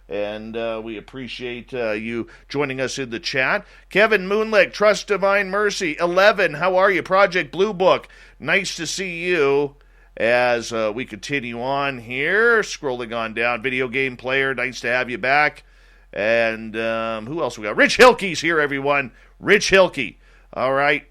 And we appreciate you joining us in the chat. Kevin Moonlick, Trust Divine Mercy. 11, how are you? Project Blue Book, nice to see you. As we continue on here, scrolling on down. Video Game Player, nice to have you back. And who else we got? Rich Hilke's here, everyone. Rich Hilke. All right.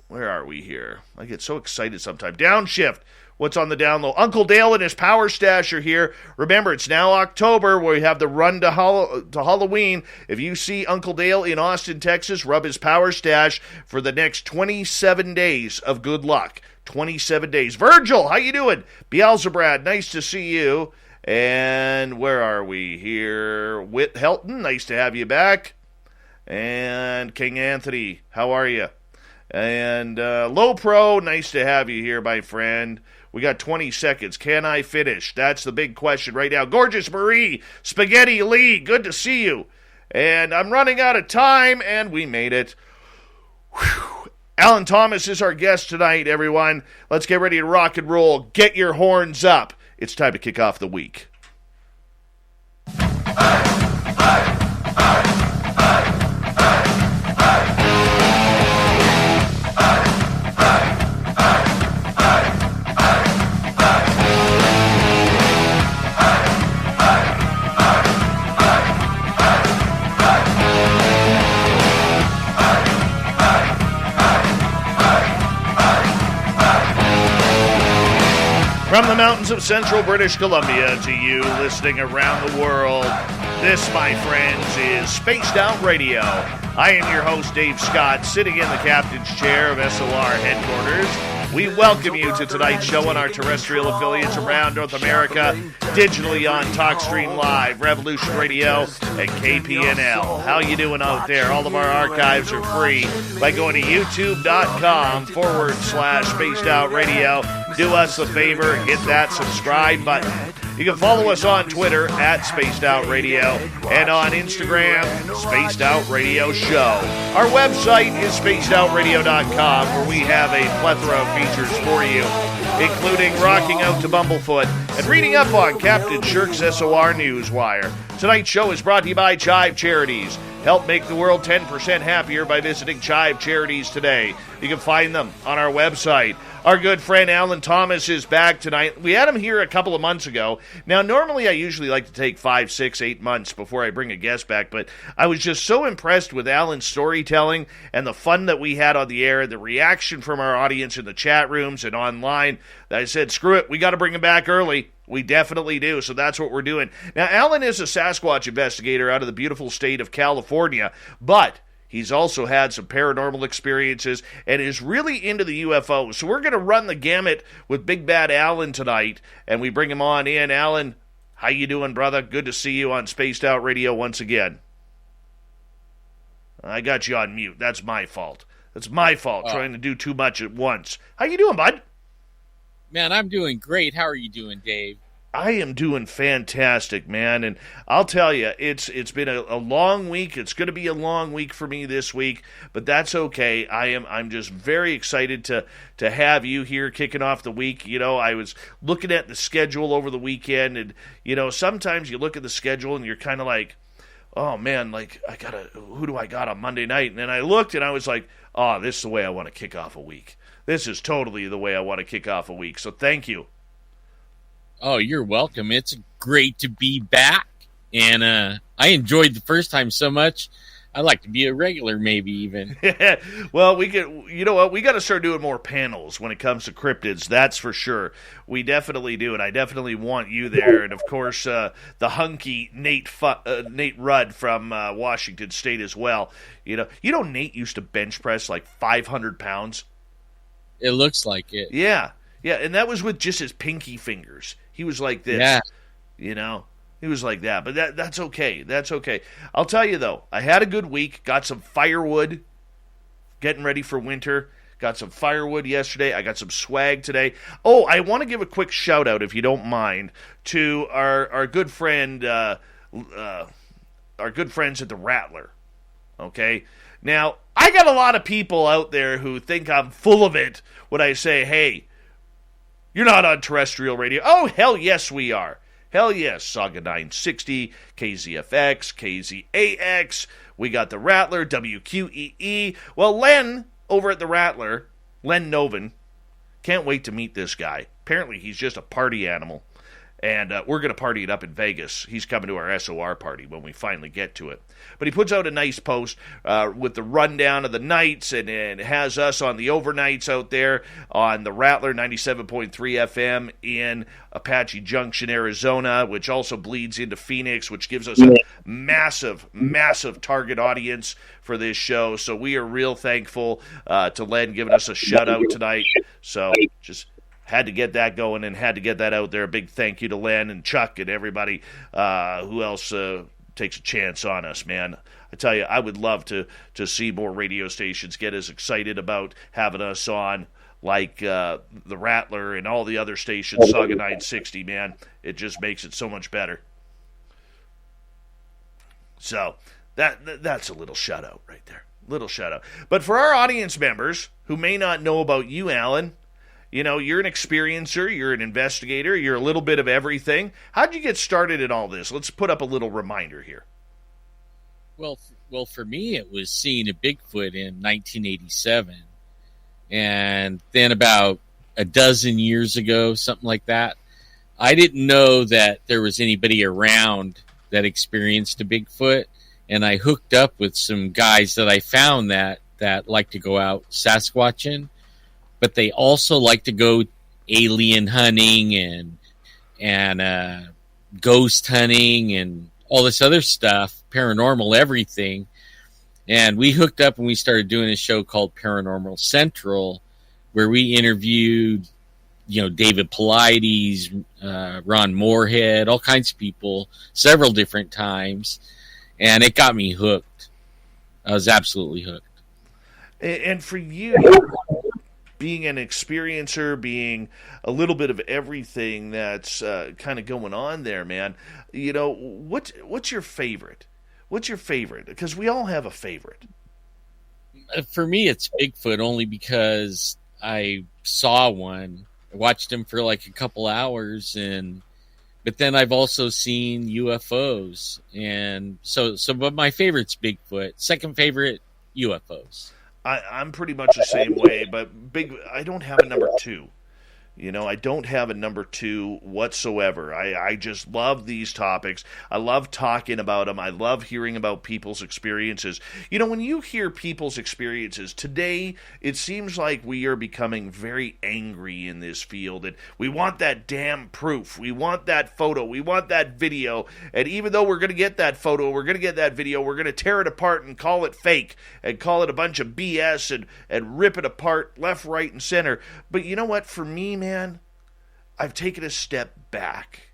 Where are we here? I get so excited sometimes. Downshift. What's on the down low? Uncle Dale and his Power Stash are here. Remember, it's now October where we have the run to Halloween. If you see Uncle Dale in Austin, Texas, rub his Power Stash for the next 27 days of good luck. 27 days. Virgil, how you doing? Beelzebrad, nice to see you. And where are we here? Whit Helton, nice to have you back. And King Anthony, how are you? And Low Pro, nice to have you here, my friend. We got 20 seconds. Can I finish? That's the big question right now. Gorgeous Marie, Spaghetti Lee, good to see you. And I'm running out of time, and we made it. Whew. Alan Thomas is our guest tonight, everyone. Let's get ready to rock and roll. Get your horns up. It's time to kick off the week. From the mountains of central British Columbia to you listening around the world, this, my friends, is Spaced Out Radio. I am your host, Dave Scott, sitting in the captain's chair of SOR headquarters. We welcome you to tonight's show on our terrestrial affiliates around North America, digitally on TalkStream Live, Revolution Radio, and KPNL. How you doing out there? All of our archives are free by going to youtube.com/Spaced Out Radio. Do us a favor, hit that subscribe button. You can follow us on Twitter at Spaced Out Radio and on Instagram, Spaced Out Radio Show. Our website is spacedoutradio.com, where we have a plethora of features for you, including rocking out to Bumblefoot and reading up on Captain Shirk's SOR Newswire. Tonight's show is brought to you by Chive Charities. Help make the world 10% happier by visiting Chive Charities today. You can find them on our website. Our good friend Alan Thomas is back tonight. We had him here a couple of months ago. Now, normally I usually like to take 5, 6, 8 months before I bring a guest back, but I was just so impressed with Alan's storytelling and the fun that we had on the air, the reaction from our audience in the chat rooms and online, that I said, screw it, we got to bring him back early. We definitely do, so that's what we're doing. Now, Alan is a Sasquatch investigator out of the beautiful state of California, but he's also had some paranormal experiences and is really into the UFOs. So we're going to run the gamut with Big Bad Alan tonight, and we bring him on in. Alan, how you doing, brother? Good to see you on Spaced Out Radio once again. I got you on mute. That's my fault. That's my fault, trying to do too much at once. How you doing, bud? Man, I'm doing great. How are you doing, Dave? I am doing fantastic, man, and I'll tell you, it's been a long week. It's going to be a long week for me this week, but that's okay. I'm just very excited to have you here kicking off the week. You know, I was looking at the schedule over the weekend, and you know, sometimes you look at the schedule and you're kind of like, oh man, like who do I got on Monday night? And then I looked and I was like, oh, this is the way I want to kick off a week. This is totally the way I want to kick off a week. So thank you. Oh, you're welcome. It's great to be back. And I enjoyed the first time so much, I'd like to be a regular maybe even. Well, you know what? We got to start doing more panels when it comes to cryptids, that's for sure. We definitely do, and I definitely want you there. And, of course, the hunky Nate Rudd from Washington State as well. You know, Nate used to bench press like 500 pounds. It looks like it. Yeah, and that was with just his pinky fingers. He was like this, you know. He was like that, but that's okay. That's okay. I'll tell you, though, I had a good week. Got some firewood, getting ready for winter. Got some firewood yesterday. I got some swag today. Oh, I want to give a quick shout-out, if you don't mind, to our good friend, our good friends at the Rattler, okay? Now, I got a lot of people out there who think I'm full of it when I say, hey, you're not on terrestrial radio. Oh, hell yes we are. Hell yes, Saga 960, KZFX, KZAX. We got the Rattler, WQEE. Well, Len over at the Rattler, Len Novin, can't wait to meet this guy. Apparently, he's just a party animal. And we're going to party it up in Vegas. He's coming to our SOR party when we finally get to it. But he puts out a nice post with the rundown of the nights and has us on the overnights out there on the Rattler 97.3 FM in Apache Junction, Arizona, which also bleeds into Phoenix, which gives us a massive, massive target audience for this show. So we are real thankful to Len giving us a shout-out tonight. So just had to get that going and had to get that out there. A big thank you to Len and Chuck and everybody who else takes a chance on us, man. I tell you, I would love to see more radio stations get as excited about having us on like the Rattler and all the other stations, Saga 960, man. It just makes it so much better. So that's a little shout-out right there. Little shout-out. But for our audience members who may not know about you, Alan, you know, you're an experiencer, you're an investigator, you're a little bit of everything. How'd you get started in all this? Let's put up a little reminder here. Well, for me, it was seeing a Bigfoot in 1987. And then about a dozen years ago, something like that, I didn't know that there was anybody around that experienced a Bigfoot. And I hooked up with some guys that I found that like to go out Sasquatching. But they also like to go alien hunting and ghost hunting and all this other stuff, paranormal everything. And we hooked up and we started doing a show called Paranormal Central, where we interviewed, David Paulides, Ron Moorhead, all kinds of people, several different times. And it got me hooked. I was absolutely hooked. And for you, being an experiencer, being a little bit of everything that's kind of going on there, man, what's your favorite? What's your favorite? Because we all have a favorite. For me, it's Bigfoot, only because I saw one. I watched him for like a couple hours, but then I've also seen UFOs, and but my favorite's Bigfoot. Second favorite, UFOs. I'm pretty much the same way, but I don't have a number two. I don't have a number two whatsoever. I just love these topics. I love talking about them. I love hearing about people's experiences. When you hear people's experiences, today it seems like we are becoming very angry in this field, and we want that damn proof. We want that photo. We want that video. And even though we're going to get that photo, we're going to get that video, we're going to tear it apart and call it fake and call it a bunch of BS and rip it apart left, right, and center. But you know what? For me, man, I've taken a step back,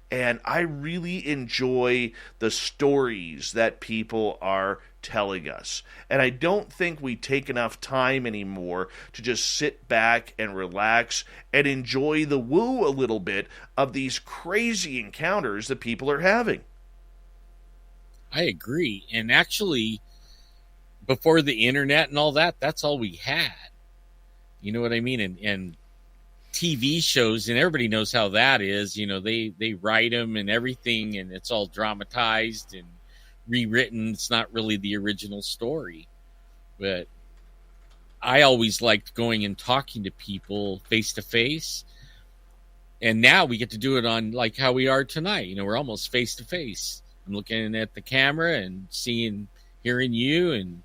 and I really enjoy the stories that people are telling us. And I don't think we take enough time anymore to just sit back and relax and enjoy the woo a little bit of these crazy encounters that people are having. I agree. And actually, before the internet and all that, that's all we had. You know what I mean? And TV shows, and everybody knows how that is. They write them and everything, and it's all dramatized and rewritten. It's not really the original story. But I always liked going and talking to people face to face. And now we get to do it on like how we are tonight. We're almost face to face. I'm looking at the camera and hearing you, and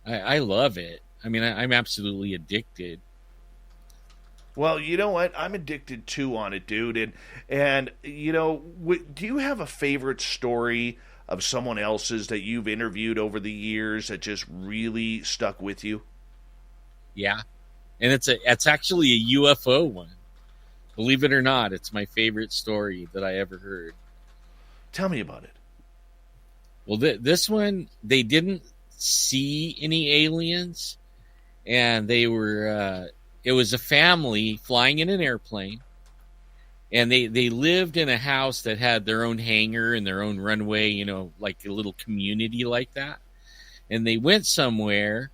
I love it. I mean, I'm absolutely addicted. Well, you know what? I'm addicted too on it, dude. And do you have a favorite story of someone else's that you've interviewed over the years that just really stuck with you? Yeah. And it's actually a UFO one. Believe it or not, it's my favorite story that I ever heard. Tell me about it. Well, this one, they didn't see any aliens, and they were... it was a family flying in an airplane, and they lived in a house that had their own hangar and their own runway, like a little community like that. And they went somewhere,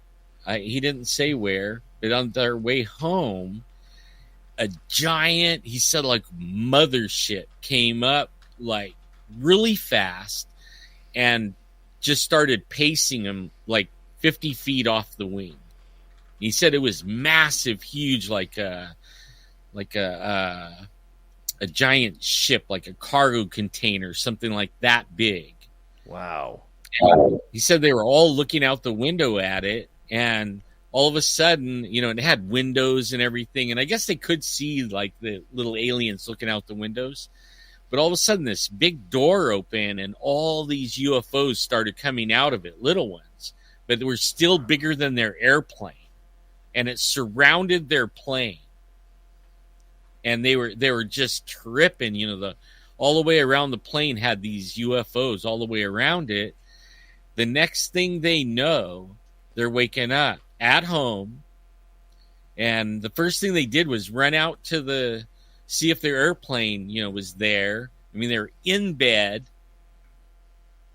he didn't say where, but on their way home, a giant, he said, like mothership came up like really fast and just started pacing him like 50 feet off the wing. He said it was massive, huge, like a giant ship, like a cargo container, something like that big. Wow. And he said they were all looking out the window at it, and all of a sudden, you know, it had windows and everything, and I guess they could see like the little aliens looking out the windows. But all of a sudden, this big door opened, and all these UFOs started coming out of it, little ones, but they were still bigger than their airplane, and it surrounded their plane, and they were just tripping. You know, all the way around the plane had these UFOs all the way around it. The next thing they know, they're waking up at home, and the first thing they did was run out to see if their airplane, you know, was there. I mean, they're in bed,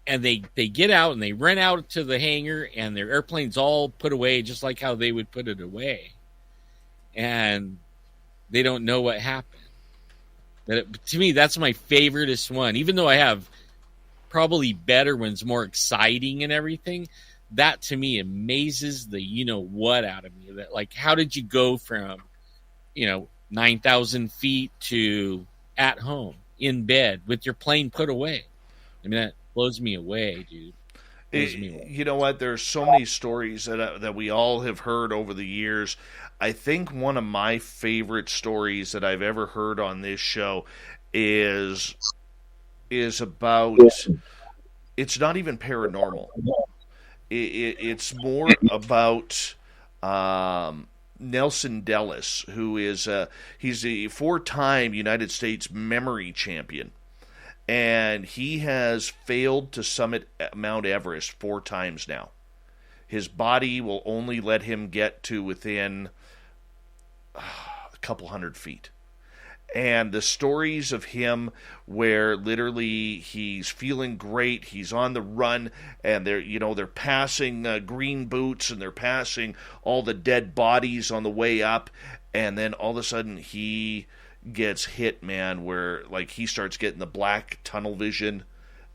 and they get out and they run out to the hangar, and their airplane's all put away just like how they would put it away, and they don't know what happened. To me, that's my favoriteest one, even though I have probably better ones, more exciting and everything. That to me amazes the what out of me. That, like, how did you go from 9,000 feet to at home in bed with your plane put away? I mean, that blows me away, dude. You know what? There's so many stories that we all have heard over the years. I think one of my favorite stories that I've ever heard on this show is about. It's not even paranormal. It's more about Nelson Dellis, who is he's a 4-time United States memory champion, and he has failed to summit Mount Everest 4 times now. His body will only let him get to within a couple hundred feet. And the stories of him where literally he's feeling great, he's on the run, and they're passing green boots, and they're passing all the dead bodies on the way up, and then all of a sudden he gets hit, man, where like he starts getting the black tunnel vision,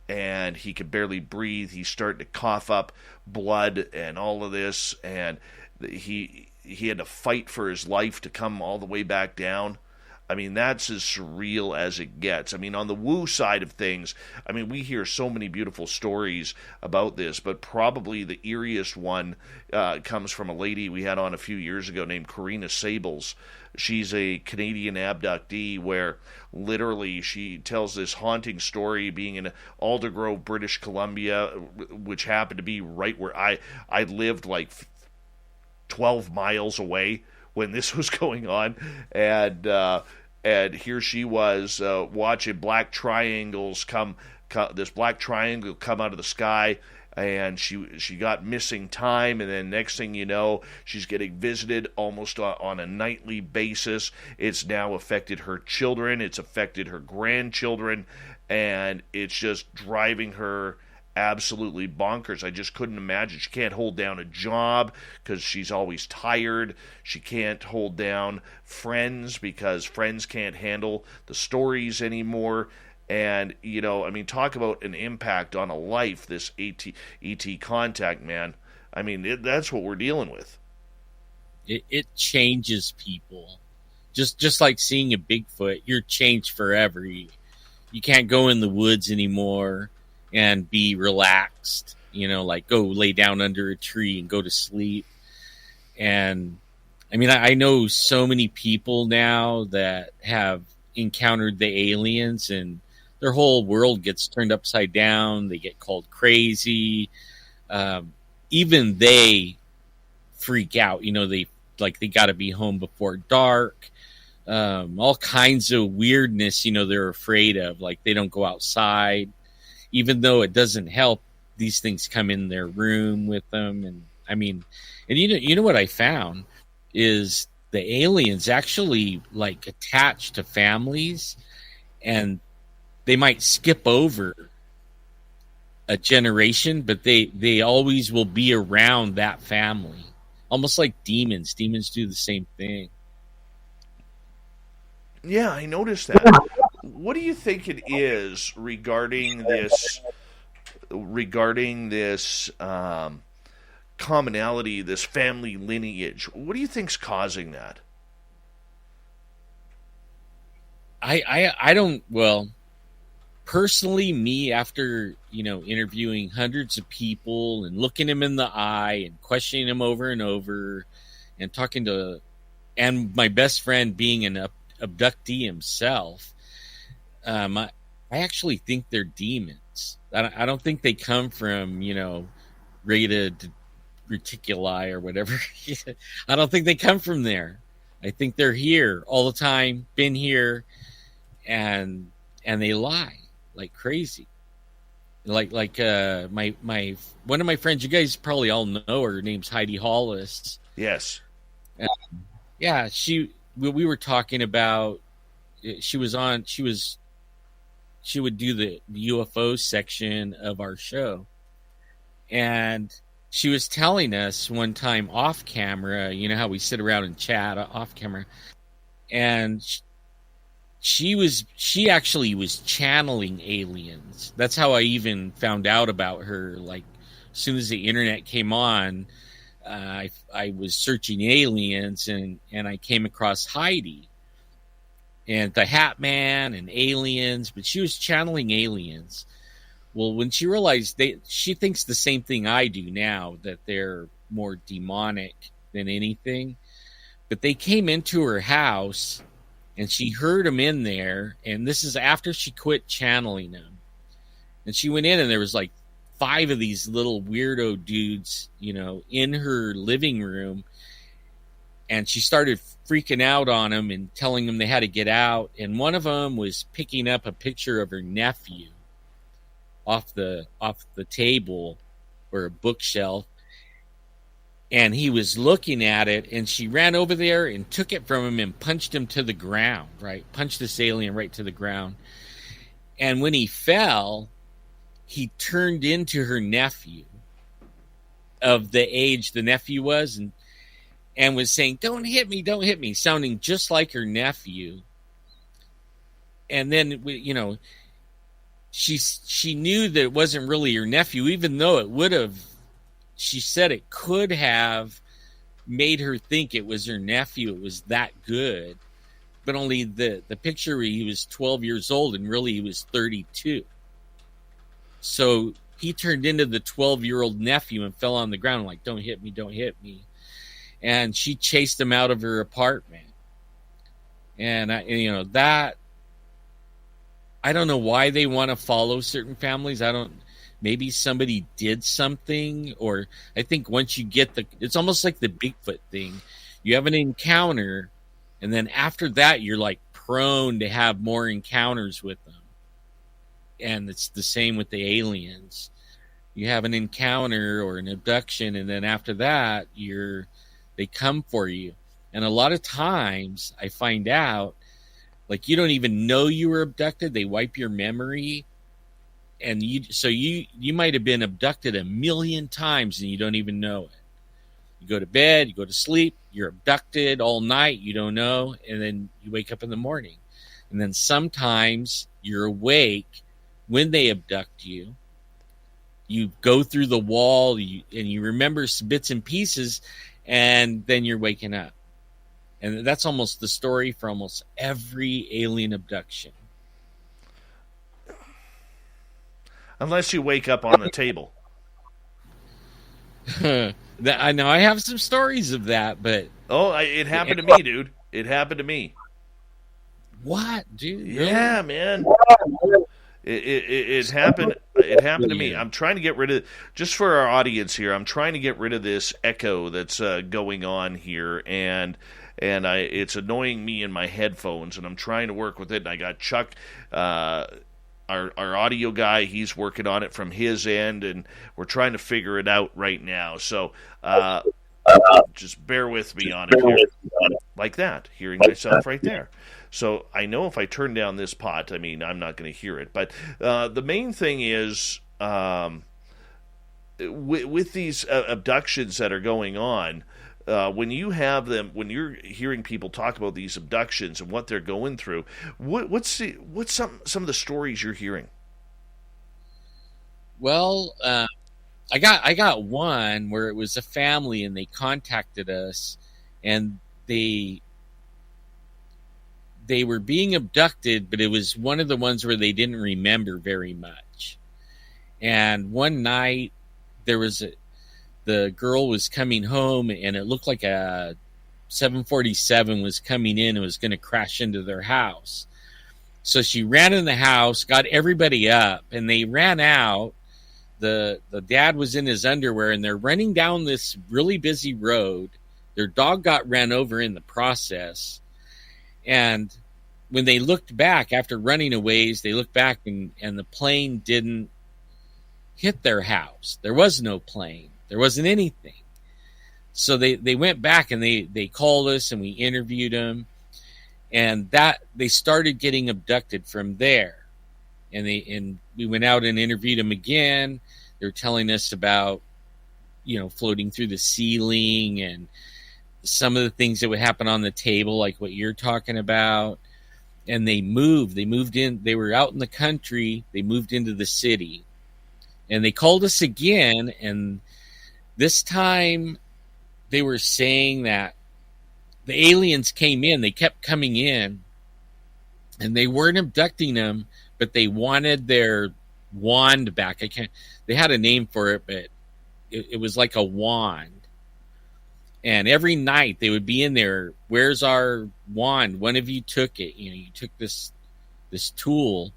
and he can barely breathe. He's starting to cough up blood and all of this, and he had to fight for his life to come all the way back down. I mean, that's as surreal as it gets. I mean, on the woo side of things, I mean, we hear so many beautiful stories about this, but probably the eeriest one comes from a lady we had on a few years ago named Karina Sables. She's a Canadian abductee where literally she tells this haunting story being in Aldergrove, British Columbia, which happened to be right where I lived, like 12 miles away when this was going on, and here she was watching black triangles this black triangle come out of the sky, and she got missing time, and then next thing you know, she's getting visited almost on a nightly basis. It's now affected her children, it's affected her grandchildren, and it's just driving her absolutely bonkers. I just couldn't imagine. She can't hold down a job because she's always tired. She can't hold down friends because friends can't handle the stories anymore. And, I mean, talk about an impact on a life, this ET contact, man. I mean, that's what we're dealing with. It changes people. Just like seeing a Bigfoot, you're changed forever. You can't go in the woods anymore and be relaxed, like go lay down under a tree and go to sleep. And I mean, I know so many people now that have encountered the aliens, and their whole world gets turned upside down. They get called crazy. Even they freak out. They got to be home before dark. All kinds of weirdness, they're afraid of. Like, they don't go outside. Even though it doesn't help, these things come in their room with them. And I mean, and you know what I found is the aliens actually like attach to families, and they might skip over a generation, but they always will be around that family. Almost like demons. Demons do the same thing. Yeah, I noticed that. What do you think it is regarding this commonality, this family lineage? What do you think's causing that? I don't, well, personally, me, after, interviewing hundreds of people and looking them in the eye and questioning them over and over and and my best friend being an abductee himself, I actually think they're demons. I don't think they come from, rated reticuli or whatever. I don't think they come from there. I think they're here all the time, been here, and they lie like crazy. My one of my friends, you guys probably all know her name's Heidi Hollis. Yes. Yeah, we were talking about, she would do the UFO section of our show, and she was telling us one time off camera, how we sit around and chat off camera, and she actually was channeling aliens. That's how I even found out about her. Like, as soon as the internet came on, I was searching aliens, and I came across Heidi and the Hat Man and aliens, but she was channeling aliens. Well, when she realized she thinks the same thing I do now, that they're more demonic than anything. But they came into her house, and she heard them in there, and this is after she quit channeling them. And she went in, and there was like 5 of these little weirdo dudes, in her living room, and she started freaking out on them and telling them they had to get out. And one of them was picking up a picture of her nephew off the table or a bookshelf, and he was looking at it, and she ran over there and took it from him and punched him to the ground, right? Punched this alien right to the ground. And when he fell, he turned into her nephew, of the age the nephew was, and was saying, don't hit me, sounding just like her nephew. And then, she knew that it wasn't really her nephew, even though it would have, she said it could have made her think it was her nephew. It was that good. But only the picture, he was 12 years old, and really he was 32. So he turned into the 12-year-old nephew and fell on the ground like, don't hit me. And she chased him out of her apartment. And, that, I don't know why they want to follow certain families. Maybe somebody did something, or I think once you get it's almost like the Bigfoot thing. You have an encounter, and then after that, you're like prone to have more encounters with them. And it's the same with the aliens. You have an encounter or an abduction, and then after that, they come for you. And a lot of times I find out, like, you don't even know you were abducted. They wipe your memory, and you might have been abducted 1,000,000 times and you don't even know it. You go to bed, you go to sleep, you're abducted all night, you don't know, and then you wake up in the morning. And then sometimes you're awake when they abduct you. You go through the wall, and you remember some bits and pieces, and then you're waking up. And that's almost the story for almost every alien abduction. Unless you wake up on the table. I know I have some stories of that, but... Oh, it happened to me, dude. It happened to me. What, dude? Yeah, man. It happened. It happened to me. I'm trying to get rid of, just for our audience here, I'm trying to get rid of this echo that's going on here, and it's annoying me in my headphones, and I'm trying to work with it. And I got Chuck, our audio guy, he's working on it from his end, and we're trying to figure it out right now. So just bear with me on it here. Like that, hearing myself right there. So I know if I turn down this pot, I'm not going to hear it. But the main thing is, with these abductions that are going on, when you have them, when you're hearing people talk about these abductions and what they're going through, what's some of the stories you're hearing? Well, I got one where it was a family and they contacted us, and they were being abducted, but it was one of the ones where they didn't remember very much. And one night the girl was coming home, and it looked like a 747 was coming in and was going to crash into their house. So she ran in the house, got everybody up, and they ran out. The dad was in his underwear, and they're running down this really busy road. Their dog got ran over in the process. And when they looked back after running a ways, they looked back and the plane didn't hit their house. There was no plane. There wasn't anything. So they went back and they called us and we interviewed them. And that they started getting abducted from there. And we went out and interviewed them again. They were telling us about, floating through the ceiling and some of the things that would happen on the table, like what you're talking about. And they moved in. They were out in the country. They moved into the city. And they called us again. And this time they were saying that the aliens came in. They kept coming in. And they weren't abducting them, but they wanted their wand back. They had a name for it, but it was like a wand. And every night they would be in there. Where's our wand? One of you took it. You took this tool,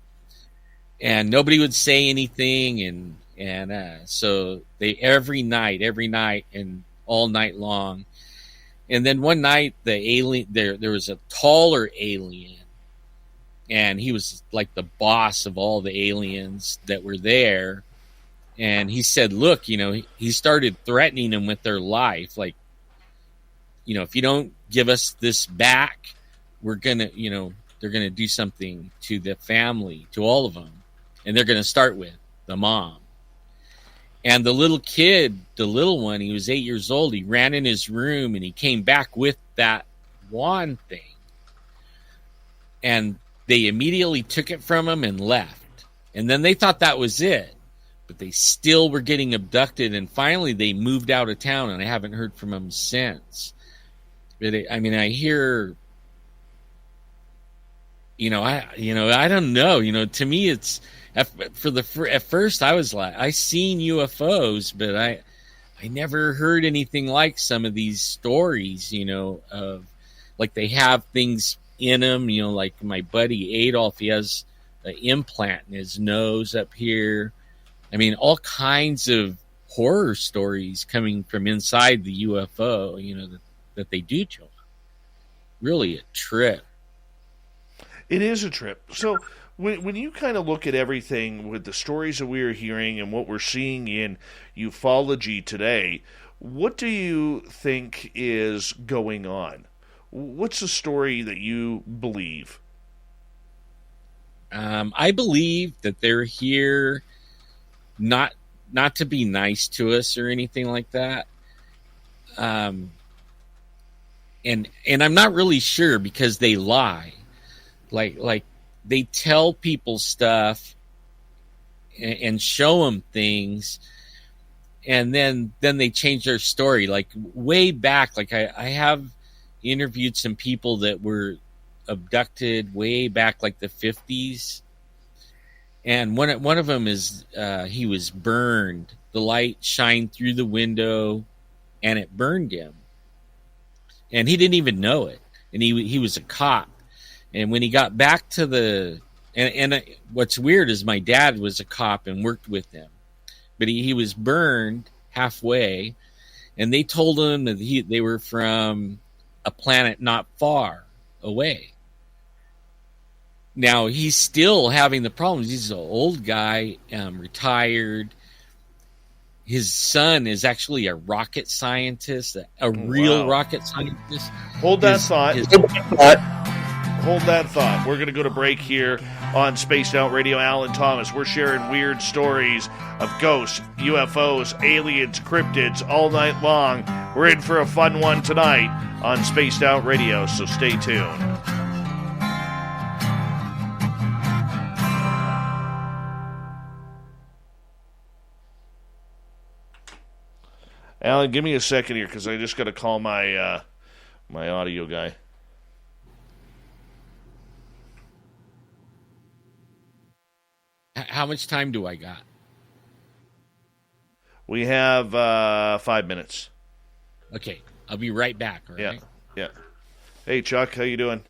and nobody would say anything. And so they every night and all night long. And then one night the alien there was a taller alien. And he was like the boss of all the aliens that were there. And he said, look, he started threatening them with their life. Like, if you don't give us this back, we're going to, they're going to do something to the family, to all of them. And they're going to start with the mom. And the little kid, the little one, he was 8 years old. He ran in his room and he came back with that wand thing. And they immediately took it from him and left. And then they thought that was it. But they still were getting abducted. And finally they moved out of town, and I haven't heard from them since. But I hear, I don't know. To me, it's at first I was like, I seen UFOs, but I never heard anything like some of these stories, of like they have things in him, like my buddy Adolf, he has an implant in his nose up here. All kinds of horror stories coming from inside the UFO, that they do to him. Really a trip. It is a trip. So when you kind of look at everything with the stories that we're hearing and what we're seeing in ufology today, what do you think is going on? What's the story that you believe? I believe that they're here not to be nice to us or anything like that. And I'm not really sure because they lie. Like they tell people stuff and show them things, and then they change their story. Like way back, like I have interviewed some people that were abducted way back like the 50s, and one of them is he was burned. The light shined through the window and it burned him, and he didn't even know it. And he was a cop, and when he got back to the and what's weird is my dad was a cop and worked with him, but he was burned halfway, and they told him that they were from a planet not far away. Now he's still having the problems. He's an old guy, retired. His son is actually a rocket scientist, a real rocket scientist. Hold that thought. hold that thought. We're going to go to break here on Spaced Out Radio. Alan Thomas. We're sharing weird stories of ghosts, UFOs, aliens, cryptids all night long. We're in for a fun one tonight on Spaced Out Radio, so stay tuned. Alan, give me a second here because I just got to call my my audio guy. How much time do I got? We have 5 minutes. Okay, I'll be right back. All right? Yeah. Hey, Chuck, how you doing?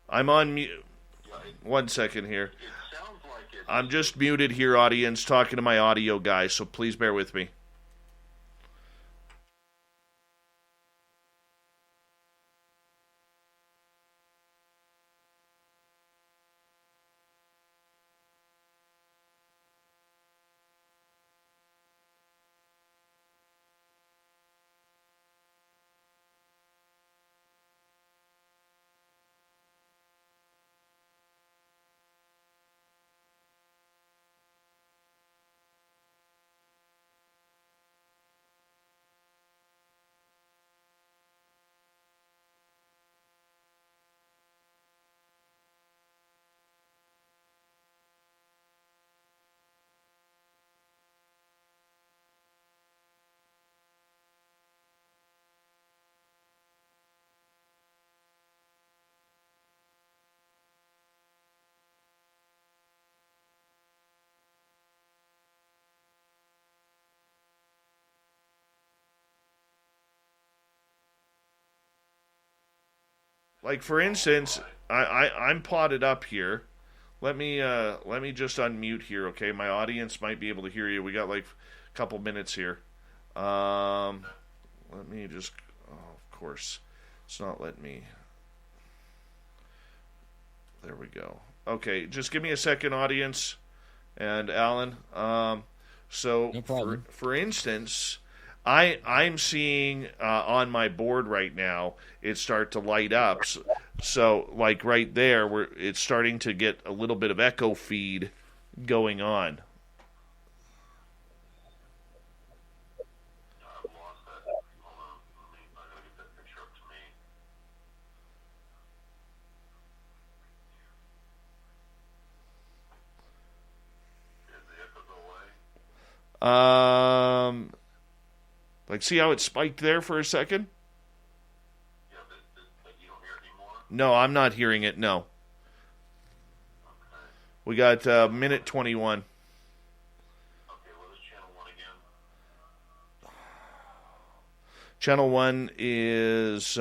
I'm on mute. 1 second here. I'm just muted here, audience, talking to my audio guy, so please bear with me. Like, for instance, I'm potted up here. Let me just unmute here, okay? My audience might be able to hear you. We got like a couple minutes here. Let me just. Oh, of course, it's not letting me. There we go. Okay, just give me a second, audience, and Alan. So No problem. for instance, I'm seeing on my board right now it start to light up. So like right there, where it's starting to get a little bit of echo feed going on. Like, see how it spiked there for a second? Yeah, but you don't hear it anymore? No, I'm not hearing it. No. Okay. We got minute 21. Okay, what is channel 1 again? Channel 1 is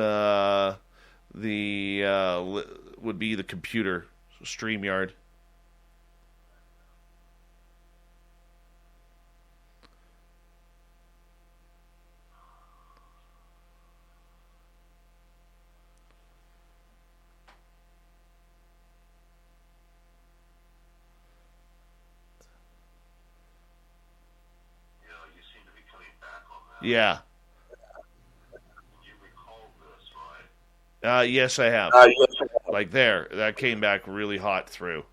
would be the computer, so StreamYard. Yeah. You recall this, right? Yes, I have. Yes. Like there, that came back really hot through.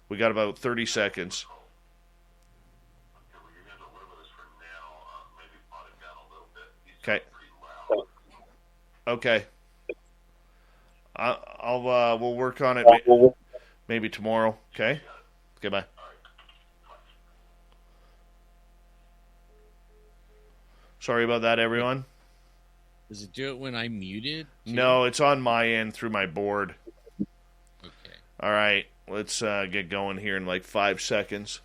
We got about 30 seconds. Okay, well, you're going to deliver this for now. Maybe pot it down a little bit. He's Okay. pretty loud. Okay. I'll we'll work on it maybe tomorrow. Okay. Okay. Bye. Sorry about that, everyone. Does it do it when I'm muted? too? No, it's on my end through my board. Okay. All right, let's get going here in like 5 seconds.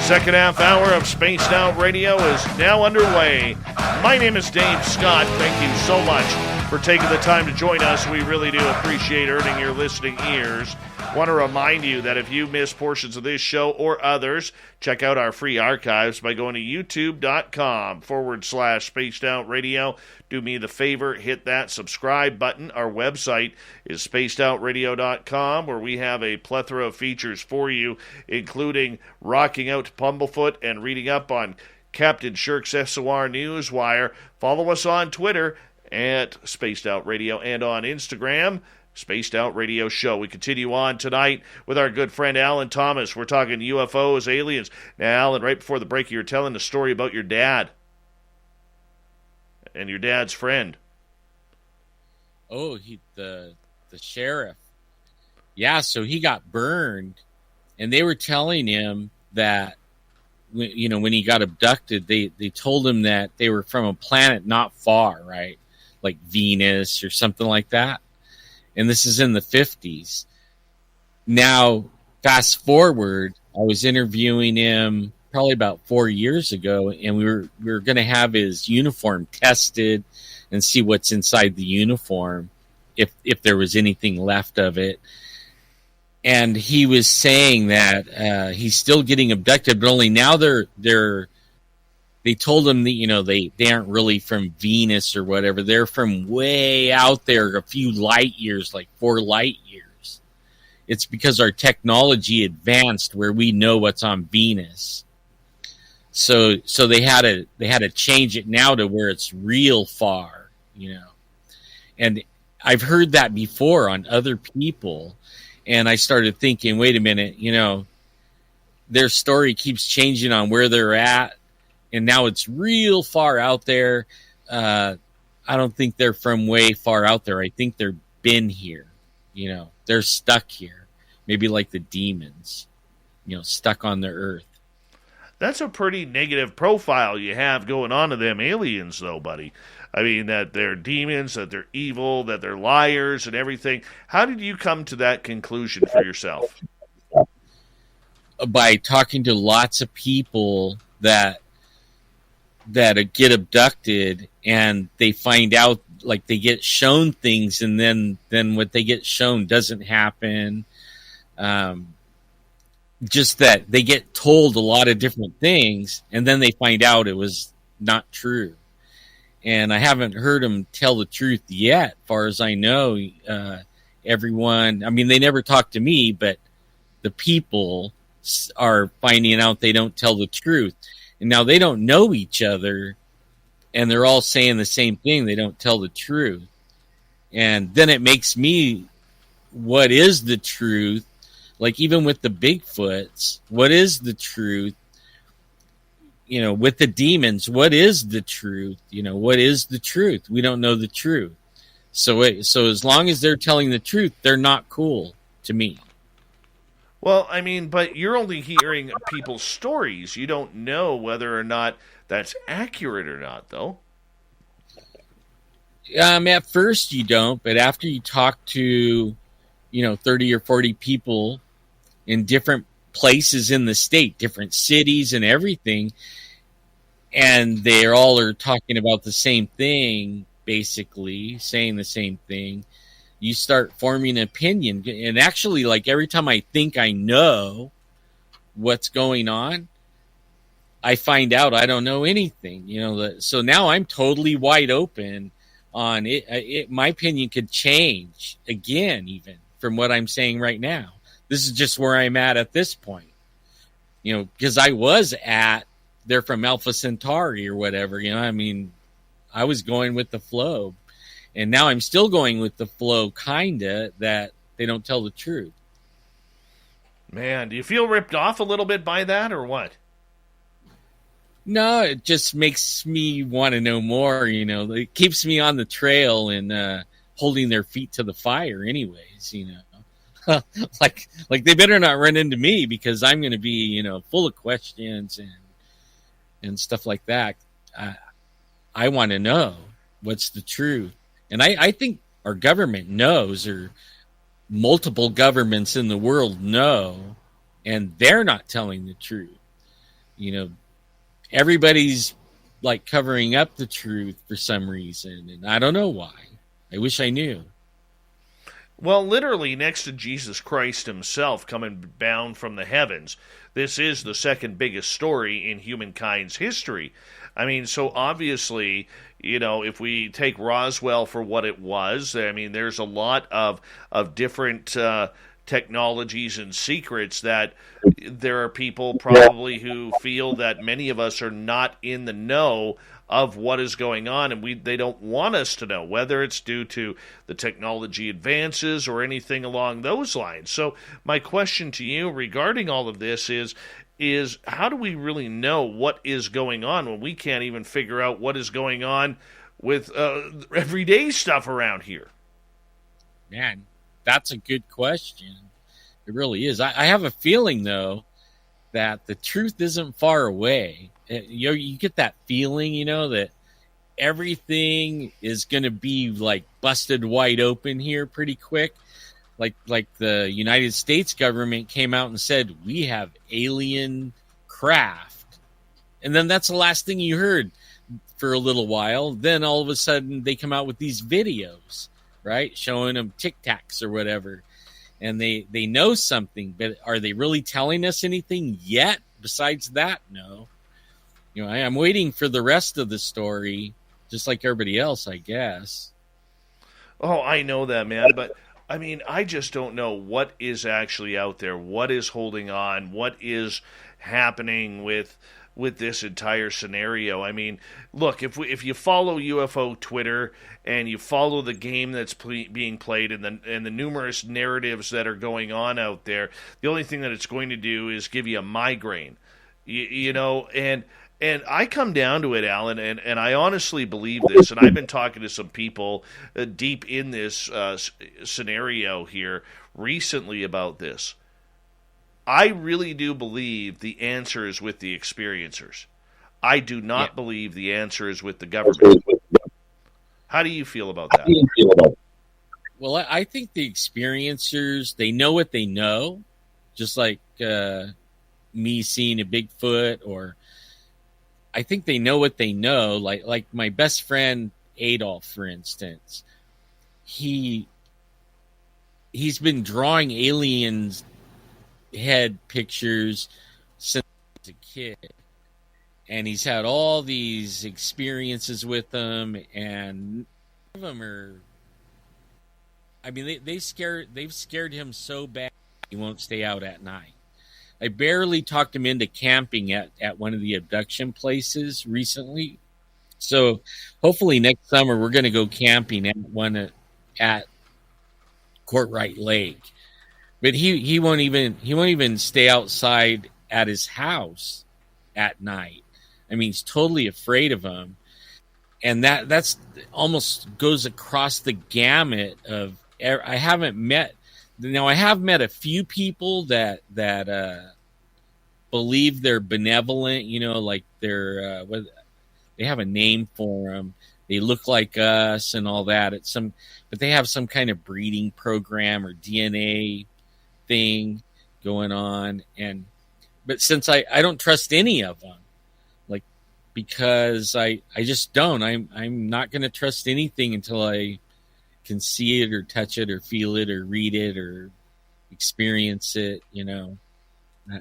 Second half hour of Spaced Out Radio is now underway. My name is Dave Scott. Thank you so much for taking the time to join us. We really do appreciate earning your listening ears. Want to remind you that if you miss portions of this show or others, check out our free archives by going to youtube.com/Spaced Out Radio. Do me the favor, hit that subscribe button. Our website is spacedoutradio.com, where we have a plethora of features for you, including rocking out to Pumblefoot and reading up on Captain Shirk's SOR Newswire. Follow us on Twitter at Spaced Out Radio and on Instagram, Spaced Out Radio Show. We continue on tonight with our good friend Alan Thomas. We're talking UFOs, aliens. Now, Alan, right before the break, you were telling a story about your dad and your dad's friend. Oh, the sheriff. Yeah, so he got burned, and they were telling him that when he got abducted, they told him that they were from a planet not far, right? Like Venus or something like that. And this is in the 50s. Now, fast forward, I was interviewing him probably about 4 years ago, and we were going to have his uniform tested and see what's inside the uniform, if there was anything left of it. And he was saying that he's still getting abducted, but only now they told him that they aren't really from Venus or whatever. They're from way out there, a few light years, like 4 light years. It's because our technology advanced where we know what's on Venus. So they had to change it now to where it's real far, And I've heard that before on other people, and I started thinking, wait a minute, their story keeps changing on where they're at, and now it's real far out there. I don't think they're from way far out there. I think they've been here. They're stuck here, maybe like the demons, stuck on the earth. That's a pretty negative profile you have going on to them aliens, though, buddy. I mean, that they're demons, that they're evil, that they're liars and everything. How did you come to that conclusion for yourself? By talking to lots of people that get abducted, and they find out, like, they get shown things, and then what they get shown doesn't happen. Just that they get told a lot of different things, and then they find out it was not true. And I haven't heard them tell the truth yet, far as I know. Everyone, I mean, they never talk to me, but the people are finding out they don't tell the truth. And now they don't know each other, and they're all saying the same thing. They don't tell the truth. And then it makes me, what is the truth? Like, even with the Bigfoots, what is the truth? With the demons, what is the truth? What is the truth? We don't know the truth. So as long as they're telling the truth, they're not cool to me. Well, I mean, but you're only hearing people's stories. You don't know whether or not that's accurate or not, though. At first you don't, but after you talk to, 30 or 40 people in different places in the state, different cities and everything, and they all are talking about the same thing, basically saying the same thing, you start forming an opinion. And actually, like, every time I think I know, what's going on, I find out I don't know anything. So now I'm totally wide open on it. My opinion could change again, even from what I'm saying right now. This is just where I'm at this point. Because I was they're from Alpha Centauri or whatever. I was going with the flow, and now I'm still going with the flow, kinda, that they don't tell the truth. Man, do you feel ripped off a little bit by that, or what? No, it just makes me want to know more. It keeps me on the trail and holding their feet to the fire, anyways. like they better not run into me, because I'm going to be full of questions and stuff like that. I want to know what's the truth, and I think our government knows, or multiple governments in the world know, and they're not telling the truth. Everybody's like covering up the truth for some reason, and I don't know why. I wish I knew. Well, literally next to Jesus Christ himself coming down from the heavens, this is the second biggest story in humankind's history. So obviously, if we take Roswell for what it was, there's a lot of different technologies and secrets that there are people probably who feel that many of us are not in the know of what is going on, and they don't want us to know, whether it's due to the technology advances or anything along those lines. So my question to you regarding all of this is how do we really know what is going on when we can't even figure out what is going on with everyday stuff around here? Man, that's a good question. It really is. I have a feeling, though, that the truth isn't far away. You get that feeling, that everything is going to be like busted wide open here pretty quick. Like the United States government came out and said, we have alien craft. And then that's the last thing you heard for a little while. Then all of a sudden they come out with these videos, right? Showing them Tic Tacs or whatever. And they know something, but are they really telling us anything yet besides that? No. I'm waiting for the rest of the story, just like everybody else, I guess. Oh, I know that, man. But, I just don't know what is actually out there, what is holding on, what is happening with this entire scenario. Look, if you follow UFO Twitter and you follow the game that's being played and the numerous narratives that are going on out there, the only thing that it's going to do is give you a migraine. And I come down to it, Alan, and I honestly believe this, and I've been talking to some people deep in this scenario here recently about this. I really do believe the answer is with the experiencers. I do not believe the answer is with the government. How do you feel about that? Well, I think the experiencers, they know what they know, just like me seeing a Bigfoot, or I think they know what they know. Like my best friend Adolf, for instance, he's been drawing aliens head pictures since he was a kid, and he's had all these experiences with them, and some of them are, they've scared him so bad he won't stay out at night. I barely talked him into camping at one of the abduction places recently. So hopefully next summer we're going to go camping at one at Courtright Lake. But he won't even stay outside at his house at night. He's totally afraid of them. And that's almost goes across the gamut of, I have met a few people that believe they're benevolent, like they're they have a name for them. They look like us and all that. But they have some kind of breeding program or DNA thing going on. But since I don't trust any of them, because I just don't. I'm not going to trust anything until I can see it or touch it or feel it or read it or experience it,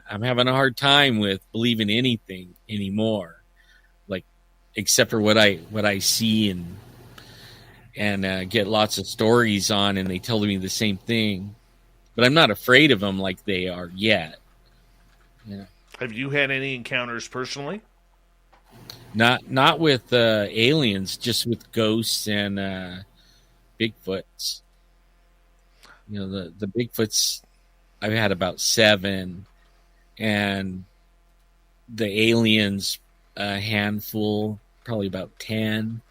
I'm having a hard time with believing anything anymore, like except for what I see and get lots of stories on, and they tell me the same thing. But I'm not afraid of them like they are yet. Yeah. Have you had any encounters personally? Not with aliens, just with ghosts and Bigfoots. The Bigfoots, I've had about 7, and the aliens a handful, probably about 10.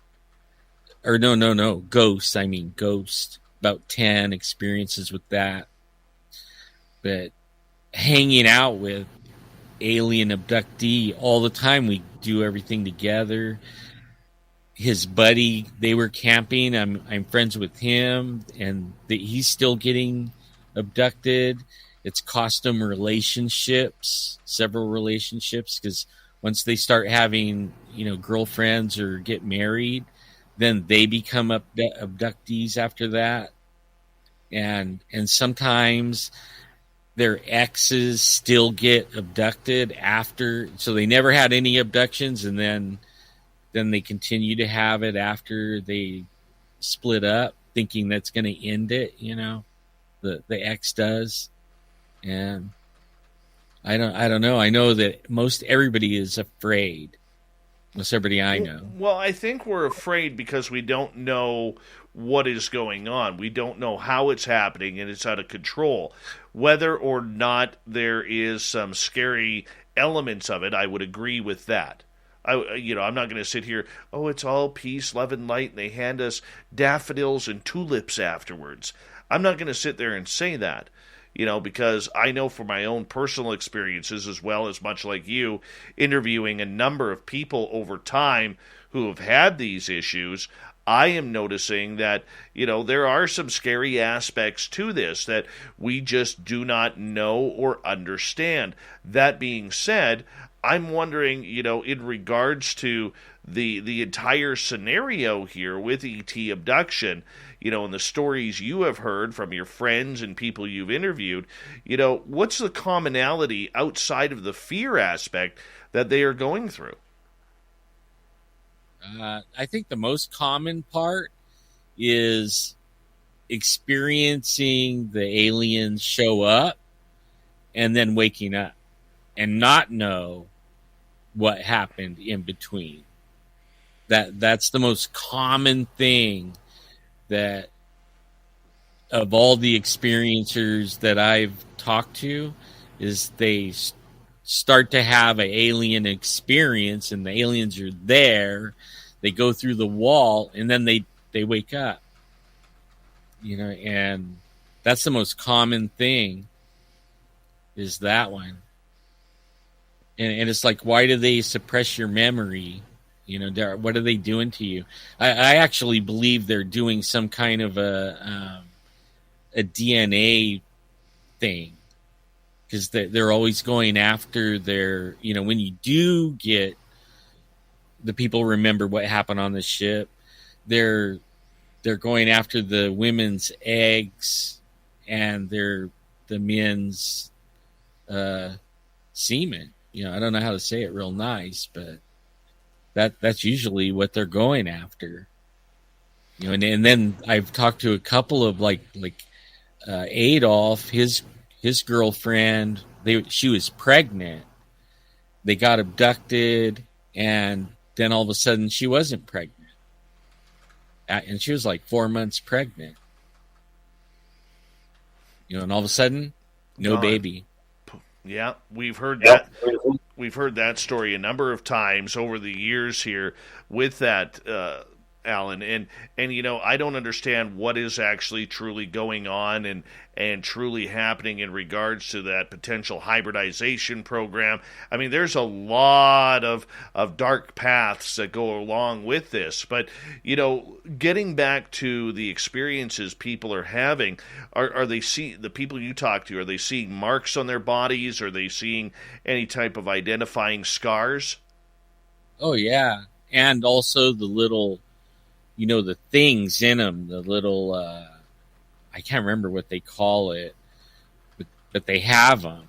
Or no, ghosts. I mean ghost. About 10 experiences with that. But hanging out with alien abductee all the time, we do everything together. His buddy, they were camping. I'm friends with him, and he's still getting abducted. It's cost him relationships, several relationships, because once they start having girlfriends or get married, then they become abductees after that, and sometimes their exes still get abducted after, so they never had any abductions, and then they continue to have it after they split up, thinking that's going to end it. The ex does, and I don't know. I know that most everybody is afraid. Most everybody I know. Well, I think we're afraid because we don't know what is going on. We don't know how it's happening, and it's out of control. Whether or not there is some scary elements of it, I would agree with that. I'm not going to sit here, oh, it's all peace, love, and light, and they hand us daffodils and tulips afterwards. I'm not going to sit there and say that, because I know from my own personal experiences, as well as much like you, interviewing a number of people over time who have had these issues, I am noticing that, there are some scary aspects to this that we just do not know or understand. That being said, I'm wondering, in regards to the entire scenario here with ET abduction, and the stories you have heard from your friends and people you've interviewed, what's the commonality outside of the fear aspect that they are going through? I think the most common part is experiencing the aliens show up and then waking up and not know what happened in between. That's the most common thing, that of all the experiencers that I've talked to, is they start to have an alien experience, and the aliens are there. They go through the wall, and then they wake up. And that's the most common thing, is that one. And it's like, why do they suppress your memory? What are they doing to you? I actually believe they're doing some kind of a DNA thing, because they're always going after their, when you do get the people remember what happened on the ship, they're going after the women's eggs and the men's semen. I don't know how to say it real nice, but that's usually what they're going after. And then I've talked to a couple of like Adolf, his girlfriend. She was pregnant. They got abducted, and then all of a sudden she wasn't pregnant, and she was like 4 months pregnant. And all of a sudden, no baby. Yeah, we've heard that. We've heard that story a number of times over the years here with that, Alan. And I don't understand what is actually truly going on and truly happening in regards to that potential hybridization program. I mean, there's a lot of dark paths that go along with this. But, getting back to the experiences people are having, are they the people you talk to, are they seeing marks on their bodies? Are they seeing any type of identifying scars? Oh, yeah. And also the little, the things in them, the little, I can't remember what they call it, but they have them.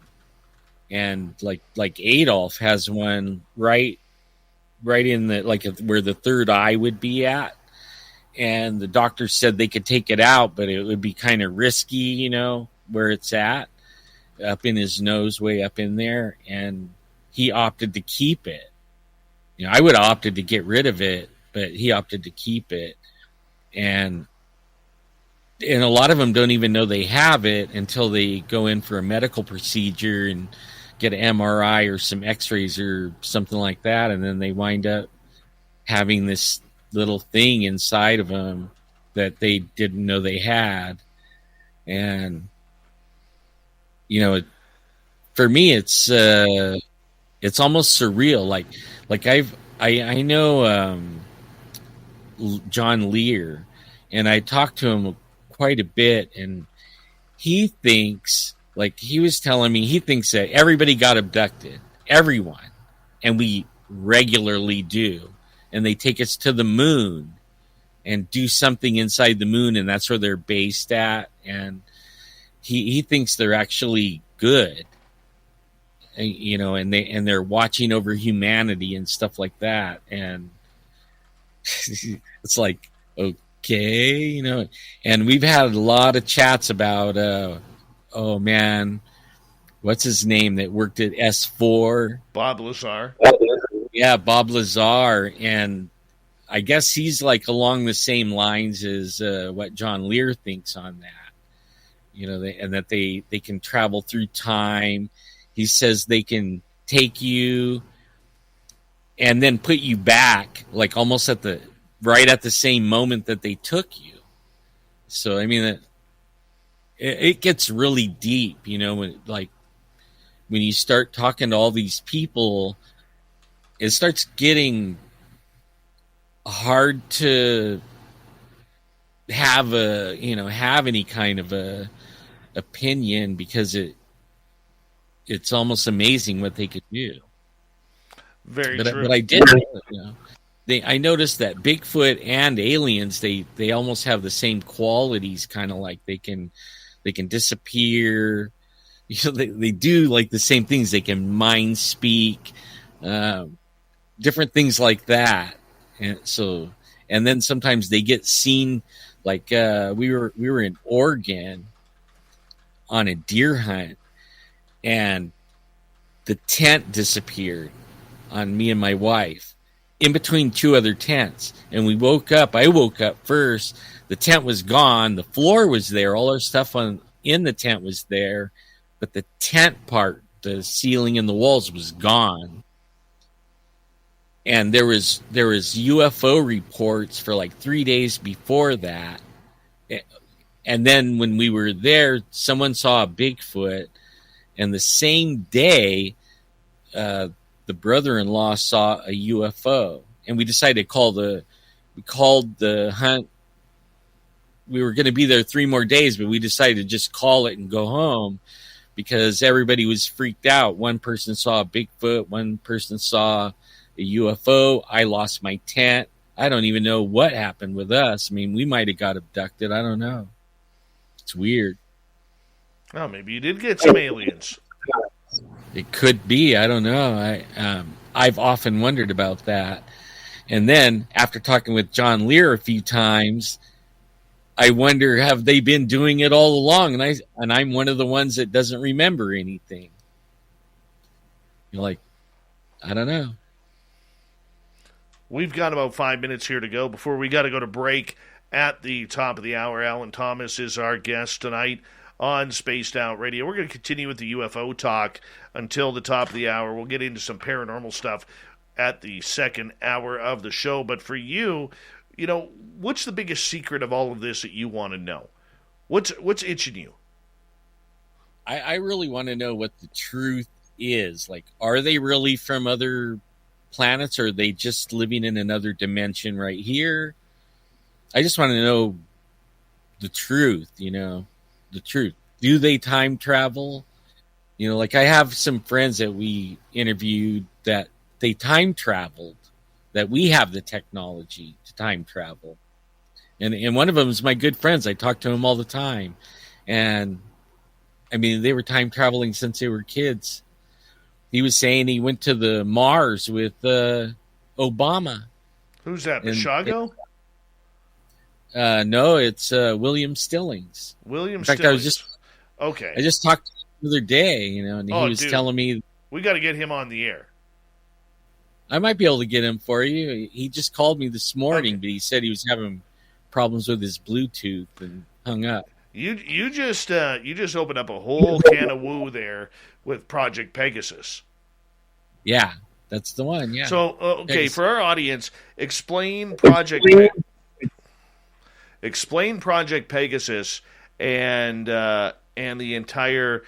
and like Adolf has one right in the like where the third eye would be at, and the doctor said they could take it out, but it would be kind of risky, where it's at, up in his nose, way up in there, and he opted to keep it. I would have opted to get rid of it, but he opted to keep it, and a lot of them don't even know they have it until they go in for a medical procedure and get an MRI or some x-rays or something like that, and then they wind up having this little thing inside of them that they didn't know they had. And for me it's almost surreal. Like I know John Lear, and I talked to him quite a bit, and he thinks, like he was telling me, he thinks that everybody got abducted, everyone, and we regularly do, and they take us to the moon and do something inside the moon, and that's where they're based at, and he thinks they're actually good, and they're watching over humanity and stuff like that, and it's like, okay, and we've had a lot of chats about oh man, what's his name that worked at S4? Bob Lazar. Yeah, Bob Lazar, and I guess he's like along the same lines as what John Lear thinks on that. And that they can travel through time. He says they can take you and then put you back, like almost right at the same moment that they took you. So I mean, it gets really deep, when you start talking to all these people, it starts getting hard to have any kind of a opinion, because it's almost amazing what they could do. Very true. But I did, I noticed that Bigfoot and aliens, they almost have the same qualities, kind of like they can disappear. They do like the same things. They can mind speak, different things like that. And then sometimes they get seen. Like we were in Oregon on a deer hunt, and the tent disappeared on me and my wife in between two other tents. And we woke up. I woke up first. The tent was gone. The floor was there. All our stuff in the tent was there, but the tent part, the ceiling and the walls, was gone. And there was UFO reports for like 3 days before that. And then when we were there, someone saw a Bigfoot. And the same day, the brother-in-law saw a UFO. And we decided we called the hunt. We were going to be there 3 more days, but we decided to just call it and go home because everybody was freaked out. One person saw a Bigfoot. One person saw a UFO. I lost my tent. I don't even know what happened with us. I mean, we might have got abducted. I don't know. It's weird. Well, maybe you did get some aliens. It could be. I don't know. I've often wondered about that. And then after talking with John Lear a few times, I wonder, have they been doing it all along? And I'm one of the ones that doesn't remember anything. I don't know. We've got about 5 minutes here to go before we got to go to break at the top of the hour. Alan Thomas is our guest tonight on Spaced Out Radio. We're going to continue with the UFO talk until the top of the hour. We'll get into some paranormal stuff at the second hour of the show. But for you, what's the biggest secret of all of this that you want to know? What's itching you? I really want to know what the truth is. Like, are they really from other planets, or are they just living in another dimension right here? I just want to know the truth, the truth. Do they time travel? Like I have some friends that we interviewed that they time traveled, that we have the technology to time travel. And one of them is my good friends. I talk to him all the time. And I mean, they were time traveling since they were kids. He was saying he went to the Mars with Obama. Who's that? And Mishago? No, it's William Stillings. William In fact, Stillings. Okay. I just talked to him the other day, and he was telling me we got to get him on the air. I might be able to get him for you. He just called me this morning, but he said he was having problems with his Bluetooth and hung up. You just opened up a whole can of woo there with Project Pegasus. Yeah, that's the one. Yeah. So okay, Pegasus. For our audience, explain Project Pegasus and the entire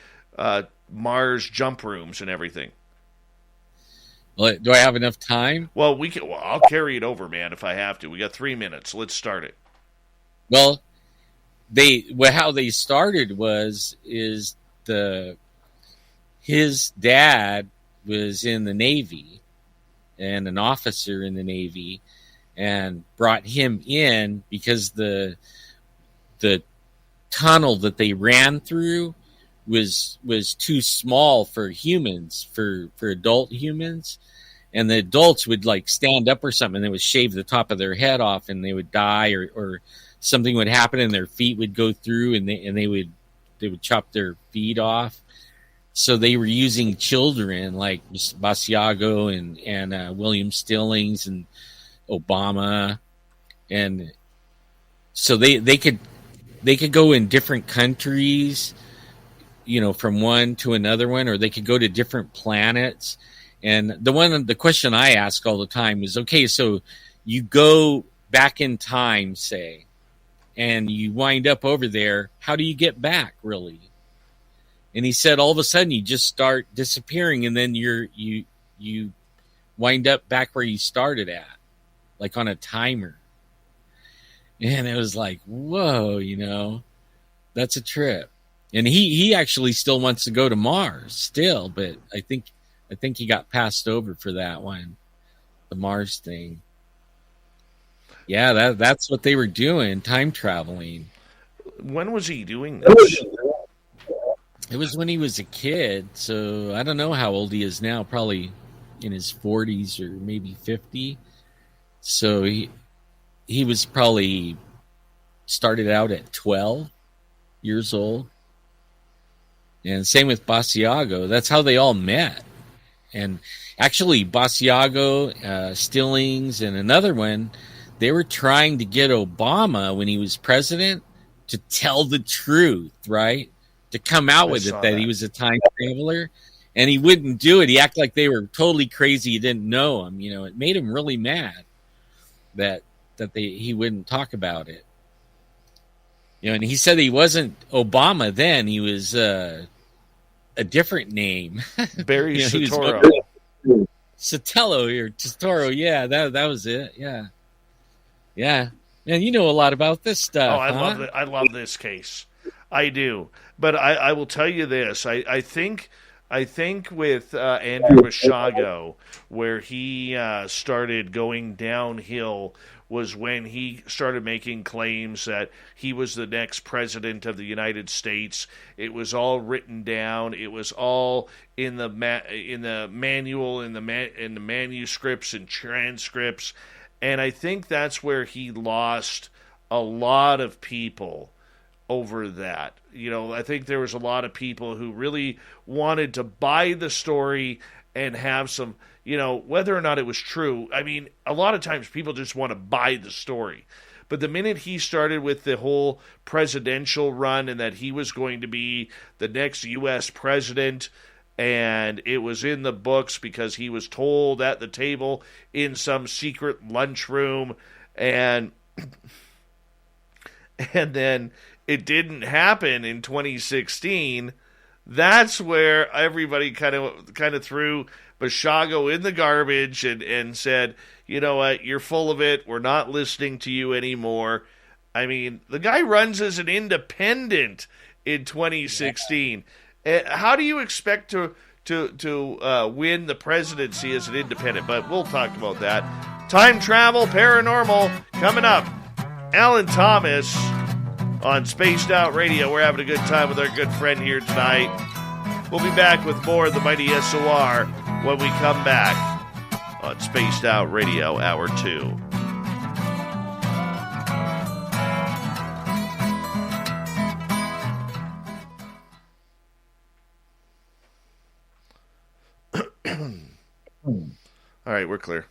Mars jump rooms and everything. Well, do I have enough time? Well, I'll carry it over, man, if I have to. We got 3 minutes. Let's start it. Well, how they started his dad was in the Navy and an officer in the Navy, and brought him in because the tunnel that they ran through was too small for humans, for adult humans, and the adults would like stand up or something, and they would shave the top of their head off, and they would die, or something would happen, and their feet would go through, and they would chop their feet off. So they were using children like Basiago and William Stillings and Obama, and so they could go in different countries, from one to another one, or they could go to different planets. And the question I ask all the time is, okay, so you go back in time, say, and you wind up over there, how do you get back, really? And he said, all of a sudden you just start disappearing, and then you wind up back where you started at, like on a timer. And it was like, whoa, that's a trip. And he actually still wants to go to Mars still, but I think he got passed over for that one, the Mars thing. Yeah, that's what they were doing, time traveling. When was he doing this? It was when he was a kid, so I don't know how old he is now, probably in his 40s or maybe 50. So he was probably started out at 12 years old. And same with Basiago. That's how they all met. And actually, Basiago, Stillings, and another one, they were trying to get Obama, when he was president, to tell the truth, right? To come out with it that he was a time traveler. And he wouldn't do it. He acted like they were totally crazy. He didn't know him. It made him really mad that he wouldn't talk about it. And he said he wasn't Obama then. He was a different name. Barry Soetoro. Sotelo or Totoro. Yeah, that was it. Yeah. Yeah. Man, you know a lot about this stuff. Oh, I love this case. I do. But I will tell you this. I think with Andrew Mishago, where he started going downhill was when he started making claims that he was the next president of the United States. It was all written down. It was all in the manual, in the manuscripts and transcripts. And I think that's where he lost a lot of people over that. I think there was a lot of people who really wanted to buy the story and have some, whether or not it was true. I mean, a lot of times people just want to buy the story. But the minute he started with the whole presidential run and that he was going to be the next U.S. president, and it was in the books because he was told at the table in some secret lunchroom, and then it didn't happen in 2016, that's where everybody kind of threw Mishago in the garbage and said, you know what, you're full of it. We're not listening to you anymore. I mean, the guy runs as an independent in 2016. How do you expect to win the presidency as an independent? But we'll talk about that. Time travel, paranormal, coming up. Alan Thomas on Spaced Out Radio. We're having a good time with our good friend here tonight. We'll be back with more of the Mighty SOR when we come back on Spaced Out Radio Hour 2. All right, we're clear.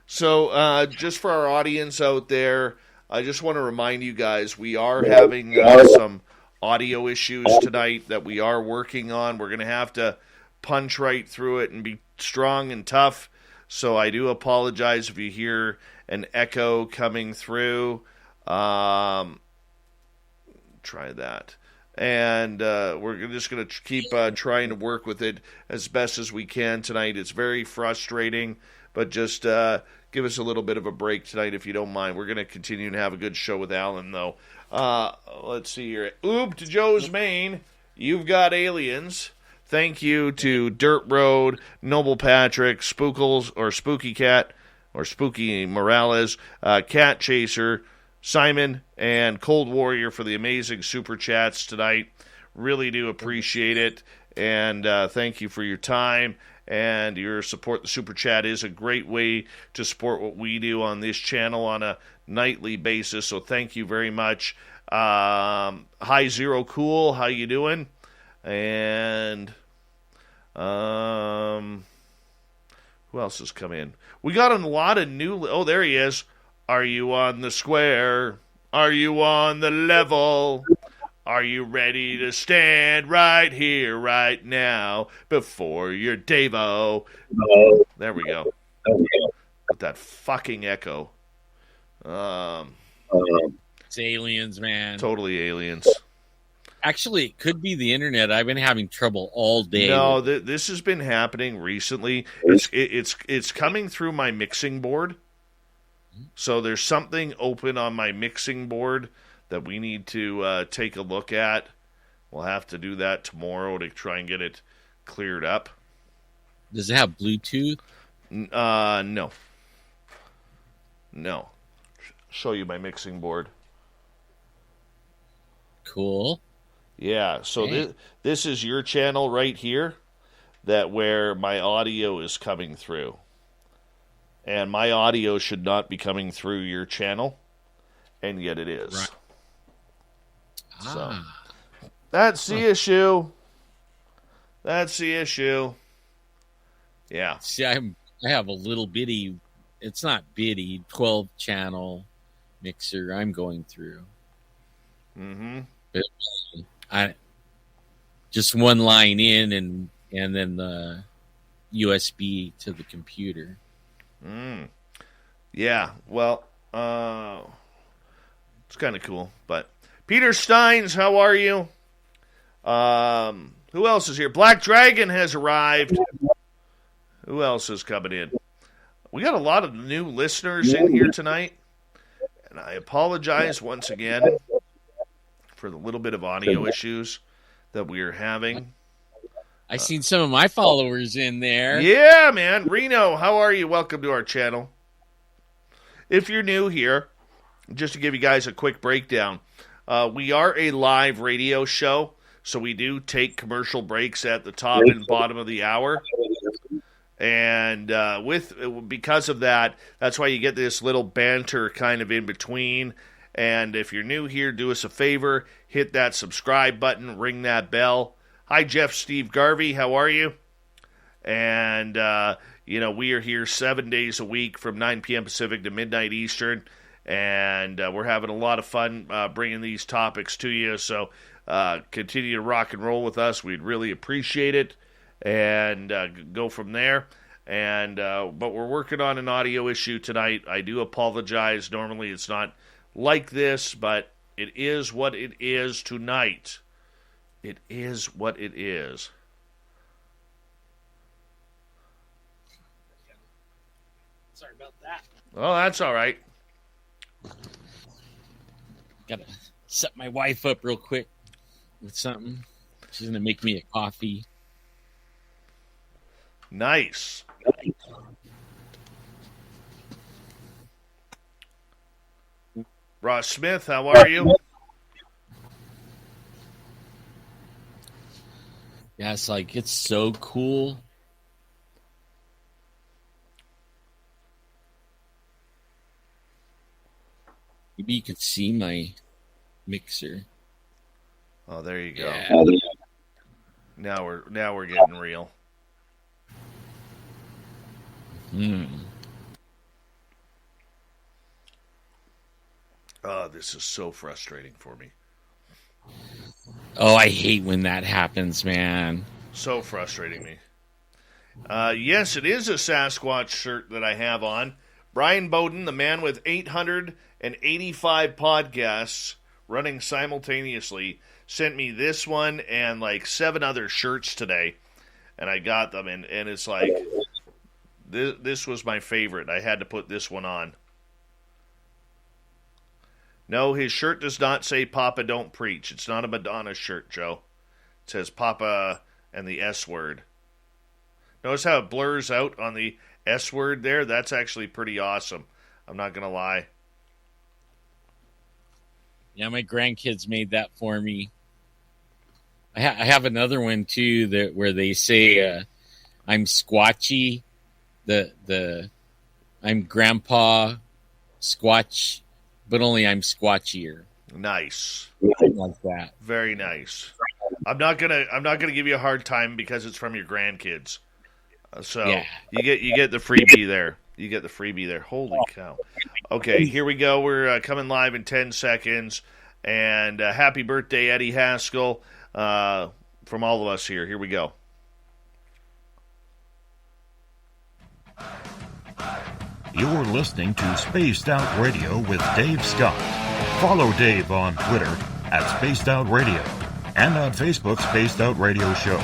So, just for our audience out there, I just want to remind you guys, we are having some audio issues tonight that we are working on. We're going to have to punch right through it and be strong and tough. So I do apologize if you hear an echo coming through. Try that. And we're just going to keep trying to work with it as best as we can tonight. It's very frustrating, but just give us a little bit of a break tonight if you don't mind. We're going to continue to have a good show with Alan, though. Let's see here. Oop to Joe's Maine. You've got aliens. Thank you to Dirt Road, Noble Patrick, Spookles, or Spooky Cat, or Spooky Morales, Cat Chaser, Simon, and Cold Warrior for the amazing super chats tonight. Really do appreciate it, and thank you for your time and your support. The super chat is a great way to support what we do on this channel on a nightly basis, so thank you very much. Hi Zero Cool, how you doing? And who else has come in? We got a lot of new... Oh, there he is. Are you on the square? Are you on the level? Are you ready to stand right here, right now, before your Davo? There we go. With that fucking echo. It's aliens, man. Totally aliens. Actually, it could be the internet. I've been having trouble all day. No, this has been happening recently. It's coming through my mixing board. So there's something open on my mixing board that we need to take a look at. We'll have to do that tomorrow to try and get it cleared up. Does it have Bluetooth? No. No. Show you my mixing board. Cool. Yeah, so Hey. this is your channel right here, that where my audio is coming through. And my audio should not be coming through your channel, and yet it is. Right. So that's the issue. That's the issue. Yeah. See, I have a little bitty, it's not bitty, 12-channel mixer I'm going through. Mm-hmm. But I just one line in and then the USB to the computer. Yeah, well, it's kind of cool. But Peter Steins, how are you? Who else is here? Black Dragon has arrived. Who else is coming in? We got a lot of new listeners in here tonight, and I apologize once again for the little bit of audio issues that we are having. I seen some of my followers in there. Yeah, man. Reno, how are you? Welcome to our channel. If you're new here, just to give you guys a quick breakdown, we are a live radio show, so we do take commercial breaks at the top and bottom of the hour. And because of that, that's why you get this little banter kind of in between. And if you're new here, do us a favor, hit that subscribe button, ring that bell. Hi, Jeff Steve Garvey. How are you? And, we are here 7 days a week from 9 p.m. Pacific to midnight Eastern. And we're having a lot of fun bringing these topics to you. So continue to rock and roll with us. We'd really appreciate it. And go from there. And but we're working on an audio issue tonight. I do apologize. Normally it's not like this, but it is what it is tonight. It is what it is. Sorry about that. Oh, that's all right. Gotta set my wife up real quick with something. She's gonna make me a coffee. Nice. Ross Smith, how are you? Yeah, it's like, it's so cool. Maybe you could see my mixer. Oh, there you go. Yeah. Now we're getting real. Oh, this is so frustrating for me. Oh, I hate when that happens, man. So frustrating me. Yes, it is a Sasquatch shirt that I have on. Brian Bowden, the man with 885 podcasts running simultaneously, sent me this one and like 7 other shirts today. And I got them, and it's like, this was my favorite. I had to put this one on. No, his shirt does not say Papa Don't Preach. It's not a Madonna shirt, Joe. It says Papa and the S word. Notice how it blurs out on the S word there? That's actually pretty awesome. I'm not going to lie. Yeah, my grandkids made that for me. I have another one, too, where they say, I'm Squatchy. I'm Grandpa Squatch, but only I'm squatchier. Nice. Something like that. Very nice. I'm not gonna give you a hard time because it's from your grandkids. So yeah. you get the freebie there. You get the freebie there. Holy cow. Okay, here we go. We're coming live in 10 seconds. And happy birthday, Eddie Haskell, from all of us here. Here we go. You're listening to Spaced Out Radio with Dave Scott. Follow Dave on Twitter at Spaced Out Radio and on Facebook, Spaced Out Radio Show.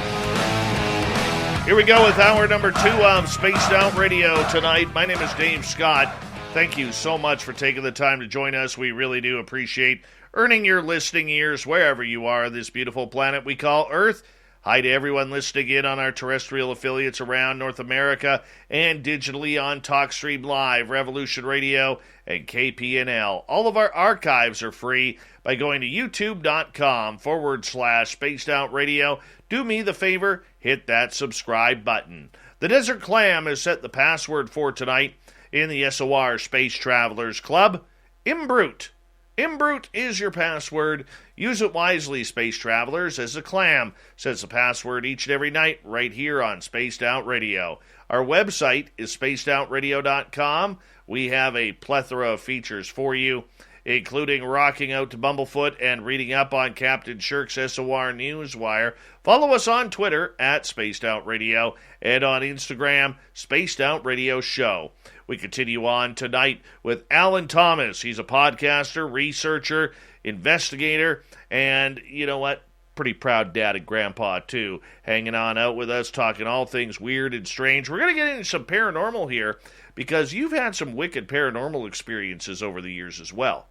Here we go with hour number 2 of Spaced Out Radio tonight. My name is Dave Scott. Thank you so much for taking the time to join us. We really do appreciate earning your listening ears wherever you are on this beautiful planet we call Earth. Hi to everyone listening in on our terrestrial affiliates around North America and digitally on TalkStream Live, Revolution Radio, and KPNL. All of our archives are free by going to youtube.com/Spaced Out Radio. Do me the favor, hit that subscribe button. The Desert Clam has set the password for tonight in the SOR Space Travelers Club. Imbrute. Imbrute is your password. Use it wisely, Space Travelers, as the Clam sets the password each and every night right here on Spaced Out Radio. Our website is spacedoutradio.com. We have a plethora of features for you, including rocking out to Bumblefoot and reading up on Captain Shirk's SOR Newswire. Follow us on Twitter at Spaced Out Radio and on Instagram, Spaced Out Radio Show. We continue on tonight with Alan Thomas. He's a podcaster, researcher, investigator, and you know what? Pretty proud dad and grandpa, too. Hanging on out with us, talking all things weird and strange. We're going to get into some paranormal here because you've had some wicked paranormal experiences over the years as well.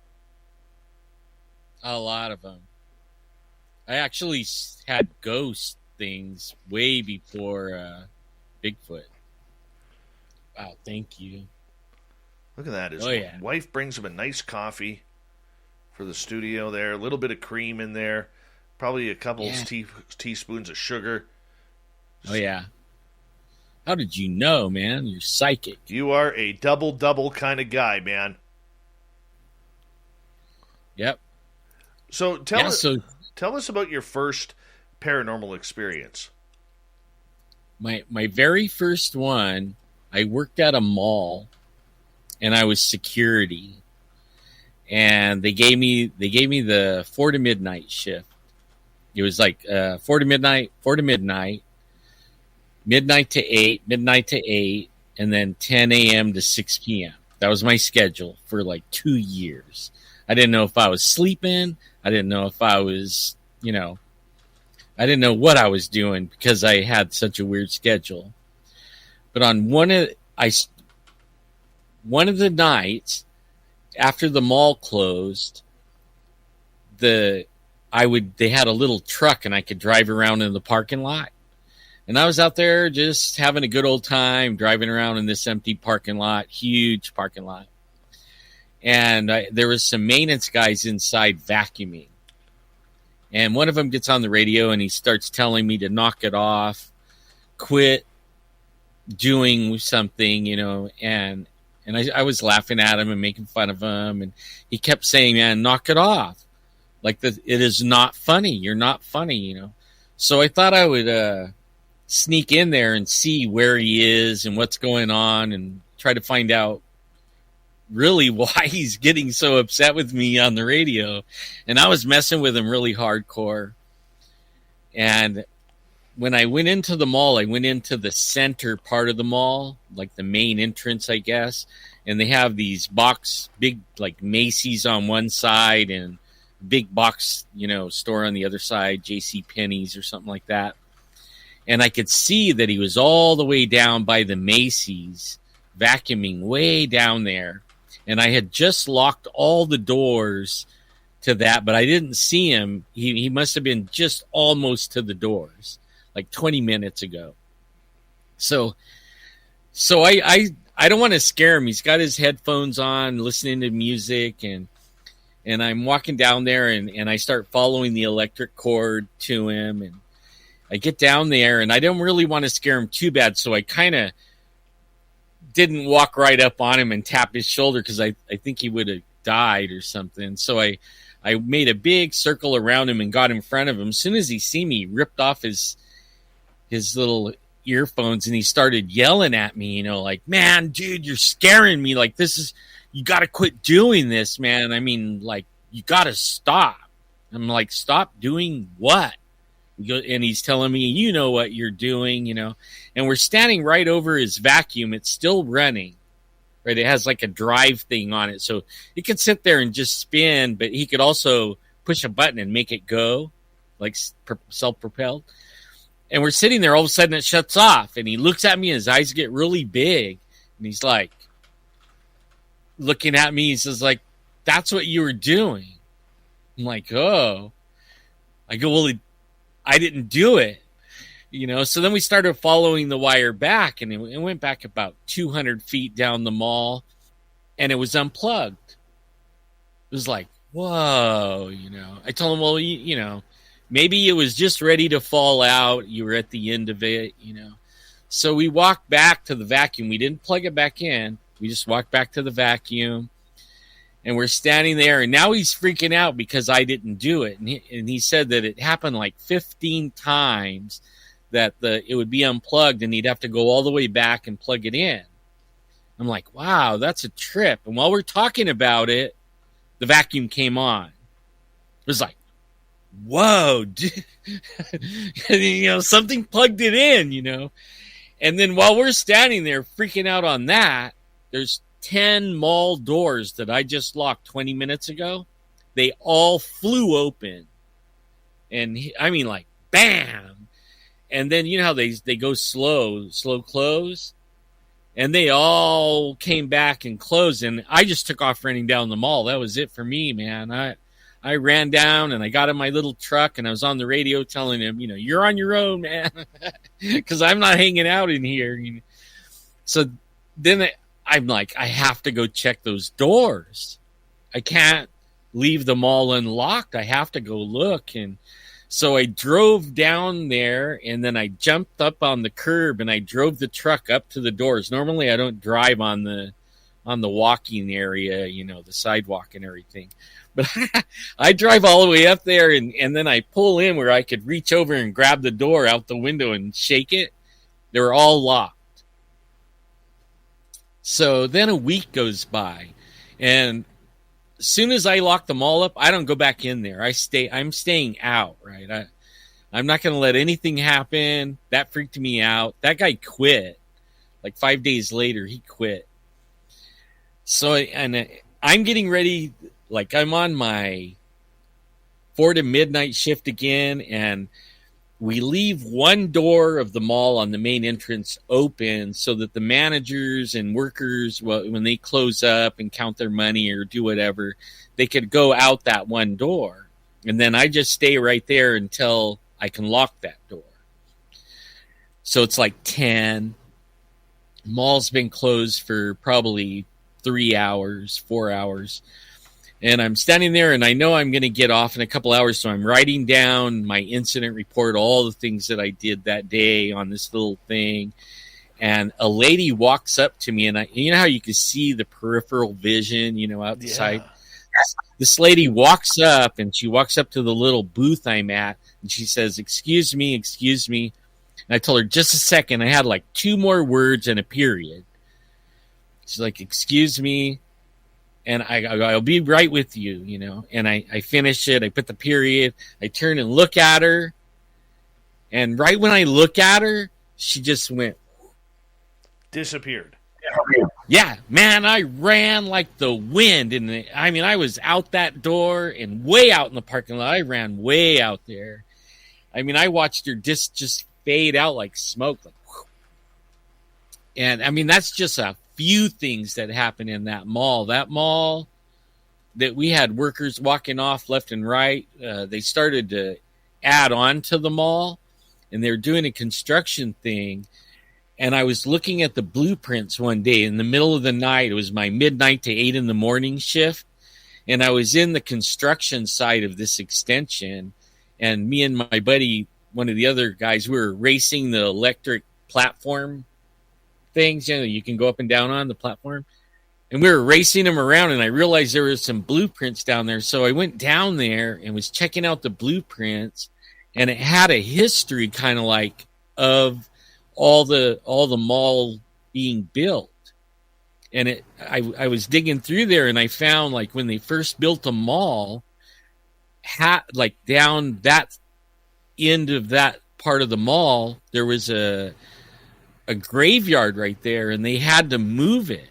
A lot of them. I actually had ghost things way before Bigfoot. Wow, thank you. Look at that. His yeah. wife brings him a nice coffee for the studio there. A little bit of cream in there. Probably a couple teaspoons of sugar. Oh, yeah. How did you know, man? You're psychic. You are a double-double kind of guy, man. Yep. So tell us about your first paranormal experience. My very first one, I worked at a mall, and I was security, and they gave me the 4 to midnight shift. It was like 4 to midnight, midnight to 8, and then 10 a.m. to 6 p.m. That was my schedule for like 2 years. I didn't know if I was sleeping. I didn't know if I was, I didn't know what I was doing because I had such a weird schedule. But on one of the nights after the mall closed, they had a little truck and I could drive around in the parking lot. And I was out there just having a good old time driving around in this empty parking lot, huge parking lot. And there was some maintenance guys inside vacuuming. And one of them gets on the radio and he starts telling me to knock it off, quit doing something, and I was laughing at him and making fun of him, and he kept saying, man, knock it off. Like, it is not funny. You're not funny, So I thought I would sneak in there and see where he is and what's going on and try to find out really why he's getting so upset with me on the radio. And I was messing with him really hardcore. And when I went into the mall, I went into the center part of the mall, like the main entrance, I guess. And they have these big, like Macy's on one side and big box, store on the other side, J.C. Penney's or something like that. And I could see that he was all the way down by the Macy's, vacuuming way down there. And I had just locked all the doors to that, but I didn't see him. He must have been just almost to the doors, like 20 minutes ago. So I don't want to scare him. He's got his headphones on, listening to music, and I'm walking down there, and I start following the electric cord to him, and I get down there, and I don't really want to scare him too bad, so I kind of didn't walk right up on him and tap his shoulder because I think he would have died or something. So I made a big circle around him and got in front of him. As soon as he see me, he ripped off his little earphones and he started yelling at me, like, man, dude, you're scaring me. Like, you got to quit doing this, man. I mean, like, you got to stop. I'm like, stop doing what? And he's telling me, you know what you're doing, and we're standing right over his vacuum. It's still running, right? It has like a drive thing on it. So it could sit there and just spin, but he could also push a button and make it go, like self-propelled. And we're sitting there, all of a sudden it shuts off, and he looks at me, and his eyes get really big, and he's like, looking at me, he says, like, that's what you were doing. I'm like, oh. I go, well, I didn't do it. So then we started following the wire back, and it went back about 200 feet down the mall, and it was unplugged. It was like, whoa, I told him, well, maybe it was just ready to fall out. You were at the end of it, So we walked back to the vacuum. We didn't plug it back in. We just walked back to the vacuum, and we're standing there, and now he's freaking out because I didn't do it. And he said that it happened like 15 times that it would be unplugged, and he'd have to go all the way back and plug it in. I'm like, wow, that's a trip. And while we're talking about it, the vacuum came on. It was like, whoa, dude. Something plugged it in, And then while we're standing there freaking out on that, there's 10 mall doors that I just locked 20 minutes ago. They all flew open. And I mean, like, bam. And then you know how they go slow close. And they all came back and closed. And I just took off running down the mall. That was it for me, man. I ran down and I got in my little truck and I was on the radio telling him, you're on your own, man. Because I'm not hanging out in here. So then I'm like, I have to go check those doors. I can't leave them all unlocked. I have to go look. And so I drove down there, and then I jumped up on the curb and I drove the truck up to the doors. Normally I don't drive on the walking area, the sidewalk and everything. But I drive all the way up there, and then I pull in where I could reach over and grab the door out the window and shake it. They were all locked. So then a week goes by, and as soon as I lock them all up, I don't go back in there. I'm staying out, right? I'm not going to let anything happen. That freaked me out. That guy quit. Like 5 days later, he quit. So, and I'm getting ready, like I'm on my 4 to midnight shift again, and we leave one door of the mall on the main entrance open so that the managers and workers, when they close up and count their money or do whatever, they could go out that one door. And then I just stay right there until I can lock that door. So it's like 10. Mall's been closed for probably 3 hours, 4 hours. And I'm standing there, and I know I'm going to get off in a couple hours, so I'm writing down my incident report, all the things that I did that day on this little thing. And a lady walks up to me, and you know how you can see the peripheral vision, out the side? This lady walks up, and she walks up to the little booth I'm at, and she says, excuse me. And I told her, just a second. I had like 2 more words and a period. She's like, excuse me. And I'll be right with you, And I finish it. I put the period. I turn and look at her. And right when I look at her, she just went. Disappeared. Yeah, man, I ran like the wind. I was out that door and way out in the parking lot. I ran way out there. I watched her just fade out like smoke. And, that's just a few things that happened in that mall. That mall that we had workers walking off left and right. They started to add on to the mall, and they were doing a construction thing. And I was looking at the blueprints one day in the middle of the night. It was my midnight to 8 in the morning shift. And I was in the construction side of this extension. And me and my buddy, one of the other guys, we were racing the electric platform things, you can go up and down on the platform. And we were racing them around, and I realized there was some blueprints down there. So I went down there and was checking out the blueprints, and it had a history kind of like of all the mall being built. And I was digging through there, and I found like when they first built the mall, like down that end of that part of the mall, there was a graveyard right there, and they had to move it.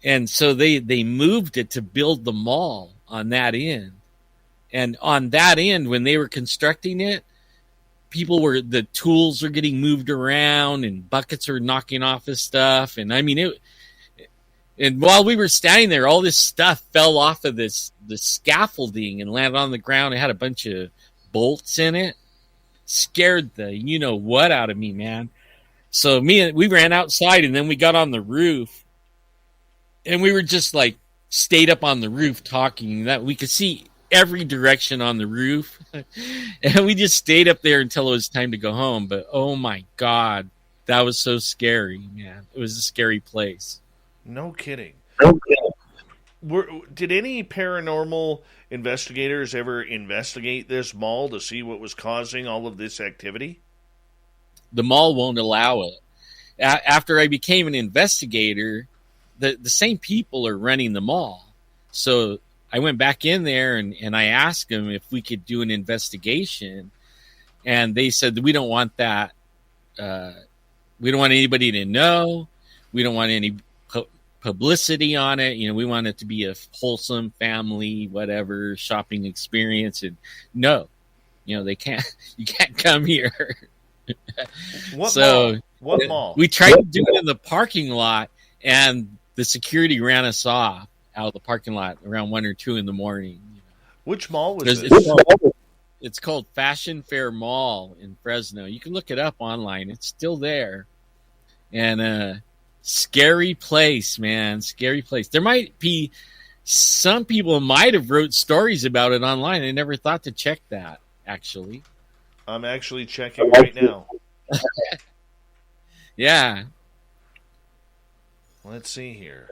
And so they moved it to build the mall on that end. And on that end, when they were constructing it, the tools were getting moved around, and buckets were knocking off of stuff. And and while we were standing there, all this stuff fell off of the scaffolding and landed on the ground. It had a bunch of bolts in it. Scared the what out of me, man. So we ran outside, and then we got on the roof, and we were just like stayed up on the roof talking. That we could see every direction on the roof, and we just stayed up there until it was time to go home. But oh my God, that was so scary, man. It was a scary place. No kidding. Did any paranormal investigators ever investigate this mall to see what was causing all of this activity? The mall won't allow it. After I became an investigator, the same people are running the mall. So I went back in there and I asked them if we could do an investigation. And they said, we don't want that. We don't want anybody to know. We don't want any publicity on it. We want it to be a wholesome family, whatever, shopping experience. And no, they can't, you can't come here. What mall? We tried to do it in the parking lot, and the security ran us off out of the parking lot around 1 or 2 in the morning. Which mall was this? It's called Fashion Fair Mall in Fresno. You can look it up online. It's still there. And scary place, man. Scary place. There might be some people might have wrote stories about it online. I never thought to check that, actually. I'm actually checking right now. Yeah. Let's see here.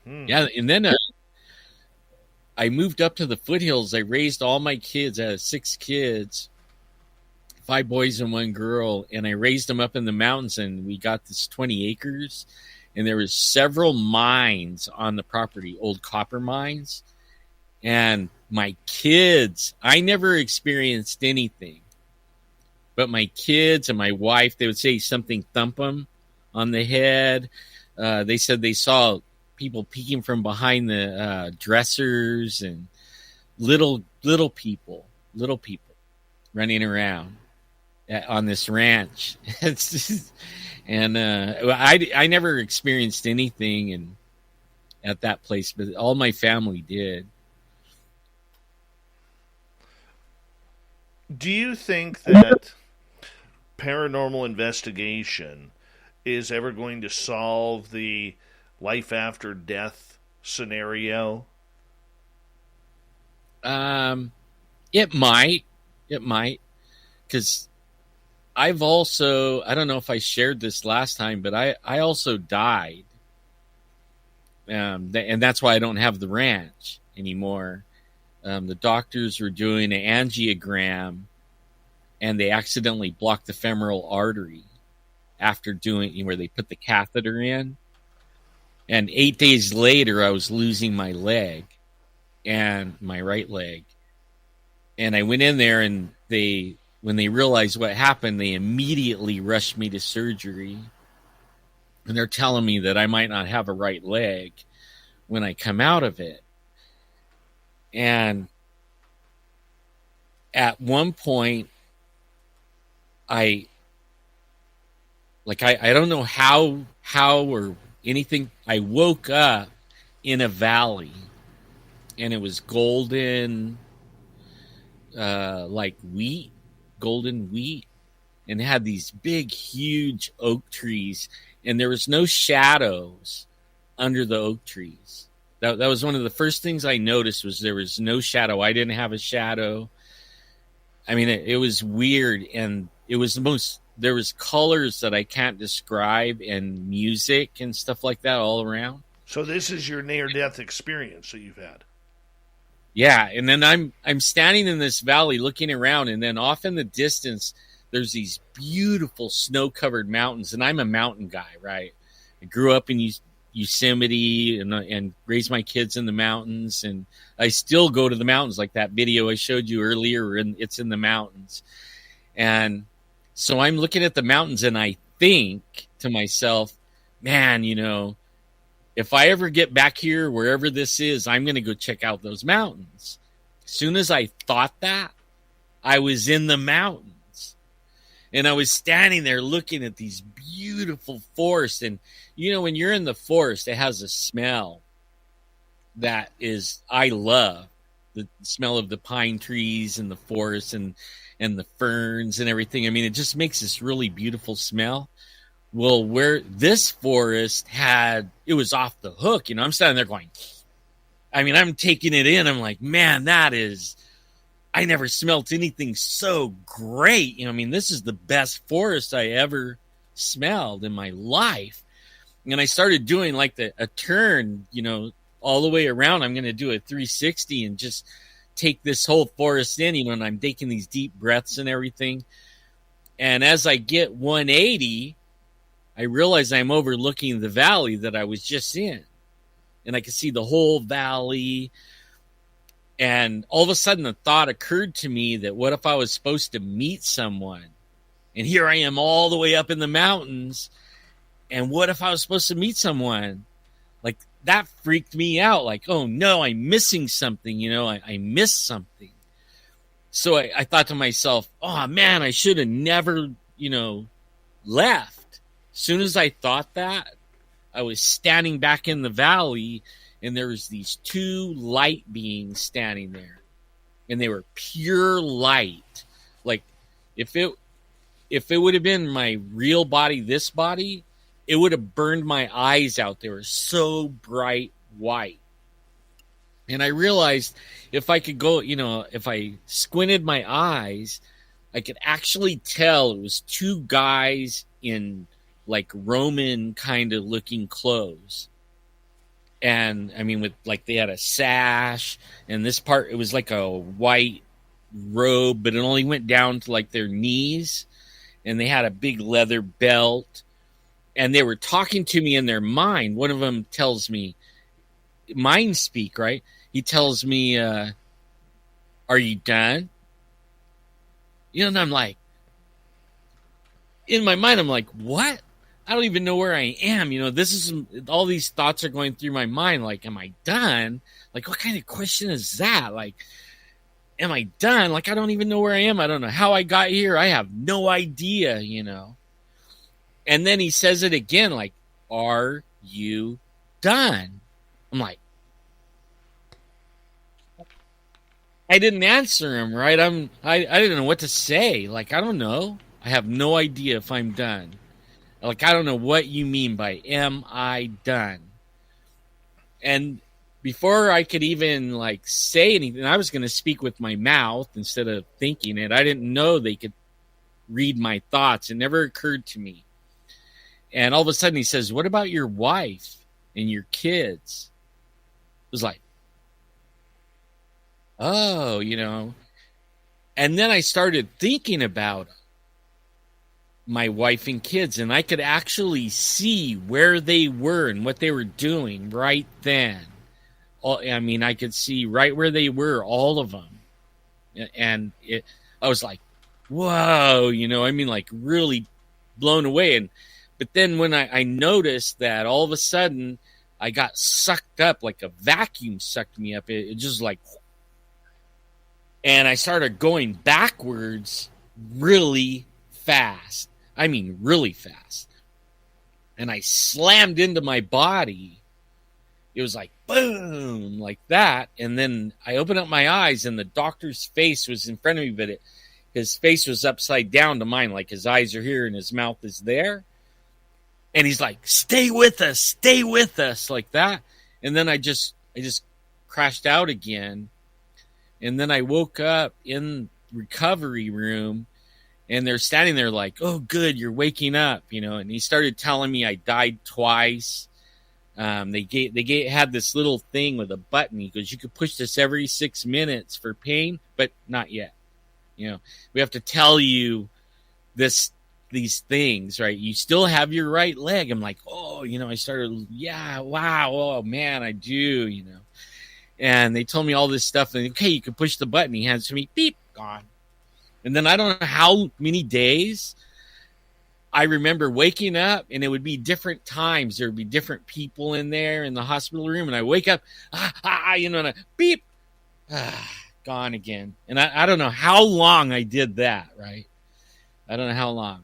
Yeah, and then I moved up to the foothills. I raised all my kids. I had 6 kids, 5 boys and 1 girl, and I raised them up in the mountains, and we got this 20 acres, and there was several mines on the property, old copper mines. And my kids, I never experienced anything, but my kids and my wife, they would say something thump them on the head. They said they saw people peeking from behind the dressers, and little people running around on this ranch. And I never experienced anything at that place, but all my family did. Do you think that paranormal investigation is ever going to solve the life after death scenario? It might, because I've also, I don't know if I shared this last time, but I also died. And that's why I don't have the ranch anymore. The doctors were doing an angiogram, and they accidentally blocked the femoral artery after doing where they put the catheter in. And 8 days later, I was losing my leg, and my right leg. And I went in there, and when they realized what happened, they immediately rushed me to surgery. And they're telling me that I might not have a right leg when I come out of it. And at one point, I don't know how or anything. I woke up in a valley, and it was golden, like wheat, golden wheat, and it had these big, huge oak trees, and there was no shadows under the oak trees. That was one of the first things I noticed, was there was no shadow. I didn't have a shadow. I mean, it was weird, and it was there was colors that I can't describe, and music and stuff like that all around. So this is your near-death experience that you've had. Yeah, and then I'm standing in this valley looking around, and then off in the distance, there's these beautiful snow-covered mountains, and I'm a mountain guy, right? I grew up in Yosemite and raised my kids in the mountains, and I still go to the mountains, like that video I showed you earlier, and it's in the mountains. And so I'm looking at the mountains, and I think to myself, man, if I ever get back here, wherever this is, I'm going to go check out those mountains. As soon as I thought that, I was in the mountains. And I was standing there looking at these beautiful forests. And, when you're in the forest, it has a smell that I love. The smell of the pine trees and the forest and the ferns and everything. I mean, it just makes this really beautiful smell. Well, where this forest it was off the hook. I'm standing there going, I'm taking it in. I'm like, man, I never smelt anything so great. This is the best forest I ever smelled in my life. And I started doing like a turn, all the way around. I'm going to do a 360 and just take this whole forest in, and I'm taking these deep breaths and everything. And as I get 180, I realize I'm overlooking the valley that I was just in. And I could see the whole valley. And all of a sudden, the thought occurred to me that what if I was supposed to meet someone? And here I am all the way up in the mountains. And what if I was supposed to meet someone? Like, that freaked me out. Like, oh, no, I'm missing something. I missed something. So I thought to myself, oh, man, I should have never, left. As soon as I thought that, I was standing back in the valley, and there was these two light beings standing there, and they were pure light. Like, if it would have been my real body, this body, it would have burned my eyes out. They were so bright white. And I realized if I could go, if I squinted my eyes, I could actually tell it was two guys in like Roman kind of looking clothes. And with they had a sash, and this part, it was like a white robe, but it only went down to like their knees, and they had a big leather belt, and they were talking to me in their mind. One of them tells me, mind speak, right? He tells me, are you done? And I'm like, in my mind, I'm like, what? I don't even know where I am. This is all these thoughts are going through my mind. Like, am I done? Like, what kind of question is that? Like, am I done? Like, I don't even know where I am. I don't know how I got here. I have no idea, And then he says it again, like, are you done? I'm like, I didn't answer him, right? I didn't know what to say. Like, I don't know. I have no idea if I'm done. Like, I don't know what you mean by am I done? And before I could even like say anything, I was going to speak with my mouth instead of thinking it. I didn't know they could read my thoughts. It never occurred to me. And all of a sudden he says, "What about your wife and your kids?" It was like, oh, And then I started thinking about my wife and kids, and I could actually see where they were and what they were doing right then. I could see right where they were, all of them. And I was like, whoa, like really blown away. But then when I noticed that all of a sudden I got sucked up, like a vacuum sucked me up, it just like, and I started going backwards really fast. I mean, really fast. And I slammed into my body. It was like, boom, like that. And then I opened up my eyes, and the doctor's face was in front of me, but his face was upside down to mine. Like his eyes are here and his mouth is there. And he's like, stay with us, like that. And then I just crashed out again. And then I woke up in recovery room, and they're standing there like, oh, good, you're waking up, And he started telling me I died twice. They had this little thing with a button. He goes, you could push this every 6 minutes for pain, but not yet. We have to tell you these things, right? You still have your right leg. I'm like, oh, I started, yeah, wow, oh man, I do, And they told me all this stuff, and okay, you can push the button. He hands it to me, beep, gone. And then I don't know how many days I remember waking up, and it would be different times. There would be different people in there in the hospital room, and I wake up, and I beep, gone again. And I don't know how long I did that, right? I don't know how long.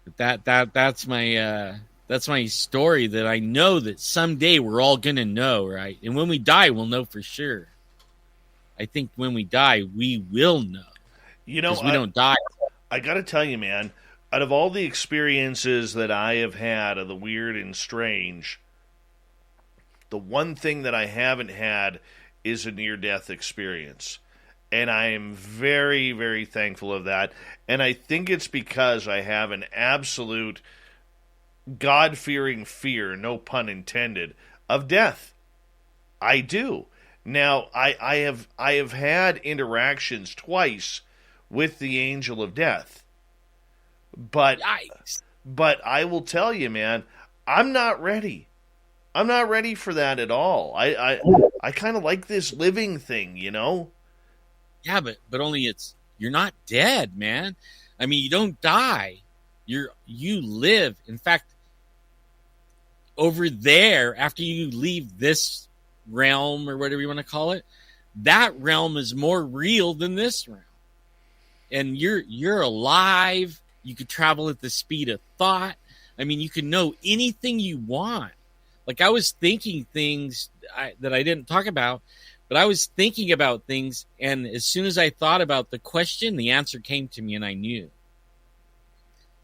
But that's my story, that I know that someday we're all going to know, right? And when we die, we'll know for sure. I think when we die, we will know. Because we don't die. I got to tell you, man, out of all the experiences that I have had of the weird and strange, the one thing that I haven't had is a near-death experience. And I am very, very thankful of that. And I think it's because I have an absolute God-fearing fear, no pun intended, of death. I do. Now, I have had interactions twice with the angel of death. But I will tell you, man, I'm not ready. I'm not ready for that at all. I kind of like this living thing, Yeah, but only you're not dead, man. I mean, you don't die. You live. In fact, over there, after you leave this realm or whatever you want to call it, that realm is more real than this realm. And you're alive. You could travel at the speed of thought. I mean, you can know anything you want. Like I was thinking things that I didn't talk about, but I was thinking about things, and as soon as I thought about the question, the answer came to me, and I knew.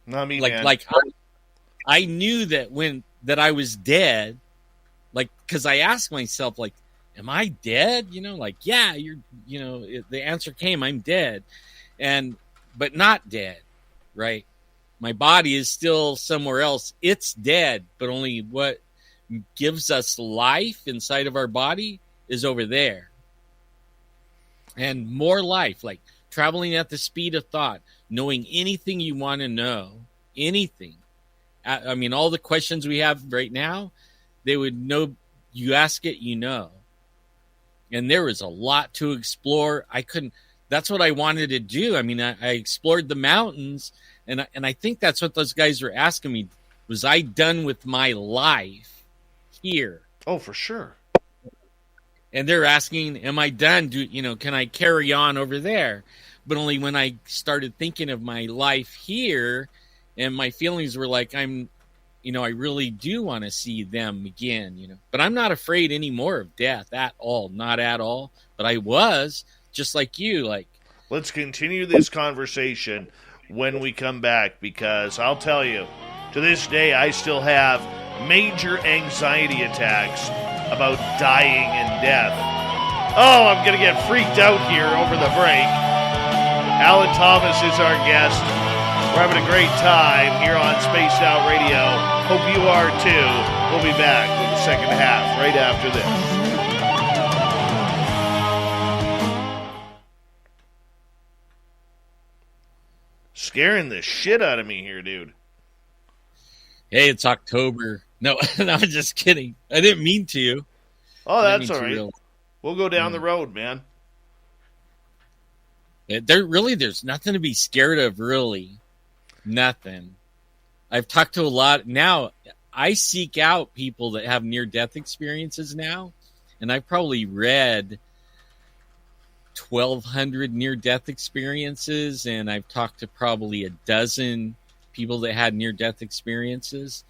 Not me, man. Like I knew that I was dead, like because I asked myself, like, am I dead? Like, yeah, the answer came, I'm dead, but not dead, right? My body is still somewhere else. It's dead, but only what gives us life inside of our body is over there. And more life, like traveling at the speed of thought, knowing anything you want to know, anything. I mean, all the questions we have right now, they would know. You ask it, And there was a lot to explore. That's what I wanted to do. I mean, I explored the mountains, and I think that's what those guys were asking me. Was I done with my life here? Oh, for sure. And they're asking, am I done? Can I carry on over there? But only when I started thinking of my life here, and my feelings were like, I really do want to see them again, But I'm not afraid anymore of death at all, not at all. But I was, just like you, like. Let's continue this conversation when we come back, because I'll tell you, to this day, I still have major anxiety attacks about dying and death. Oh, I'm going to get freaked out here over the break. Alan Thomas is our guest. We're having a great time here on Spaced Out Radio. Hope you are too. We'll be back with the second half right after this. Scaring the shit out of me here, dude. Hey, it's October. No, no, I'm just kidding. I didn't mean to. Oh, that's all right. We'll go down the road, man. There's nothing to be scared of, really. Nothing. I've talked to a lot. Now, I seek out people that have near-death experiences now, and I've probably read 1,200 near-death experiences, and I've talked to probably a dozen people that had near-death experiences.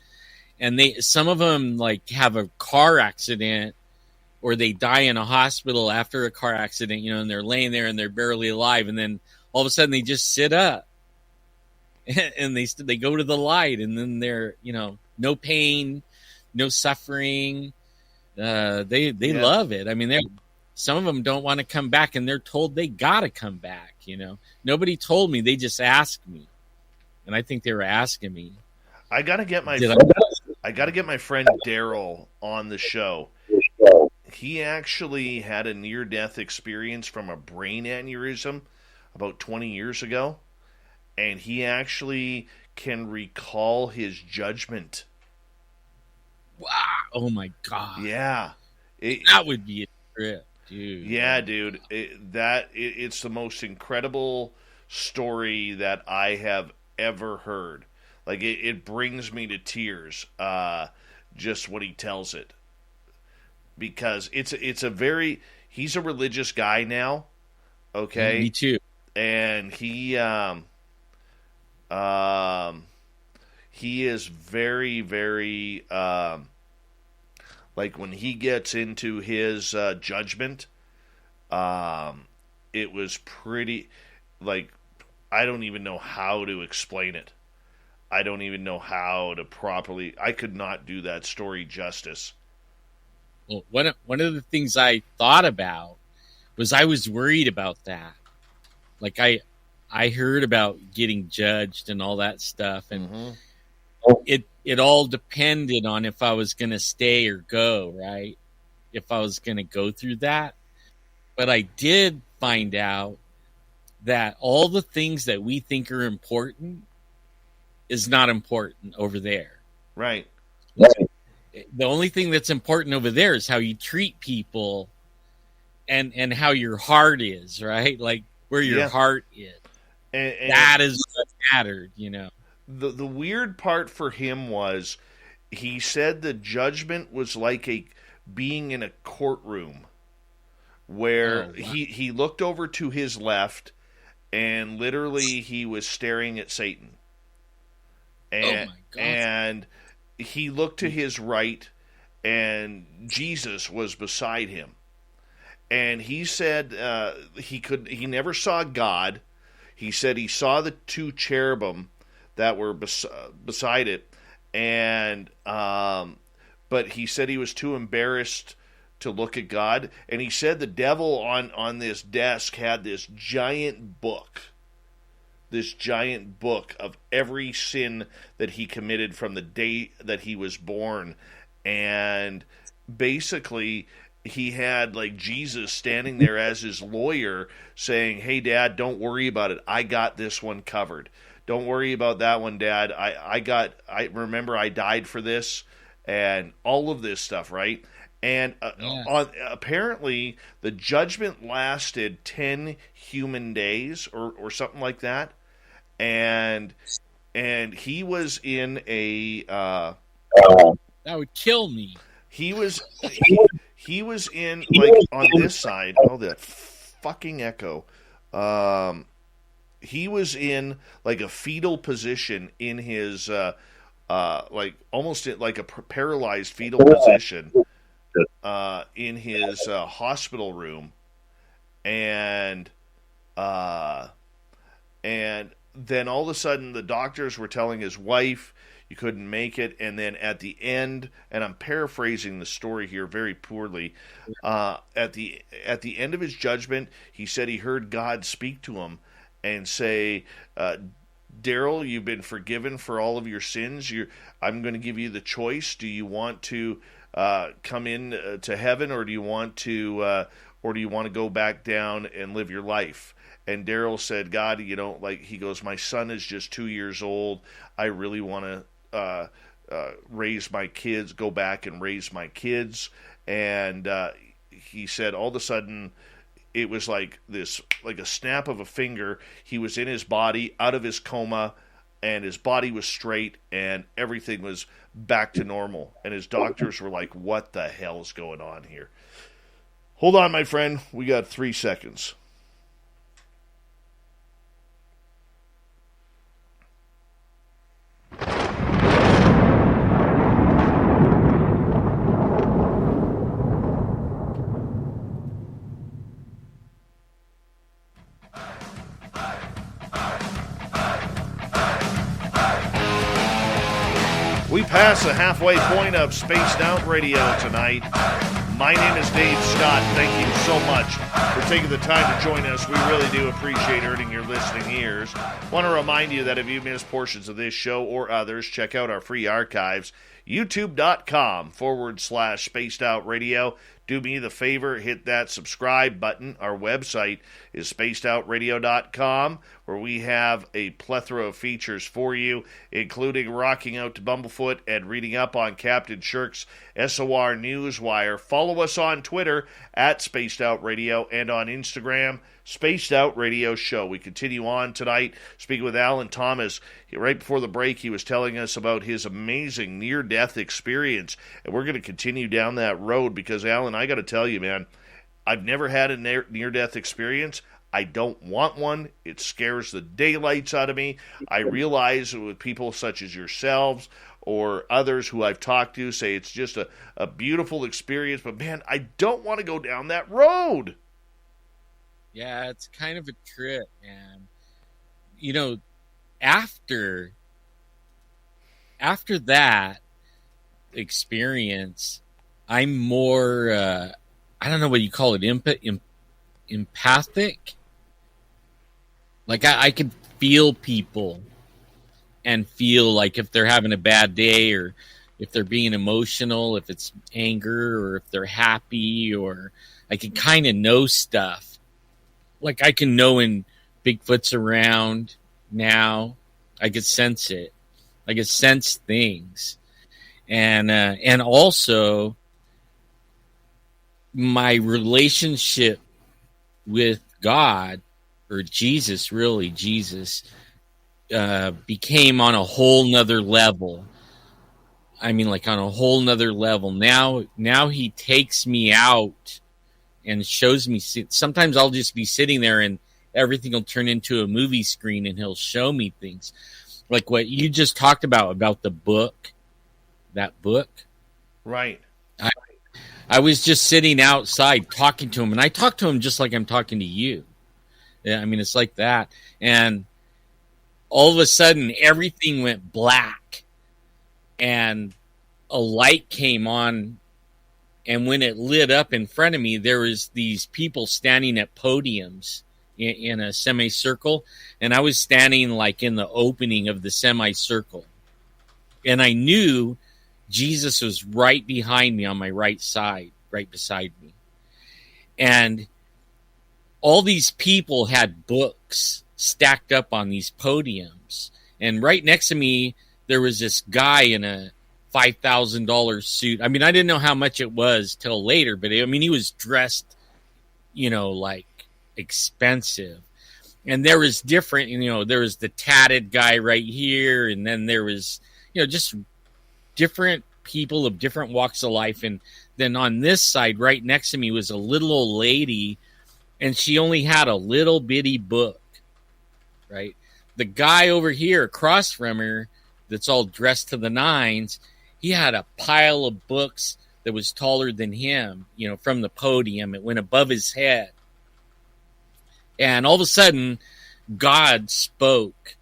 And some of them, like, have a car accident or they die in a hospital after a car accident, and they're laying there and they're barely alive. And then all of a sudden they just sit up and they go to the light, and then they're, no pain, no suffering. They love it. I mean, some of them don't want to come back, and they're told they got to come back. Nobody told me. They just asked me. And I think they were asking me. I got to get my friend Daryl on the show. He actually had a near-death experience from a brain aneurysm about 20 years ago, and he actually can recall his judgment. Wow! Oh my God! Yeah, that would be a trip, dude. Yeah, dude. It's the most incredible story that I have ever heard. Like it brings me to tears. Just when he tells it. Because he's a religious guy now, okay? Me too. And he is very, very, like when he gets into his judgment, it was pretty, like, I don't even know how to explain it. I don't even know how to I could not do that story justice. Well, one of the things I thought about was I was worried about that. Like I heard about getting judged and all that stuff, and it all depended on if I was going to stay or go, right? If I was going to go through that. But I did find out that all the things that we think are important is not important over there. Right. The only thing that's important over there is how you treat people and how your heart is, right? Like where your heart is. And that is what mattered, The weird part for him was he said the judgment was like being in a courtroom where he looked over to his left and literally he was staring at Satan. And he looked to his right, and Jesus was beside him. And he said he never saw God. He said he saw the two cherubim that were beside it, and but he said he was too embarrassed to look at God. And he said the devil on this desk had this giant book of every sin that he committed from the day that he was born. And basically he had like Jesus standing there as his lawyer saying, "Hey Dad, don't worry about it. I got this one covered. Don't worry about that one, Dad. I remember I died for this," and all of this stuff, right? And apparently the judgment lasted 10 human days or something like that. And he was in a that would kill me. He was in like on this side. Oh, that fucking echo. He was in like a fetal position in his like almost like a paralyzed fetal position in his hospital room, and then all of a sudden the doctors were telling his wife, you couldn't make it. And then at the end, and I'm paraphrasing the story here very poorly, at the end of his judgment, he said he heard God speak to him and say, Daryl, you've been forgiven for all of your sins. I'm going to give you the choice. Do you want to come in to heaven, or do you want to go back down and live your life? And Daryl said, God, he goes, my son is just 2 years old. I really want to raise my kids, go back and raise my kids. And he said, all of a sudden, it was like a snap of a finger. He was in his body, out of his coma, and his body was straight, and everything was back to normal. And his doctors were like, what the hell is going on here? Hold on, my friend. We got 3 seconds. We pass the halfway point of Spaced Out Radio tonight. My name is Dave Scott. Thank you so much for taking the time to join us. We really do appreciate earning your listening ears. Want to remind you that if you missed portions of this show or others, check out our free archives, youtube.com/Spaced Out Radio. Do me the favor, hit that subscribe button. Our website is spacedoutradio.com, where we have a plethora of features for you, including rocking out to Bumblefoot and reading up on Captain Shirk's SOR Newswire. Follow us on Twitter at Spaced Out Radio and on Instagram, Spaced Out Radio Show. We continue on tonight speaking with Alan Thomas. Right before the break, he was telling us about his amazing near-death experience, and we're going to continue down that road because, Alan, I got to tell you, man, I've never had a near-death experience. I don't want one. It scares the daylights out of me. I realize with people such as yourselves or others who I've talked to say it's just a beautiful experience, but, man, I don't want to go down that road. Yeah, it's kind of a trip, man. After that experience, I'm more, I don't know what you call it, empathic. Like I can feel people and feel like if they're having a bad day or if they're being emotional, if it's anger or if they're happy, or I can kind of know stuff. Like I can know when Bigfoot's around now. I could sense it. I could sense things. And also my relationship with God, or Jesus, really, Jesus, became on a whole nother level. I mean, like on a whole nother level. Now he takes me out and shows me. Sometimes I'll just be sitting there and everything will turn into a movie screen and he'll show me things. Like what you just talked about the book, that book. Right. I was just sitting outside talking to him, and I talked to him just like I'm talking to you. Yeah, I mean, it's like that. And all of a sudden, everything went black, and a light came on, and when it lit up in front of me, there was these people standing at podiums in a semicircle, and I was standing like in the opening of the semicircle, and I knew Jesus was right behind me on my right side, right beside me. And all these people had books stacked up on these podiums. And right next to me, there was this guy in a $5,000 suit. I mean, I didn't know how much it was till later, but I mean, he was dressed, like expensive. And there was different, there was the tatted guy right here. And then there was, just different people of different walks of life. And then on this side, right next to me, was a little old lady, and she only had a little bitty book, right? The guy over here across from her that's all dressed to the nines, he had a pile of books that was taller than him, from the podium. It went above his head. And all of a sudden, God spoke.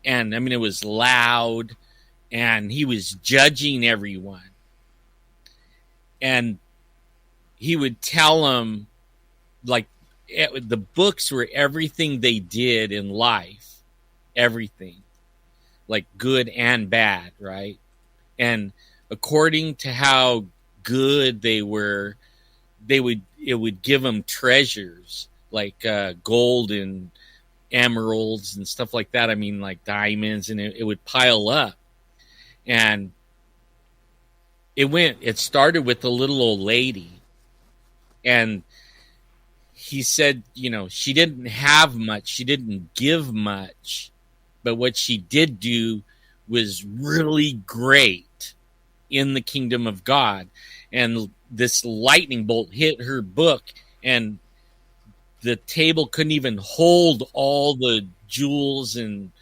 And, I mean, it was loud. and he was judging everyone. And he would tell them, like, the books were everything they did in life, everything, like good and bad, right? And according to how good they were, it would give them treasures like gold and emeralds and stuff like that. I mean, like diamonds, and it would pile up. And it started with a little old lady, and he said, she didn't have much, she didn't give much, but what she did do was really great in the kingdom of God. And this lightning bolt hit her book, and the table couldn't even hold all the jewels and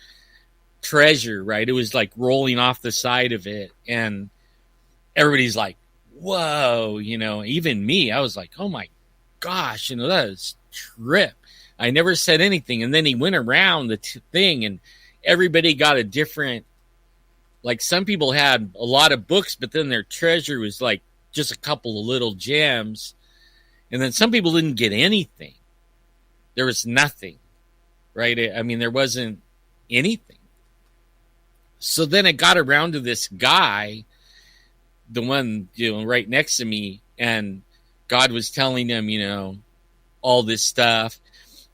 treasure, right? It was like rolling off the side of it. And everybody's like, whoa, even me, I was like, oh my gosh, that is trip. I never said anything. And then he went around the thing, and everybody got a different, like some people had a lot of books, but then their treasure was like just a couple of little gems. And then some people didn't get anything. There was nothing, right? I mean, there wasn't anything. So then it got around to this guy, the one, right next to me, and God was telling him, all this stuff.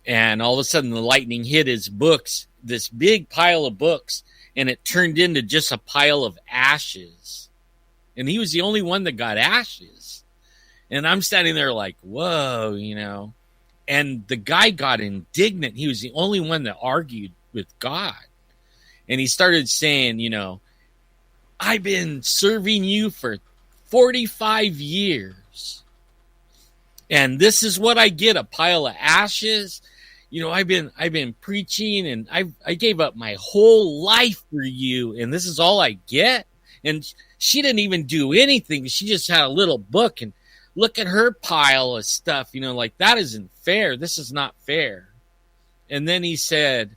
And all of a sudden the lightning hit his books, this big pile of books, and it turned into just a pile of ashes. And he was the only one that got ashes. And I'm standing there like, whoa, And the guy got indignant. He was the only one that argued with God. And he started saying, I've been serving you for 45 years. And this is what I get, a pile of ashes. I've been preaching, and I gave up my whole life for you, and this is all I get. And she didn't even do anything. She just had a little book, and look at her pile of stuff, like that isn't fair. This is not fair. And then he said,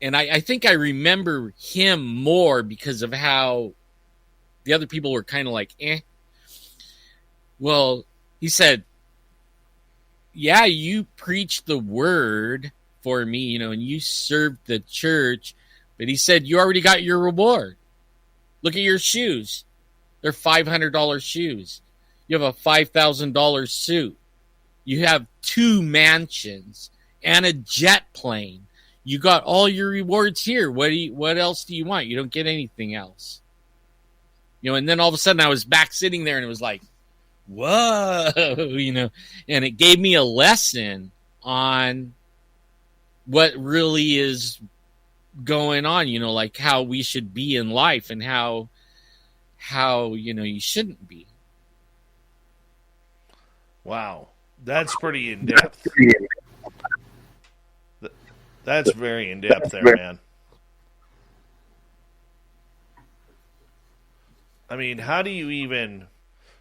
and I think I remember him more because of how the other people were kind of like, eh. Well, he said, yeah, you preached the word for me, and you served the church. But he said, you already got your reward. Look at your shoes. They're $500 shoes. You have a $5,000 suit. You have 2 mansions and a jet plane. You got all your rewards here. What else do you want? You don't get anything else. And then all of a sudden I was back sitting there, and it was like, whoa, and it gave me a lesson on what really is going on, like how we should be in life, and how you shouldn't be. Wow. That's pretty in-depth. That's very in-depth there, man. I mean, how do you even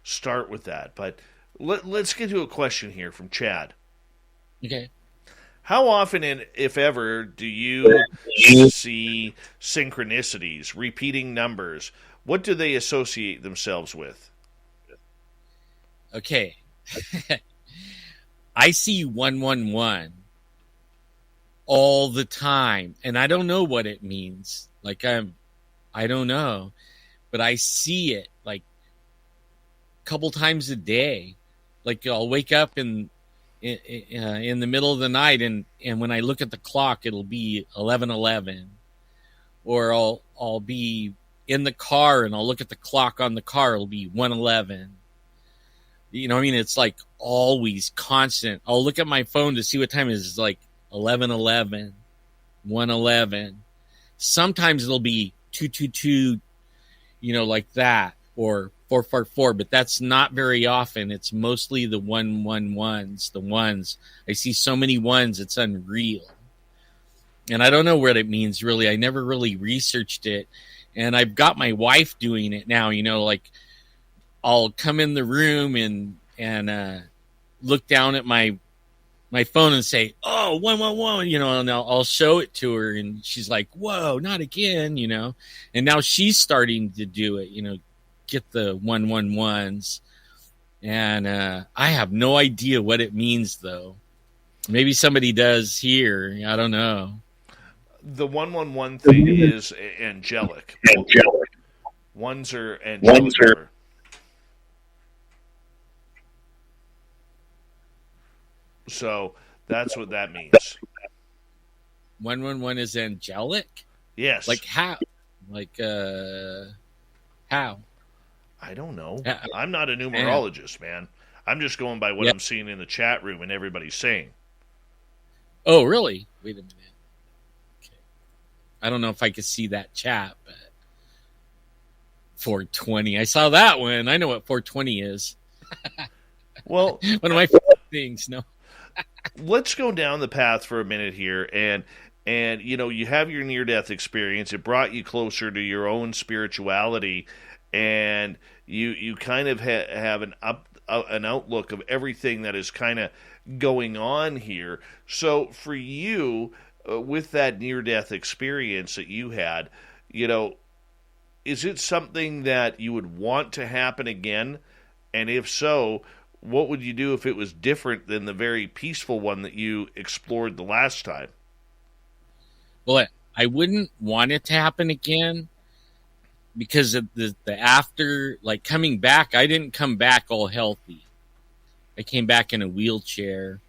start with that? But let's get to a question here from Chad. Okay. How often, if ever, do you see synchronicities, repeating numbers? What do they associate themselves with? Okay. I see 111 all the time, and I don't know what it means. Like I don't know, but I see it like a couple times a day. Like I'll wake up in the middle of the night, and when I look at the clock, it'll be 11:11, or I'll be in the car and I'll look at the clock on the car, it'll be 1:11. It's like always constant. I'll look at my phone to see what time it is. It's like 11:11, 1:11. Sometimes it'll be 2:22, like that, or 4:44, but that's not very often. It's mostly the 111s, the ones. I see so many ones, it's unreal. And I don't know what it means, really. I never really researched it. And I've got my wife doing it now, like I'll come in the room and look down at my my phone and say, "Oh, 111," and I'll show it to her, and she's like, "Whoa, not again," And now she's starting to do it, get the 111s, and I have no idea what it means though. Maybe somebody does here. I don't know. The 111 thing is angelic. Ones are angelic. So that's what that means. 111 is angelic? Yes. Like how? How? I don't know. I'm not a numerologist, man. I'm just going by what I'm seeing in the chat room and everybody's saying. Oh, really? Wait a minute. Okay. I don't know if I could see that chat, but 420. I saw that one. I know what 420 is. Well, one of my favorite things. No. Let's go down the path for a minute here, and you have your near-death experience. It brought you closer to your own spirituality, and you kind of have an outlook of everything that is kind of going on here. So for you, with that near-death experience that you had, is it something that you would want to happen again? And if so, what would you do if it was different than the very peaceful one that you explored the last time? Well, I wouldn't want it to happen again because of the after, like coming back, I didn't come back all healthy. I came back in a wheelchair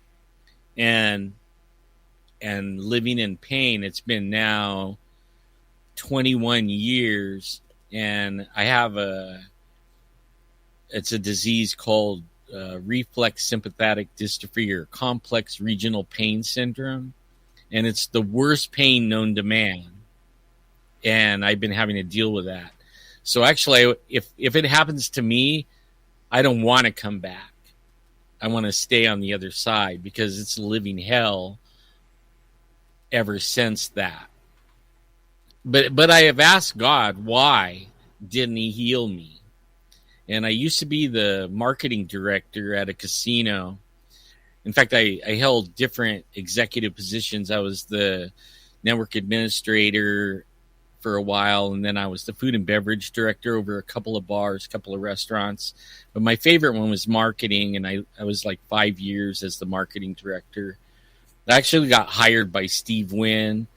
and living in pain. It's been now 21 years, and I have it's a disease called reflex sympathetic dystrophy or complex regional pain syndrome, and it's the worst pain known to man, and I've been having to deal with that. So actually, if it happens to me, I don't want to come back. I want to stay on the other side because it's living hell ever since that. But I have asked God, why didn't he heal me? And I used to be the marketing director at a casino. In fact, I held different executive positions. I was the network administrator for a while, and then I was the food and beverage director over a couple of bars, a couple of restaurants. But my favorite one was marketing, and I was like 5 years as the marketing director. I actually got hired by Steve Wynn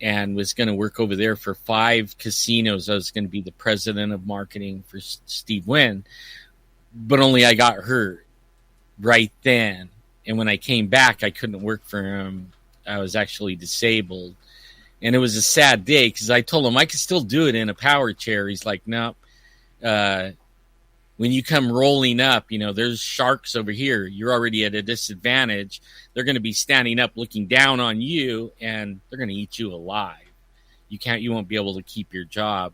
and was going to work over there for 5 casinos. I was going to be the president of marketing for Steve Wynn, but only I got hurt right then. And when I came back, I couldn't work for him. I was actually disabled. And it was a sad day because I told him I could still do it in a power chair. He's like, no. When you come rolling up, there's sharks over here. You're already at a disadvantage. They're going to be standing up looking down on you, and they're going to eat you alive. You won't be able to keep your job.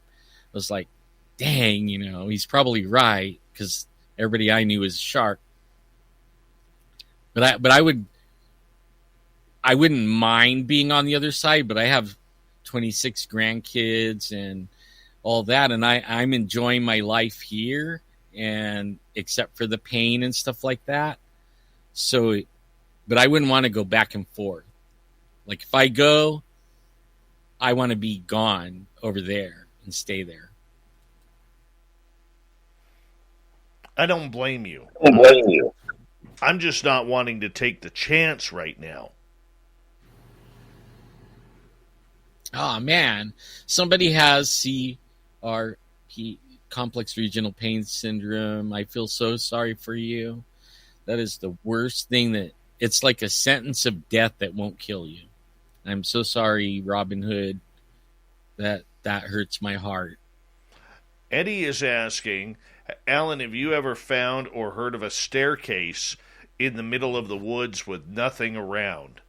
I was like, dang, he's probably right because everybody I knew was a shark. But I wouldn't mind being on the other side, but I have 26 grandkids and all that, and I'm enjoying my life here, and except for the pain and stuff like that. So, but I wouldn't want to go back and forth. Like if I go, I want to be gone over there and stay there. I don't blame you. I'm just not wanting to take the chance right now. Oh, man. Somebody has CRP, complex regional pain syndrome. I feel so sorry for you. That is the worst thing it's like a sentence of death that won't kill you. I'm so sorry, Robin Hood. That hurts my heart. Eddie is asking, Alan, have you ever found or heard of a staircase in the middle of the woods with nothing around?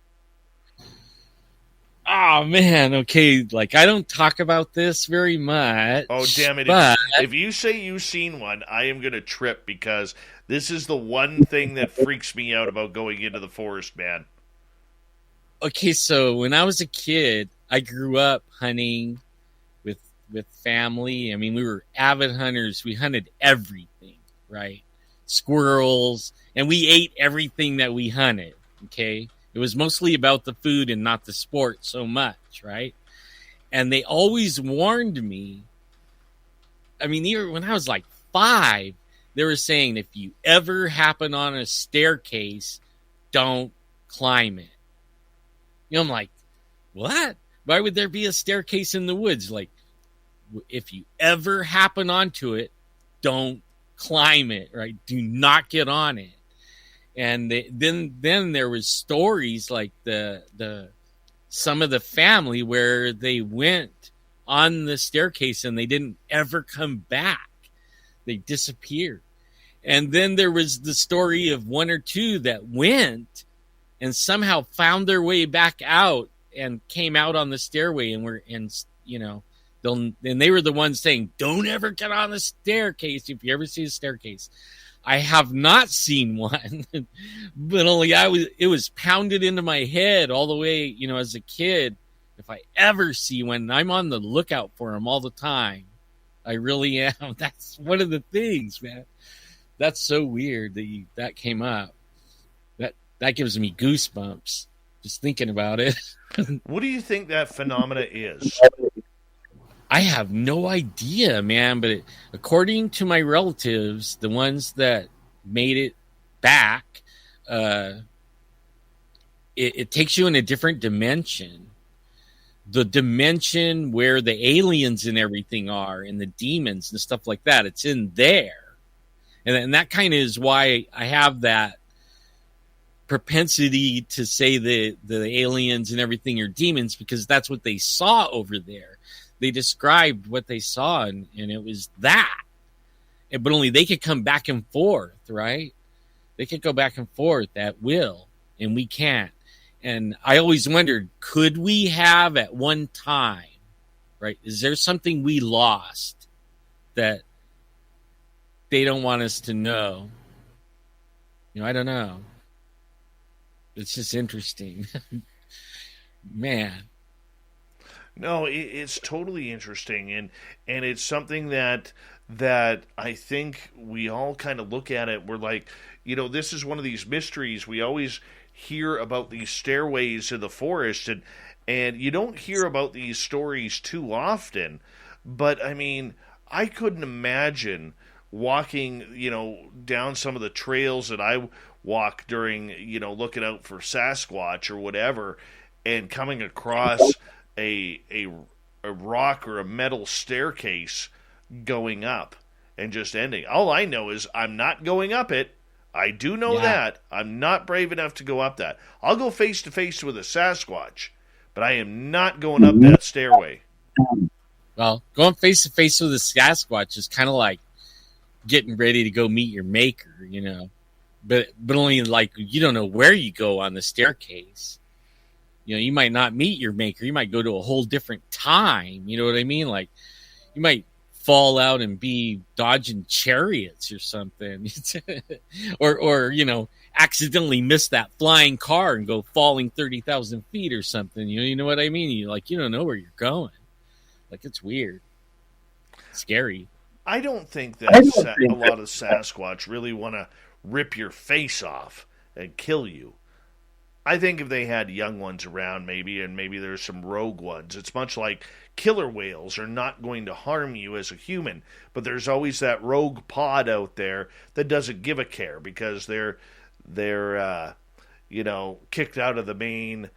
Oh, man. Okay. Like, I don't talk about this very much. Oh, damn it. But if you say you've seen one, I am going to trip because this is the one thing that freaks me out about going into the forest, man. Okay. So when I was a kid, I grew up hunting with family. I mean, we were avid hunters. We hunted everything, right? Squirrels, and we ate everything that we hunted. Okay. It was mostly about the food and not the sport so much, right? And they always warned me. I mean, even when I was like 5, they were saying if you ever happen on a staircase, don't climb it. I'm like, what? Why would there be a staircase in the woods? Like, if you ever happen onto it, don't climb it, right? Do not get on it. And then there was stories like the some of the family where they went on the staircase and they didn't ever come back. They disappeared. And then there was the story of 1 or 2 that went and somehow found their way back out and came out on the stairway and they were the ones saying, don't ever get on the staircase if you ever see a staircase. I have not seen one, but it was pounded into my head all the way, as a kid. If I ever see one, I'm on the lookout for them all the time. I really am. That's one of the things, man. That's so weird that came up. That gives me goosebumps just thinking about it. What do you think that phenomena is? I have no idea, man, but according to my relatives, the ones that made it back, it takes you in a different dimension. The dimension where the aliens and everything are and the demons and stuff like that, it's in there. And that kind of is why I have that propensity to say the aliens and everything are demons, because that's what they saw over there. They described what they saw, and it was that. But only they could come back and forth, right? They could go back and forth at will, and we can't. And I always wondered, could we have at one time, right? Is there something we lost that they don't want us to know? I don't know. It's just interesting. Man. No, it's totally interesting, and it's something that I think we all kind of look at it. We're like, this is one of these mysteries. We always hear about these stairways in the forest, and you don't hear about these stories too often. But I mean, I couldn't imagine walking, down some of the trails that I walk during, looking out for Sasquatch or whatever, and coming across a rock or a metal staircase going up and just ending. All I know is I'm not going up it. I do know that. I'm not brave enough to go up that. I'll go face to face with a Sasquatch, but I am not going up that stairway. Well, going face to face with a Sasquatch is kind of like getting ready to go meet your maker, but only like you don't know where you go on the staircase. You might not meet your maker. You might go to a whole different time. You know what I mean? Like you might fall out and be dodging chariots or something, or accidentally miss that flying car and go falling 30,000 feet or something. You know what I mean? You don't know where you're going. Like it's weird, scary. I don't think that a lot of Sasquatch really want to rip your face off and kill you. I think if they had young ones around, maybe there's some rogue ones. It's much like killer whales are not going to harm you as a human, but there's always that rogue pod out there that doesn't give a care because they're kicked out of the main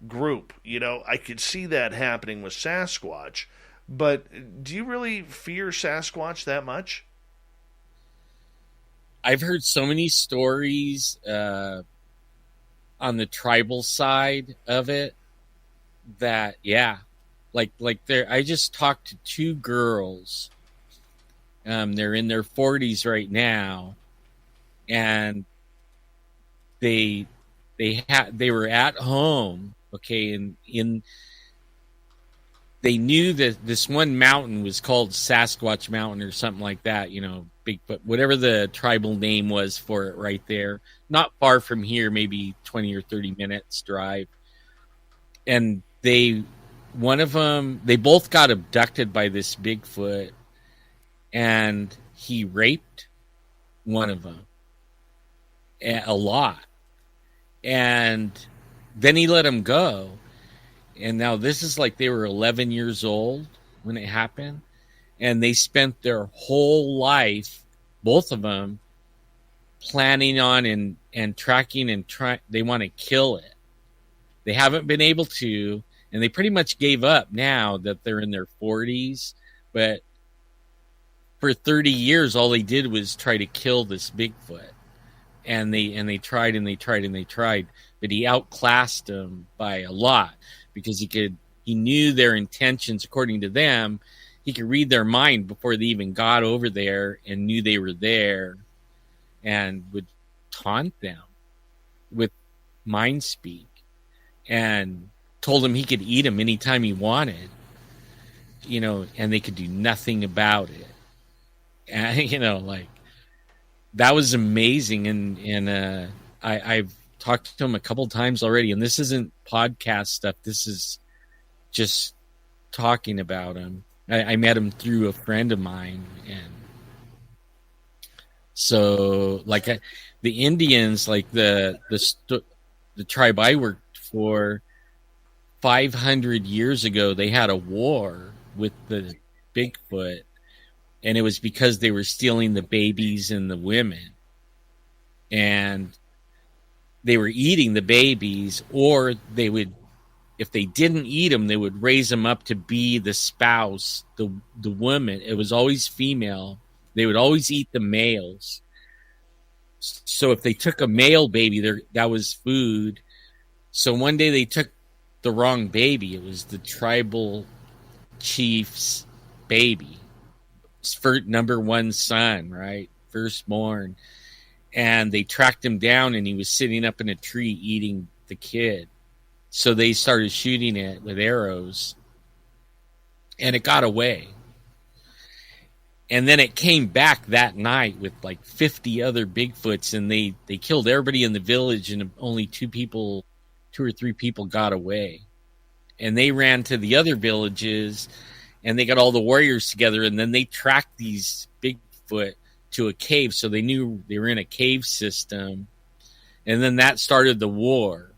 group. I could see that happening with Sasquatch, but do you really fear Sasquatch that much? I've heard so many stories on the tribal side of it that like there I just talked to 2 girls, they're in their 40s right now, and they were at home, okay, and they knew that this one mountain was called Sasquatch Mountain or something like that, Bigfoot, whatever the tribal name was for it right there. Not far from here, maybe 20 or 30 minutes drive. And they both got abducted by this Bigfoot, and he raped one of them a lot. And then he let them go. And now this is like they were 11 years old when it happened. And they spent their whole life, both of them, planning on and tracking and trying. They want to kill it. They haven't been able to, and they pretty much gave up now that they're in their 40s. But for 30 years, all they did was try to kill this Bigfoot. And they tried and they tried and they tried, but he outclassed them by a lot because he knew their intentions according to them. He could read their mind before they even got over there and knew they were there, and would taunt them with mind speak and told them he could eat them anytime he wanted, and they could do nothing about it. And like, that was amazing. And I've talked to him a couple times already, and this isn't podcast stuff. This is just talking about him. I met him through a friend of mine. And so like the Indians, like the tribe I worked for 500 years ago, they had a war with the Bigfoot. And it was because they were stealing the babies and the women. And they were eating the babies, or they would, if they didn't eat them, they would raise them up to be the spouse, the woman. It was always female. They would always eat the males. So if they took a male baby, that was food. So one day they took the wrong baby. It was the tribal chief's baby. Number one son, right? Firstborn. And they tracked him down, and he was sitting up in a tree eating the kid. So they started shooting it with arrows, and it got away. And then it came back that night with like 50 other Bigfoots, and they killed everybody in the village, and only two or three people got away. And they ran to the other villages, and they got all the warriors together, and then they tracked these Bigfoot to a cave, so they knew they were in a cave system. And then that started the war,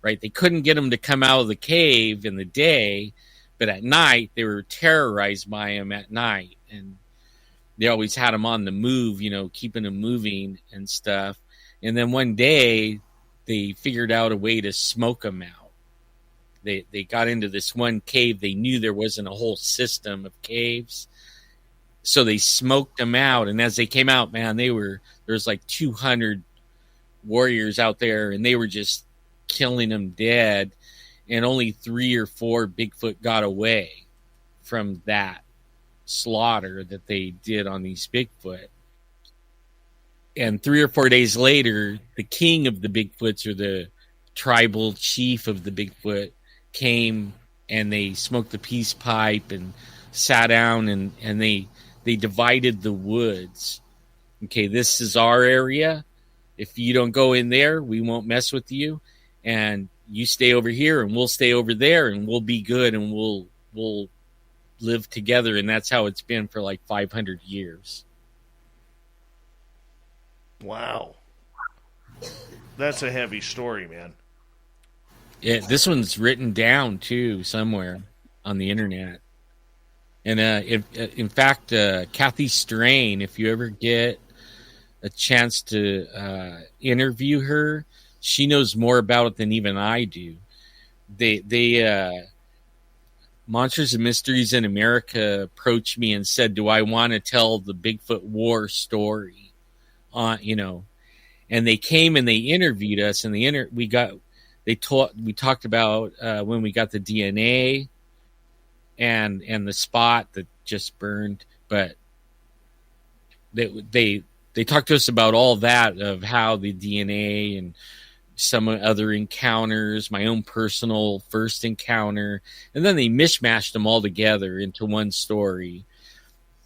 right? They couldn't get them to come out of the cave in the day, but at night, they were terrorized by him at night. And they always had them on the move, keeping them moving and stuff. And then one day, they figured out a way to smoke them out. They got into this one cave. They knew there wasn't a whole system of caves. So they smoked them out. And as they came out, man, there's like 200 warriors out there, and they were just killing them dead. And only 3 or 4 Bigfoot got away from that slaughter that they did on these Bigfoot. And 3 or 4 days later, the king of the Bigfoots, or the tribal chief of the Bigfoot, came, and they smoked the peace pipe and sat down, and they divided the woods. Okay, this is our area. If you don't go in there, we won't mess with you. And you stay over here, and we'll stay over there, and we'll be good, and we'll live together. And that's how it's been for like 500 years. Wow. That's a heavy story, man. Yeah, this one's written down too somewhere on the internet. And in fact, Kathy Strain, if you ever get a chance to interview her, she knows more about it than even I do. They Monsters and Mysteries in America approached me and said, "Do I want to tell the Bigfoot War story?" And they came and they interviewed us, and we talked about when we got the DNA and the spot that just burned, but they talked to us about all that, of how the DNA and some other encounters, my own personal first encounter, and then they mishmashed them all together into one story.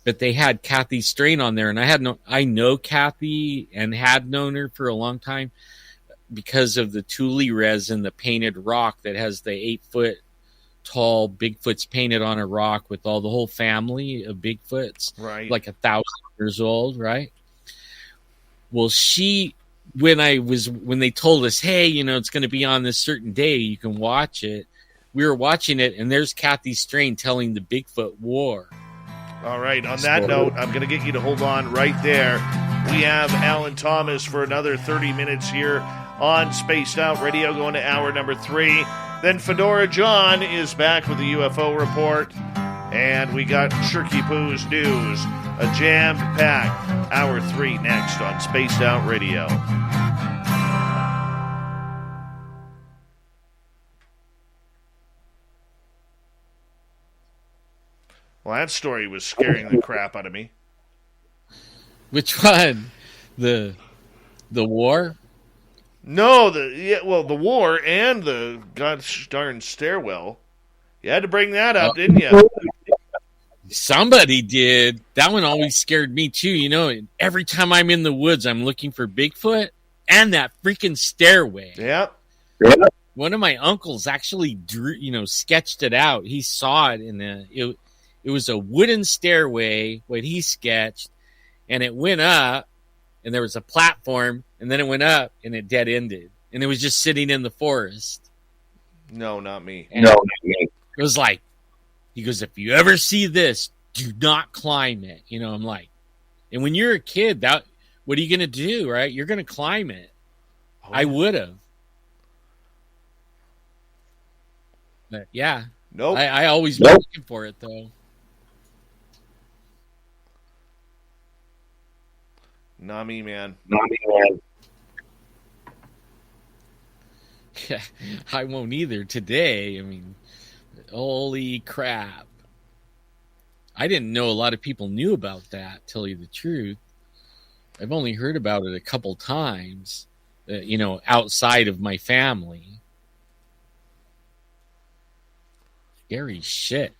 But they had Kathy Strain on there, and I know Kathy and had known her for a long time because of the Thule resin, the painted rock that has the 8-foot tall Bigfoots painted on a rock with the whole family of Bigfoots, right? Like 1,000 years old, right? Well, she when they told us, hey, it's going to be on this certain day, you can watch it. We were watching it, and there's Kathy Strain telling the Bigfoot war. All right. On that note, I'm going to get you to hold on right there. We have Alan Thomas for another 30 minutes here on Spaced Out Radio, going to hour number 3. Then Fedora John is back with the UFO report. And we got Shirky Poo's news. A jam-packed hour 3 next on Spaced Out Radio. Well, that story was scaring the crap out of me. Which one? The war? No, the war and the gosh darn stairwell. You had to bring that up, didn't you? Somebody did. That one always scared me too. Every time I'm in the woods, I'm looking for Bigfoot and that freaking stairway. Yeah. One of my uncles actually drew, sketched it out. He saw it it was a wooden stairway, what he sketched, and it went up, and there was a platform, and then it went up, and it dead ended, and it was just sitting in the forest. No, not me. And it was like, he goes, if you ever see this, do not climb it. I'm like, and when you're a kid, what are you going to do, right? You're going to climb it. Oh, I would have. But yeah. Nope. I always been looking for it, though. Not me, man. Yeah, I won't either today. I mean, holy crap. I didn't know a lot of people knew about that, tell you the truth. I've only heard about it a couple times, outside of my family. Scary shit.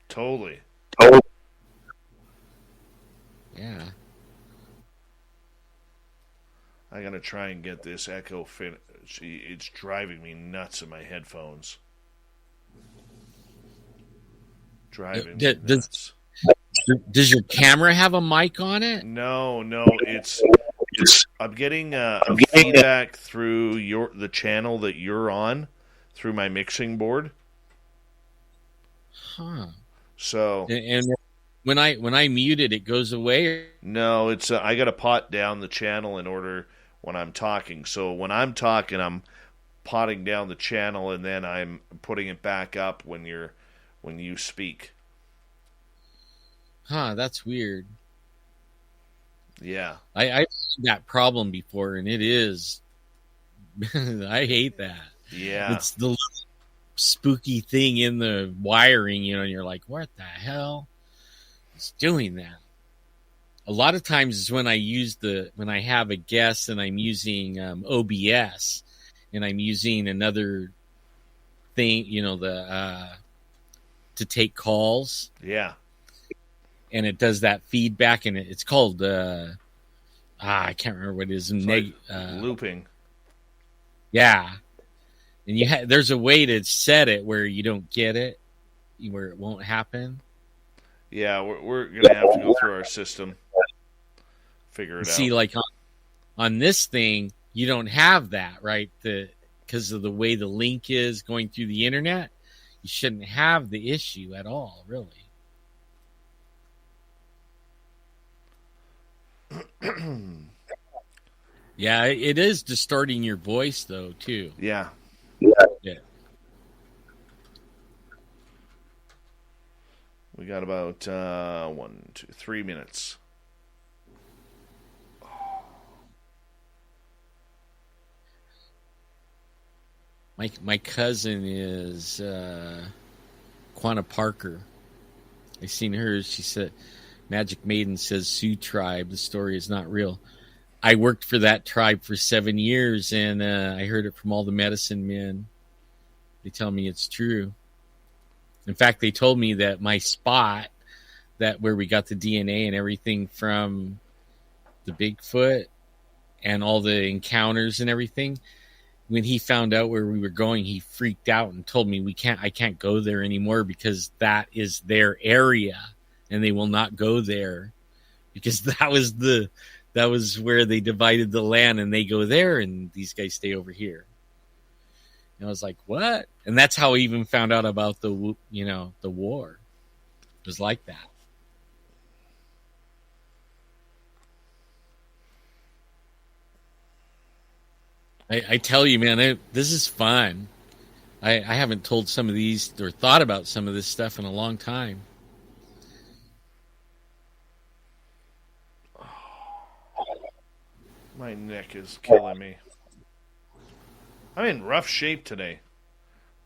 Totally. Yeah. I gotta try and get this echo fit. It's driving me nuts in my headphones. Driving me nuts. Does your camera have a mic on it? No. It's. I'm getting a feedback through the channel that you're on, through my mixing board. Huh. So. And when I mute it, it goes away. No, it's. I gotta pot down the channel in order. When I'm talking. So when I'm talking, I'm potting down the channel and then I'm putting it back up when you speak. Huh, that's weird. Yeah. I've had that problem before, and it is I hate that. Yeah. It's the little spooky thing in the wiring, and you're like, what the hell is doing that? A lot of times is when I have a guest and I'm using OBS and I'm using another thing, to take calls. Yeah. And it does that feedback, and it's called I can't remember what it is. Looping. Yeah. And there's a way to set it where you don't get it, where it won't happen. Yeah, we're gonna have to go through our system. Figure it out. See, like on this thing, you don't have that, right? Because of the way the link is going through the internet, you shouldn't have the issue at all, really. Yeah, it is distorting your voice, though, too. Yeah. Yeah. We got about 3 minutes. My cousin is Quanah Parker. I seen her. She said, Magic Maiden says Sioux tribe. The story is not real. I worked for that tribe for 7 years, and I heard it from all the medicine men. They tell me it's true. In fact, they told me that my spot, that where we got the DNA and everything from the Bigfoot and all the encounters and everything, when he found out where we were going, he freaked out and told me I can't go there anymore because that is their area and they will not go there because that that was where they divided the land, and they go there, and these guys stay over here. And I was like, what? And that's how I even found out about the war. It was like that. I tell you, man, this is fun. I haven't told some of these or thought about some of this stuff in a long time. My neck is killing me. I'm in rough shape today.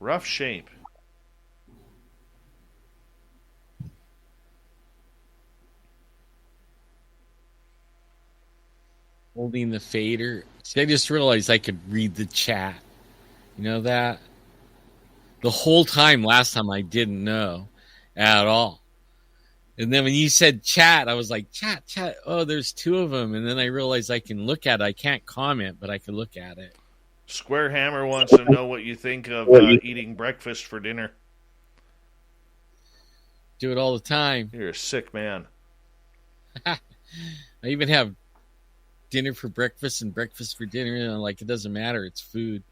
Rough shape. Holding the fader. See, I just realized I could read the chat. You know that? The whole time last time I didn't know at all. And then when you said chat, I was like, chat. Oh, there's two of them. And then I realized I can look at it. I can't comment, but I can look at it. Square Hammer wants to know what you think of eating breakfast for dinner. Do it all the time. You're a sick man. I even have dinner for breakfast and breakfast for dinner. And like, it doesn't matter. It's food.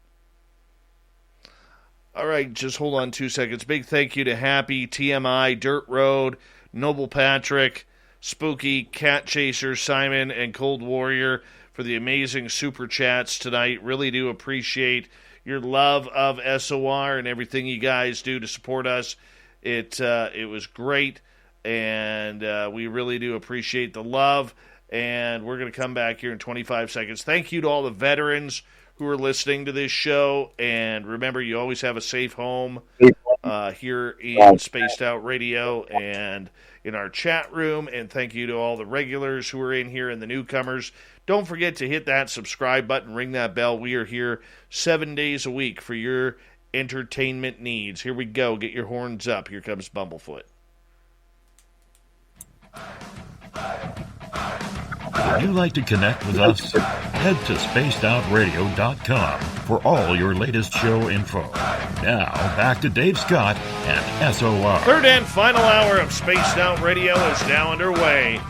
All right, just hold on 2 seconds. Big thank you to Happy, TMI, Dirt Road, Noble Patrick, Spooky, Cat Chaser, Simon, and Cold Warrior for the amazing super chats tonight. Really do appreciate your love of SOR and everything you guys do to support us. It was great, and we really do appreciate the love. And we're going to come back here in 25 seconds. Thank you to all the veterans who are listening to this show. And remember, you always have a safe home here in Spaced Out Radio and in our chat room. And thank you to all the regulars who are in here and the newcomers. Don't forget to hit that subscribe button, ring that bell. We are here 7 days a week for your entertainment needs. Here we go. Get your horns up. Here comes Bumblefoot. Would you like to connect with us? Head to spacedoutradio.com for all your latest show info. Now, back to Dave Scott and SOR. Third and final hour of Spaced Out Radio is now underway.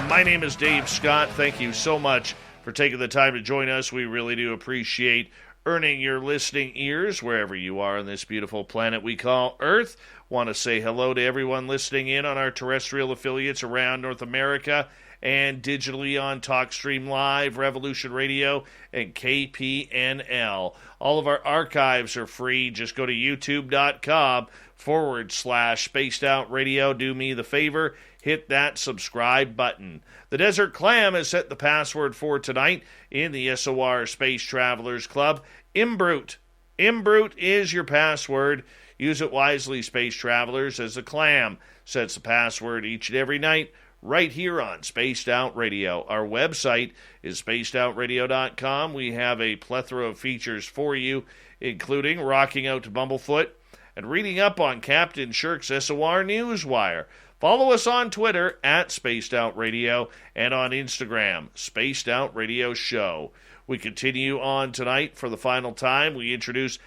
My name is Dave Scott. Thank you so much for taking the time to join us. We really do appreciate earning your listening ears wherever you are on this beautiful planet we call Earth. Want to say hello to everyone listening in on our terrestrial affiliates around North America and digitally on TalkStream Live, Revolution Radio, and KPNL. All of our archives are free. Just go to youtube.com/Spaced Out Radio. Do me the favor, hit that subscribe button. The Desert Clam has set the password for tonight in the SOR Space Travelers Club. Imbrute. Imbrute is your password. Use it wisely, Space Travelers, as the Clam sets the password each and every night right here on Spaced Out Radio. Our website is spacedoutradio.com. We have a plethora of features for you, including rocking out to Bumblefoot and reading up on Captain Shirk's SOR Newswire. Follow us on Twitter at Spaced Out Radio and on Instagram, Spaced Out Radio Show. We continue on tonight for the final time. We introduce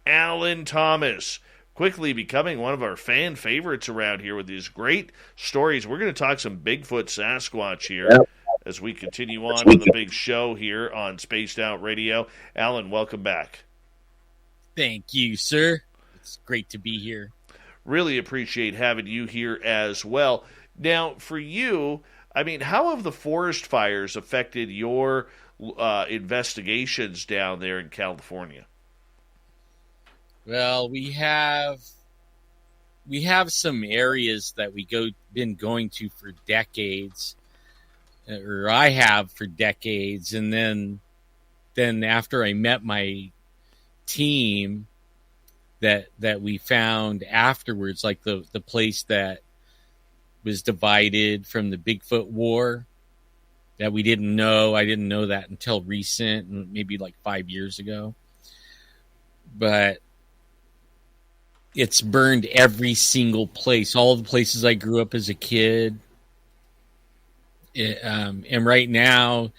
Alan Thomas, quickly becoming one of our fan favorites around here with his great stories. We're going to talk some Bigfoot Sasquatch here as we continue on with the big show here on Spaced Out Radio. Alan, welcome back. Thank you, sir. It's great to be here. Really appreciate having you here as well. Now, for you, I mean, how have the forest fires affected your investigations down there in California? Well, we have some areas that been going to for decades, or I have for decades, and then after I met my team, that we found afterwards, like the place that was divided from the Bigfoot War, that we didn't know. I didn't know that until recent, maybe like 5 years ago, but it's burned every single place, all the places I grew up as a kid. And right now,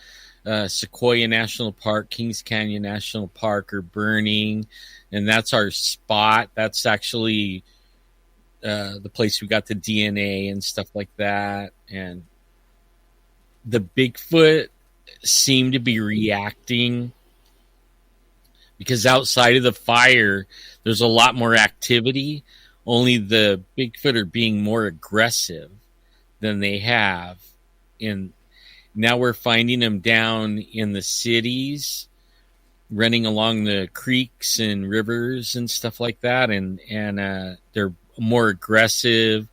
Sequoia National Park, Kings Canyon National Park are burning, and that's our spot. That's actually the place we got the DNA and stuff like that. And the Bigfoot seem to be reacting because outside of the fire, there's a lot more activity. Only the Bigfoot are being more aggressive than they have. And now we're finding them down in the cities, running along the creeks and rivers and stuff like that. And they're more aggressive.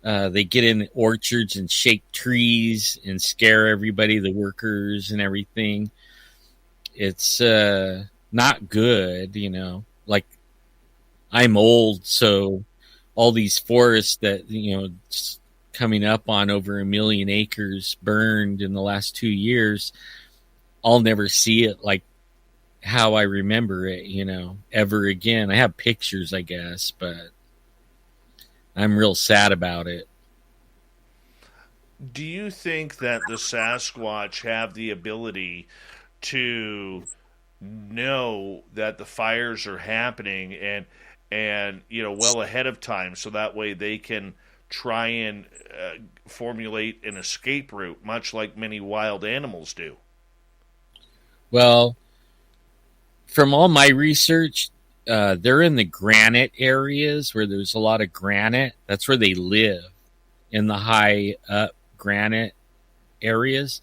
They get in orchards and shake trees and scare everybody, the workers and everything. It's not good, you know. Like, I'm old, so all these forests that, you know, coming up on over 1 million acres burned in the last 2 years, I'll never see it like how I remember it, you know, ever again. I have pictures, I guess, but I'm real sad about it. Do you think that the Sasquatch have the ability to know that the fires are happening and you know, well ahead of time, so that way they can try and formulate an escape route, much like many wild animals do? Well, from all my research, they're in the granite areas where there's a lot of granite. That's where they live, in the high up granite areas.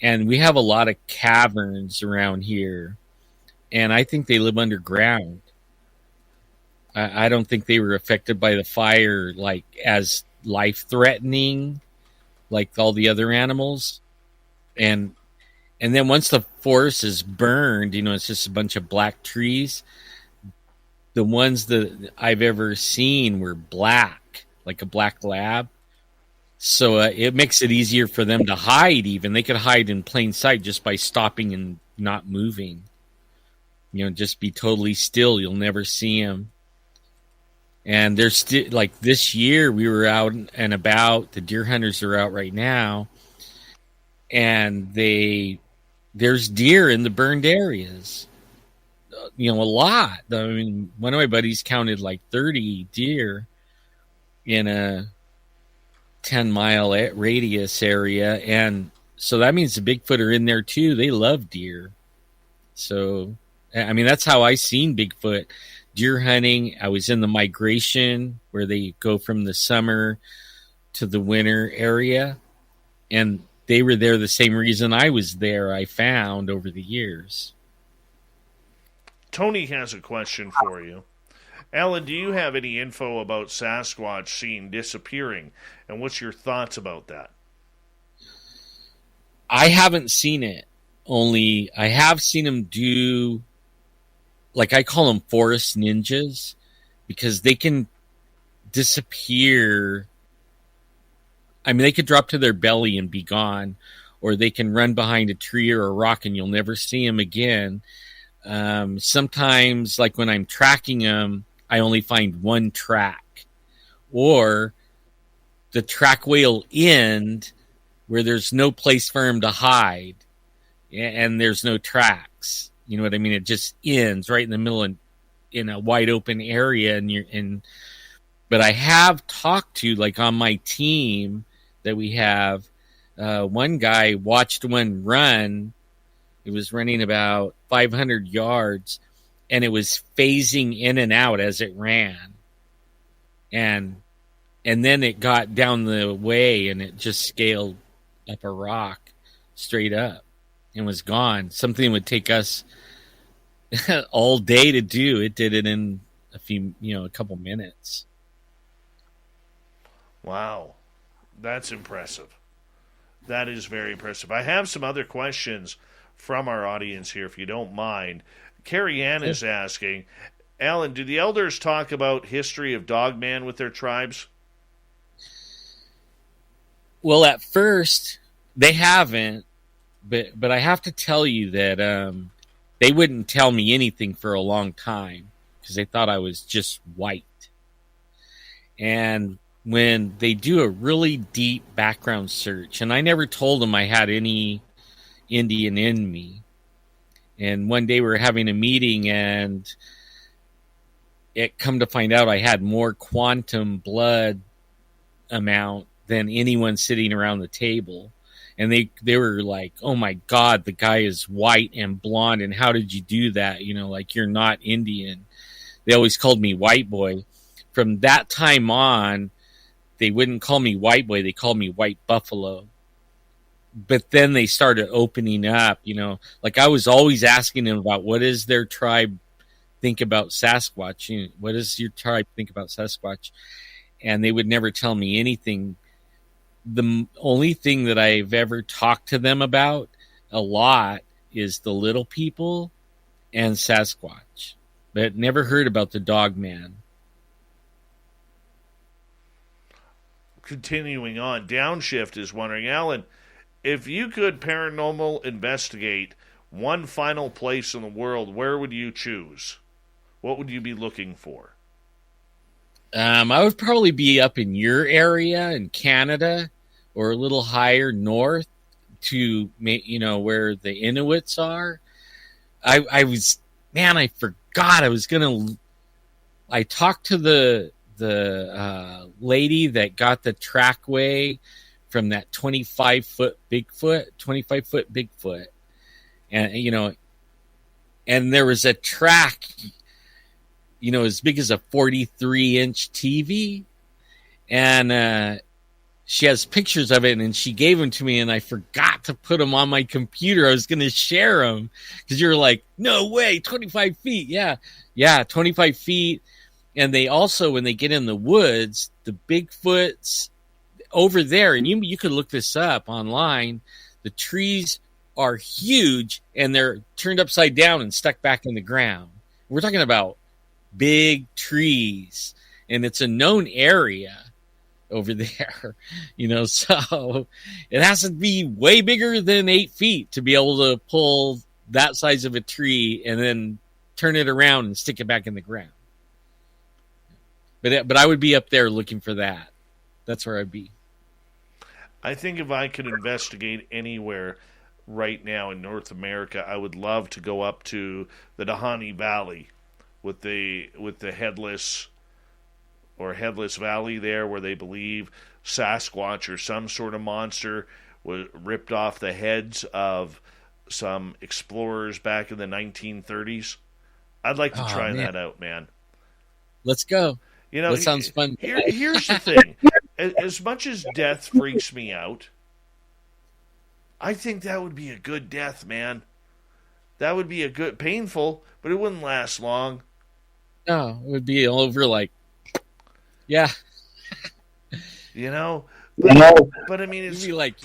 And we have a lot of caverns around here. And I think they live underground. I don't think they were affected by the fire like as life-threatening like all the other animals. And then once the forest is burned, you know, it's just a bunch of black trees. The ones that I've ever seen were black, like a black lab. So it makes it easier for them to hide even. They could hide in plain sight just by stopping and not moving. You know, just be totally still. You'll never see them. And there's still, like this year, we were out and about. The deer hunters are out right now. And there's deer in the burned areas. You know, a lot. I mean, one of my buddies counted like 30 deer in a 10-mile radius area. And so that means the Bigfoot are in there too. They love deer. So, I mean, that's how I seen Bigfoot. Deer hunting. I was in the migration where they go from the summer to the winter area. And they were there the same reason I was there, I found over the years. Tony has a question for you. Alan, do you have any info about Sasquatch seen disappearing? And what's your thoughts about that? I haven't seen it. Only I have seen them do, like I call them forest ninjas, because they can disappear. I mean, they could drop to their belly and be gone, or they can run behind a tree or a rock and you'll never see them again. Sometimes, like when I'm tracking them, I only find one track, or the track will end where there's no place for him to hide and there's no tracks. You know what I mean? It just ends right in the middle in a wide open area. But I have talked to, like on my team that we have, one guy watched one run. It was running about 500 yards and it was phasing in and out as it ran. And then it got down the way and it just scaled up a rock straight up and was gone. Something that would take us all day to do. It did it in a couple minutes. Wow. That's impressive. That is very impressive. I have some other questions from our audience here, if you don't mind. Carrie Ann is asking, Alan, do the elders talk about history of Dogman with their tribes? Well, at first, they haven't, but I have to tell you that they wouldn't tell me anything for a long time because they thought I was just white. And when they do a really deep background search, and I never told them I had any Indian in me. And one day we were having a meeting and it come to find out I had more quantum blood amount than anyone sitting around the table. And they were like, oh my God, the guy is white and blonde. And how did you do that? Like, you're not Indian. They always called me white boy. From that time on, they wouldn't call me white boy. They called me white buffalo. But then they started opening up, like I was always asking them about what does their tribe think about Sasquatch? What does your tribe think about Sasquatch? And they would never tell me anything. The only thing that I've ever talked to them about a lot is the little people and Sasquatch, but never heard about the dog man. Continuing on, Downshift is wondering, Alan, if you could paranormal investigate one final place in the world, where would you choose? What would you be looking for? I would probably be up in your area in Canada or a little higher north to, where the Inuits are. I forgot I was going to, I talked to the lady that got the trackway from that 25-foot Bigfoot. And, and there was a track, as big as a 43-inch TV. And she has pictures of it, and she gave them to me, and I forgot to put them on my computer. I was going to share them because you're like, no way, 25 feet. Yeah, 25 feet. And they also, when they get in the woods, the Bigfoots over there, and you could look this up online, the trees are huge, and they're turned upside down and stuck back in the ground. We're talking about big trees, and it's a known area over there, so it has to be way bigger than 8 feet to be able to pull that size of a tree and then turn it around and stick it back in the ground. But I would be up there looking for that. That's where I'd be. I think if I could investigate anywhere right now in North America, I would love to go up to the Nahanni Valley with the headless valley there, where they believe Sasquatch or some sort of monster was ripped off the heads of some explorers back in the 1930s. I'd like to try that out, man. Let's go. That sounds fun. Here's the thing. As much as death freaks me out, I think that would be a good death, man. That would be a good, painful, but it wouldn't last long. No, it would be over like, yeah. But I mean, it's be like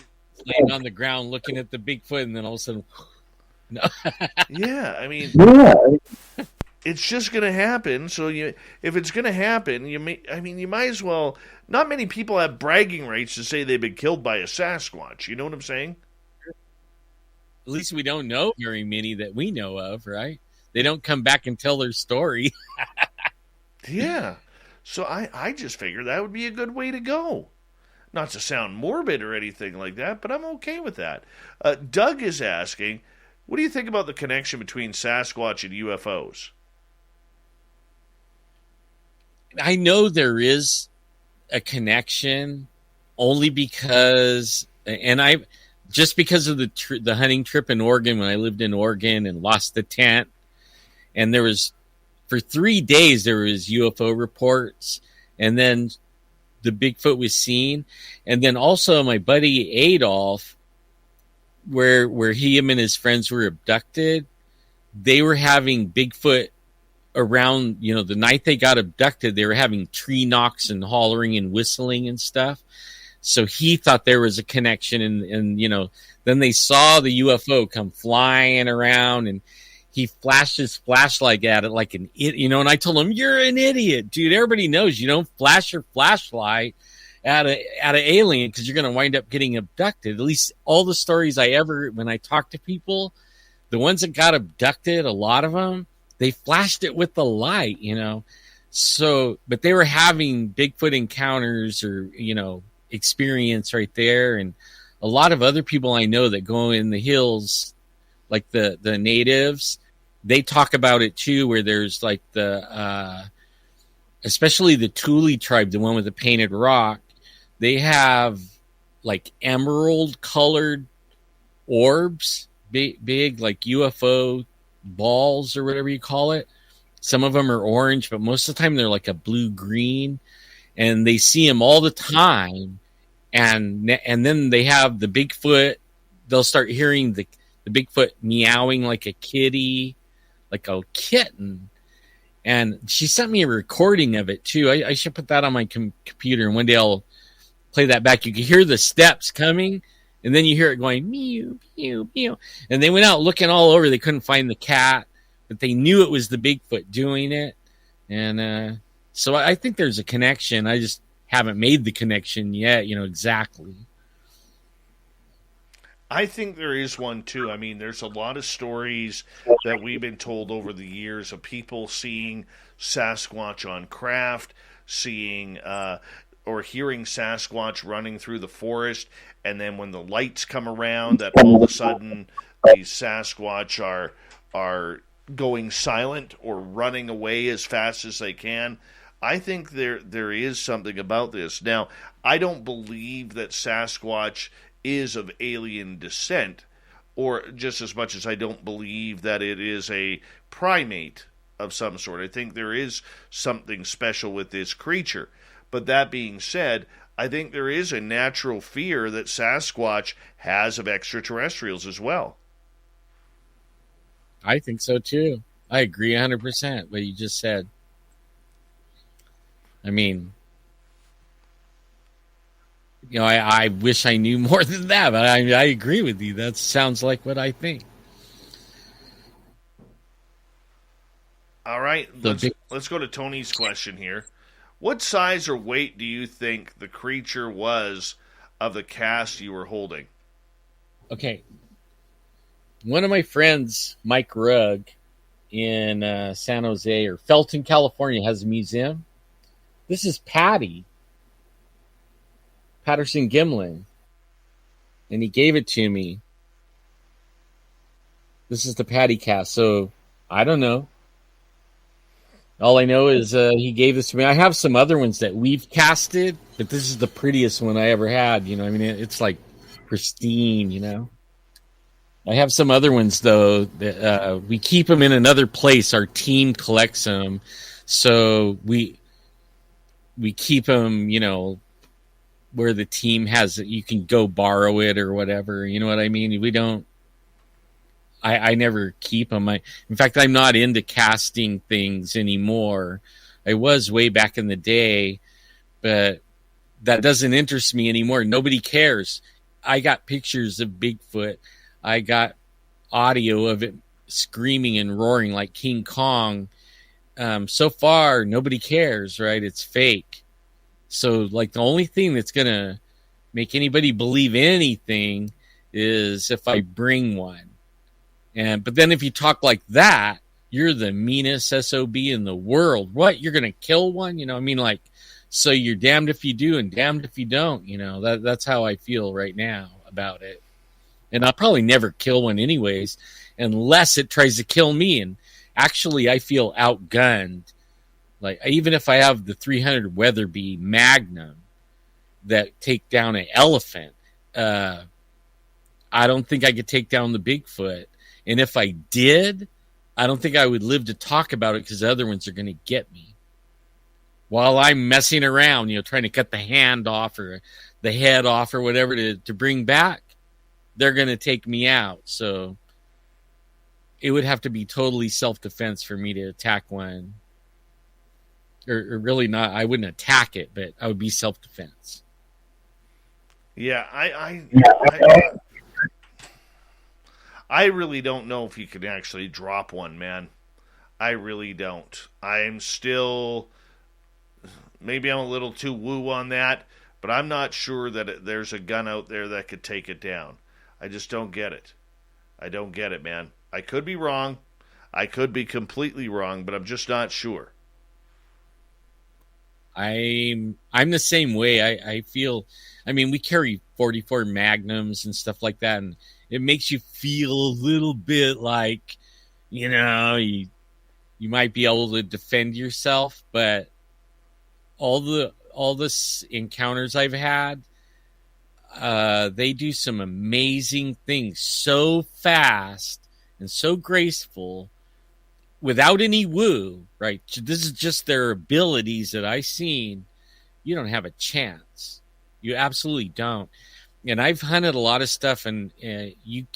laying on the ground looking at the Bigfoot, and then all of a sudden, no. Yeah, I mean, it's just going to happen. So if it's going to happen, you might as well. Not many people have bragging rights to say they've been killed by a Sasquatch. You know what I'm saying? At least we don't know very many that we know of, right? They don't come back and tell their story. Yeah. So I just figured that would be a good way to go. Not to sound morbid or anything like that, but I'm okay with that. Doug is asking, what do you think about the connection between Sasquatch and UFOs? I know there is a connection only because, just because of the hunting trip in Oregon, when I lived in Oregon and lost the tent, and there was, for 3 days, there was UFO reports, and then the Bigfoot was seen. And then also my buddy Adolf, where him and his friends were abducted, they were having Bigfoot around, the night they got abducted, they were having tree knocks and hollering and whistling and stuff. So he thought there was a connection, and then they saw the UFO come flying around, and he flashed his flashlight at it like an idiot, and I told him, you're an idiot, dude. Everybody knows you don't flash your flashlight at an alien because you're going to wind up getting abducted. At least all the stories when I talk to people, the ones that got abducted, a lot of them, they flashed it with the light, So, but they were having Bigfoot encounters or, experience right there. And a lot of other people I know that go in the hills, like the natives, they talk about it too, where there's like especially the Thule tribe, the one with the painted rock, they have like emerald colored orbs, big like UFO balls or whatever you call it. Some of them are orange, but most of the time they're like a blue green, and they see them all the time. And then they have the Bigfoot. They'll start hearing the Bigfoot meowing like a kitty, like a kitten. And she sent me a recording of it too. I should put that on my computer, and one day I'll play that back. You can hear the steps coming, and then you hear it going mew, mew, mew. And they went out looking all over. They couldn't find the cat, but they knew it was the Bigfoot doing it. And so I think there's a connection. I just haven't made the connection yet, exactly. I think there is one too. I mean, there's a lot of stories that we've been told over the years of people seeing Sasquatch on craft, seeing or hearing Sasquatch running through the forest, and then when the lights come around, that all of a sudden these Sasquatch are going silent or running away as fast as they can. I think there is something about this. Now, I don't believe that Sasquatch is of alien descent, or just as much as I don't believe that it is a primate of some sort. I think there is something special with this creature. But that being said, I think there is a natural fear that Sasquatch has of extraterrestrials as well. I think so too. I agree 100% what you just said. I mean, I wish I knew more than that, but I agree with you. That sounds like what I think. All right, let's go to Tony's question here. What size or weight do you think the creature was of the cast you were holding? Okay. One of my friends, Mike Rugg, in San Jose or Felton, California, has a museum. This is Patterson Gimlin, and he gave it to me. This is the Patty cast, so I don't know. All I know is he gave this to me. I have some other ones that we've casted, but this is the prettiest one I ever had. I mean, it's like pristine. I have some other ones though that we keep them in another place. Our team collects them, so we keep them, where the team has it. You can go borrow it or whatever. You know what I mean? We don't. I never keep them. In fact, I'm not into casting things anymore. I was way back in the day, but that doesn't interest me anymore. Nobody cares. I got pictures of Bigfoot. I got audio of it screaming and roaring like King Kong. So far, nobody cares, right? It's fake. So, like, the only thing that's going to make anybody believe anything is if I bring one. But then if you talk like that, you're the meanest SOB in the world. What? You're going to kill one? So you're damned if you do and damned if you don't. That's how I feel right now about it. And I'll probably never kill one anyways, unless it tries to kill me. And actually, I feel outgunned. Like, even if I have the 300 Weatherby Magnum that take down an elephant, I don't think I could take down the Bigfoot. And if I did, I don't think I would live to talk about it because the other ones are going to get me. While I'm messing around, trying to cut the hand off or the head off or whatever to bring back, they're going to take me out. So it would have to be totally self-defense for me to attack one. Or really not, I wouldn't attack it, but I would be self-defense. Yeah, I really don't know if you can actually drop one, man. I really don't. I'm still... Maybe I'm a little too woo on that, but I'm not sure that there's a gun out there that could take it down. I just don't get it. I don't get it, man. I could be wrong. I could be completely wrong, but I'm just not sure. I'm the same way. I feel... we carry 44 Magnums and stuff like that, and it makes you feel a little bit like, you might be able to defend yourself, but all the encounters I've had, they do some amazing things so fast and so graceful without any woo, right? This is just their abilities that I've seen. You don't have a chance. You absolutely don't. And I've hunted a lot of stuff, and you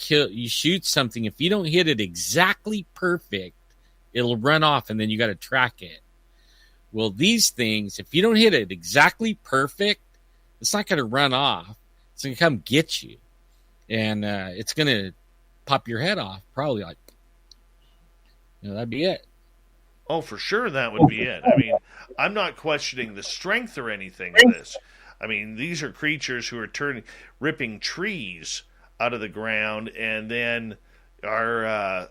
shoot something. If you don't hit it exactly perfect, it'll run off, and then you got to track it. Well, these things, if you don't hit it exactly perfect, it's not going to run off. It's going to come get you, and it's going to pop your head off. Probably like, that'd be it. Oh, for sure, that would be it. I mean, I'm not questioning the strength or anything of this. I mean, these are creatures who are ripping trees out of the ground, and then are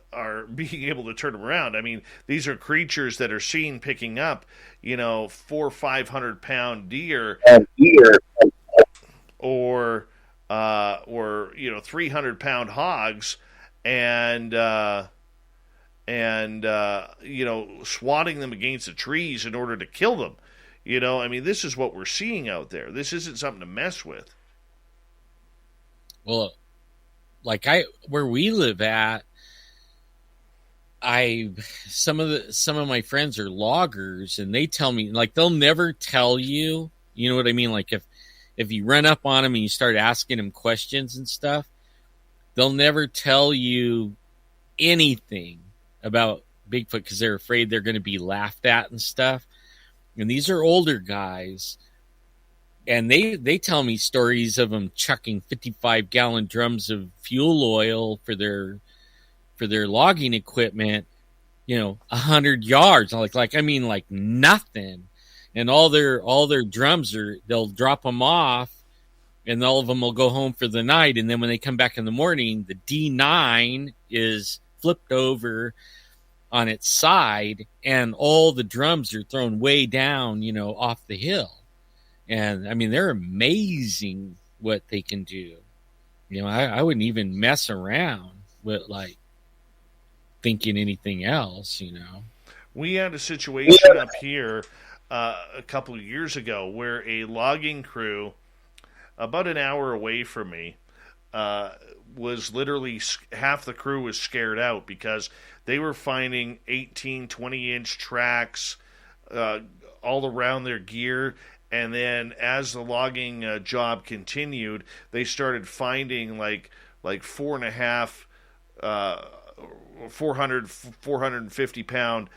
being able to turn them around. I mean, these are creatures that are seen picking up, 400 or 500 pound deer, or 300 pound hogs, and swatting them against the trees in order to kill them. I mean, this is what we're seeing out there. This isn't something to mess with. Well, like where we live at, some of my friends are loggers, and they tell me, like, they'll never tell you, you know what I mean? Like if you run up on them and you start asking them questions and stuff, they'll never tell you anything about Bigfoot because they're afraid they're going to be laughed at and stuff. And these are older guys, and they tell me stories of them chucking 55-gallon drums of fuel oil for their logging equipment, 100 yards, like nothing. And all their drums they'll drop them off, and all of them will go home for the night. And then when they come back in the morning, the D9 is flipped over on its side, and all the drums are thrown way down, off the hill. And I mean, they're amazing what they can do. I wouldn't even mess around with like thinking anything else. We had a situation up here a couple of years ago where a logging crew about an hour away from me was literally, half the crew was scared out because they were finding 18, 20-inch tracks all around their gear. And then as the logging job continued, they started finding like 450 pound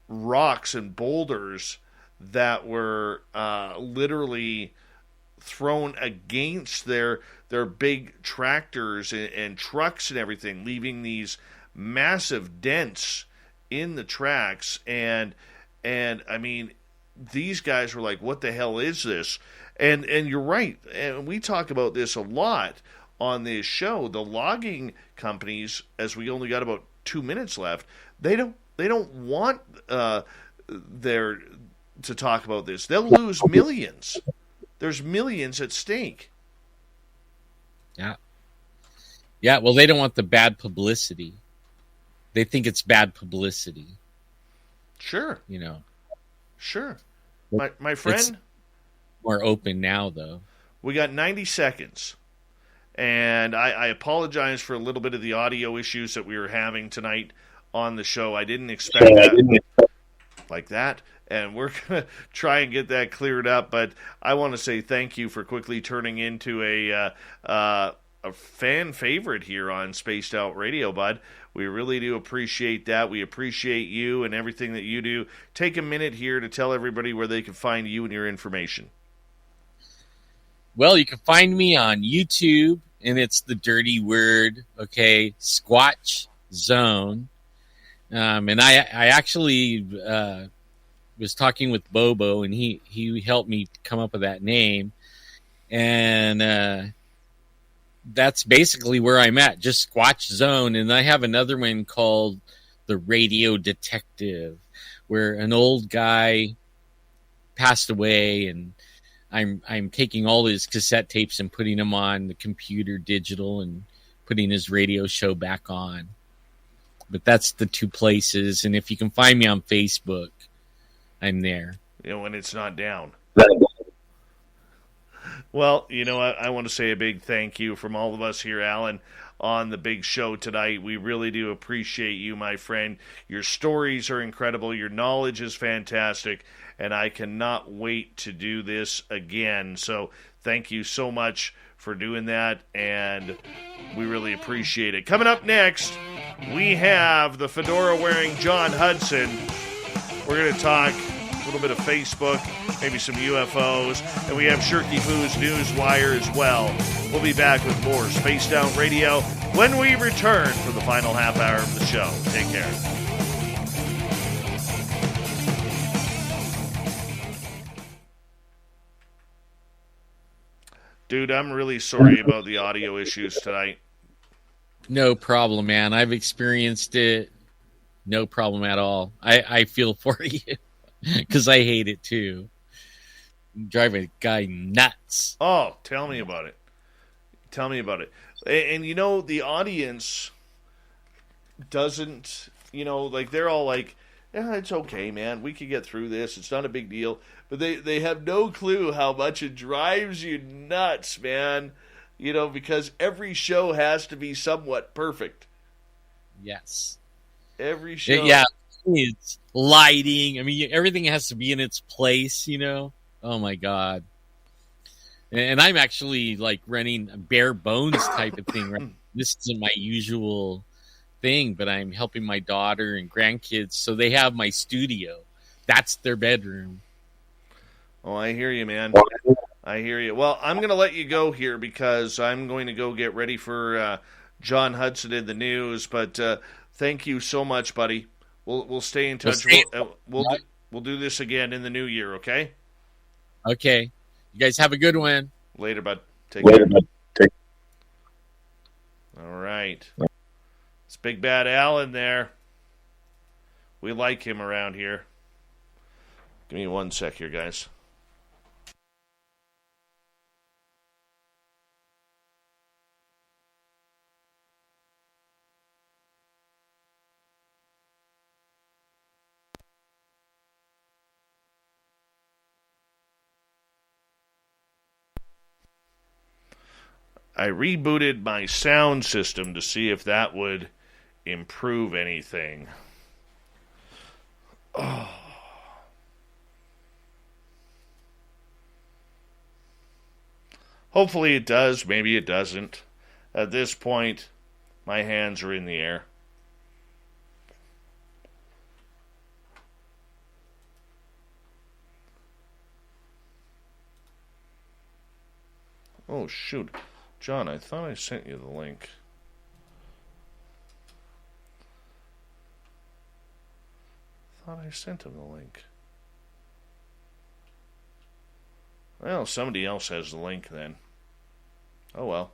rocks and boulders that were literally thrown against their big tractors and trucks and everything, leaving these massive dents in the tracks. And I mean, these guys were like, what the hell is this? And you're right, and we talk about this a lot on this show. The logging companies, as we only got about 2 minutes left, they don't want to talk about this. They'll lose millions. There's millions at stake. Yeah, well, they don't want the bad publicity. They think it's bad publicity. Sure. Sure. My friend. It's more open now, though. We got 90 seconds. And I apologize for a little bit of the audio issues that we were having tonight on the show. I didn't expect that like that. And we're going to try and get that cleared up. But I want to say thank you for quickly turning into a fan favorite here on Spaced Out Radio, bud. We really do appreciate that. We appreciate you and everything that you do. Take a minute here to tell everybody where they can find you and your information. Well, you can find me on YouTube, and it's the dirty word, okay, Squatch Zone. And I actually was talking with Bobo, and he helped me come up with that name. And that's basically where I'm at, just Squatch Zone. And I have another one called The Radio Detective, where an old guy passed away, and I'm taking all his cassette tapes and putting them on the computer digital and putting his radio show back on. But that's the two places. And if you can find me on Facebook, I'm there. When it's not down. Well, you know what? I want to say a big thank you from all of us here, Alan, on the big show tonight. We really do appreciate you, my friend. Your stories are incredible. Your knowledge is fantastic. And I cannot wait to do this again. So thank you so much for doing that. And we really appreciate it. Coming up next, we have the fedora-wearing John Hudson. We're going to talk a little bit of Facebook, maybe some UFOs, and we have Shirky Poo's News Wire as well. We'll be back with more Spaced Out Radio when we return for the final half hour of the show. Take care. Dude, I'm really sorry about the audio issues tonight. No problem, man. I've experienced it. No problem at all. I feel for you because I hate it too. Drive a guy nuts. Oh, tell me about it. Tell me about it. And you know, the audience doesn't, you know, like they're all like, yeah, it's okay, man. We can get through this. It's not a big deal. But they have no clue how much it drives you nuts, man. You know, because every show has to be somewhat perfect. Yes. Every show. Yeah, it's lighting. I mean, everything has to be in its place, you know? Oh, my God. And I'm actually, like, running a bare bones type of thing. Right? This isn't my usual thing, but I'm helping my daughter and grandkids. So they have my studio. That's their bedroom. Oh, I hear you, man. I hear you. Well, I'm going to let you go here because I'm going to go get ready for John Hudson in the news. But thank you so much, buddy. We'll stay in touch. We'll do this again in the new year, okay? Okay. You guys have a good one. Later, bud. Take care. All right. It's Big Bad Alan there. We like him around here. Give me 1 sec here, guys. I rebooted my sound system to see if that would improve anything. Oh. Hopefully it does. Maybe it doesn't. At this point, my hands are in the air. Oh, shoot. John, I thought I sent you the link. I thought I sent him the link. Well, somebody else has the link then. Oh well.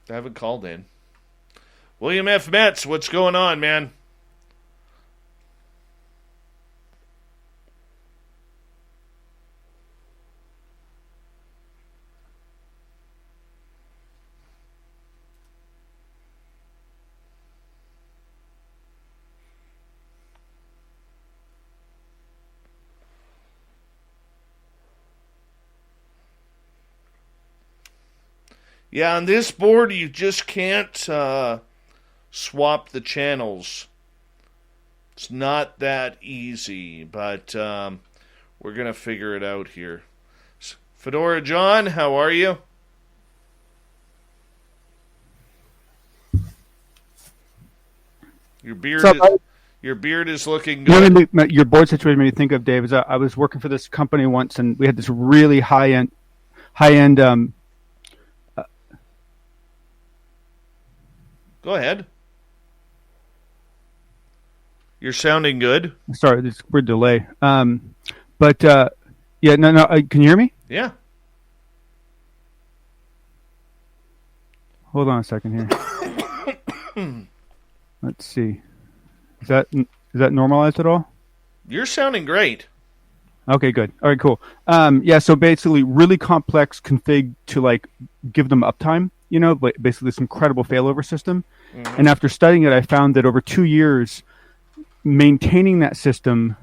I haven't called in. William F. Metz, what's going on, man? Yeah, on this board, you just can't swap the channels. It's not that easy, but we're going to figure it out here. Fedora John, how are you? Your beard is looking good. Your board situation made me think of, Dave, is I was working for this company once, and we had this really high-end Go ahead. You're sounding good. Sorry, there's a weird delay. Can you hear me? Yeah. Hold on a second here. Let's see. Is that normalized at all? You're sounding great. Okay, good. All right, cool. So basically, really complex config to give them uptime. Basically this incredible failover system. Mm-hmm. And after studying it, I found that over 2 years, maintaining that system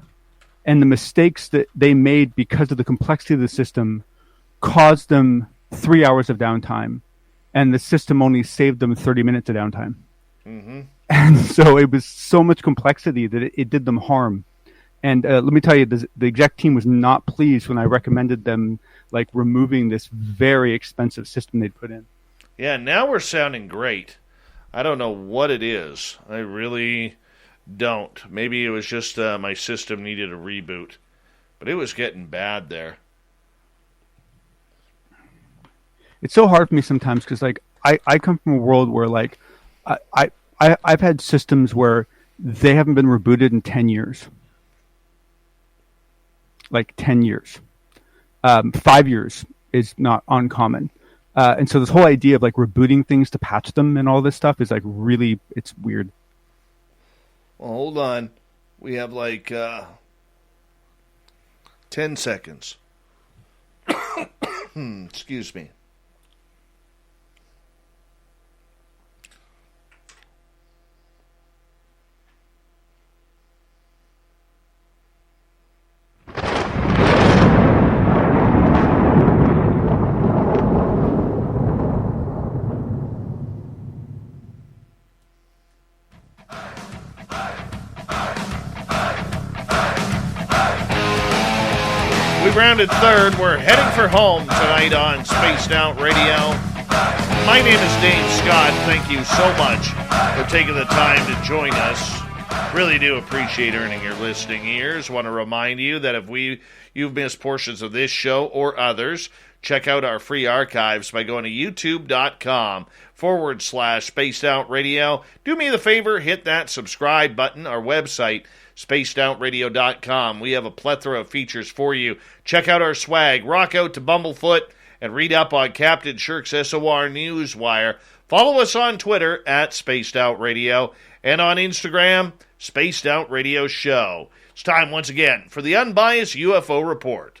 and the mistakes that they made because of the complexity of the system caused them 3 hours of downtime, and the system only saved them 30 minutes of downtime. Mm-hmm. And so it was so much complexity that it did them harm. And let me tell you, the exec team was not pleased when I recommended them like removing this very expensive system they'd put in. Yeah, now we're sounding great. I don't know what it is. I really don't. Maybe it was just my system needed a reboot. But it was getting bad there. It's so hard for me sometimes because like I come from a world where like I've had systems where they haven't been rebooted in 10 years. Like 10 years. 5 years is not uncommon. And so this whole idea of like rebooting things to patch them and all this stuff is like really, it's weird. Well, hold on. We have like 10 seconds. Excuse me. We rounded third. We're heading for home tonight on Spaced Out Radio. My name is Dave Scott. Thank you so much for taking the time to join us. Really do appreciate earning your listening ears. Want to remind you that if you've missed portions of this show or others, check out our free archives by going to youtube.com/Spaced Out Radio. Do me the favor, hit that subscribe button. Our website, spacedoutradio.com. We have a plethora of features for you. Check out our swag, rock out to Bumblefoot, and read up on Captain Shirk's SOR Newswire. Follow us on Twitter at Spaced Out Radio and on Instagram, Spaced Out Radio Show. It's time once again for the Unbiased UFO Report.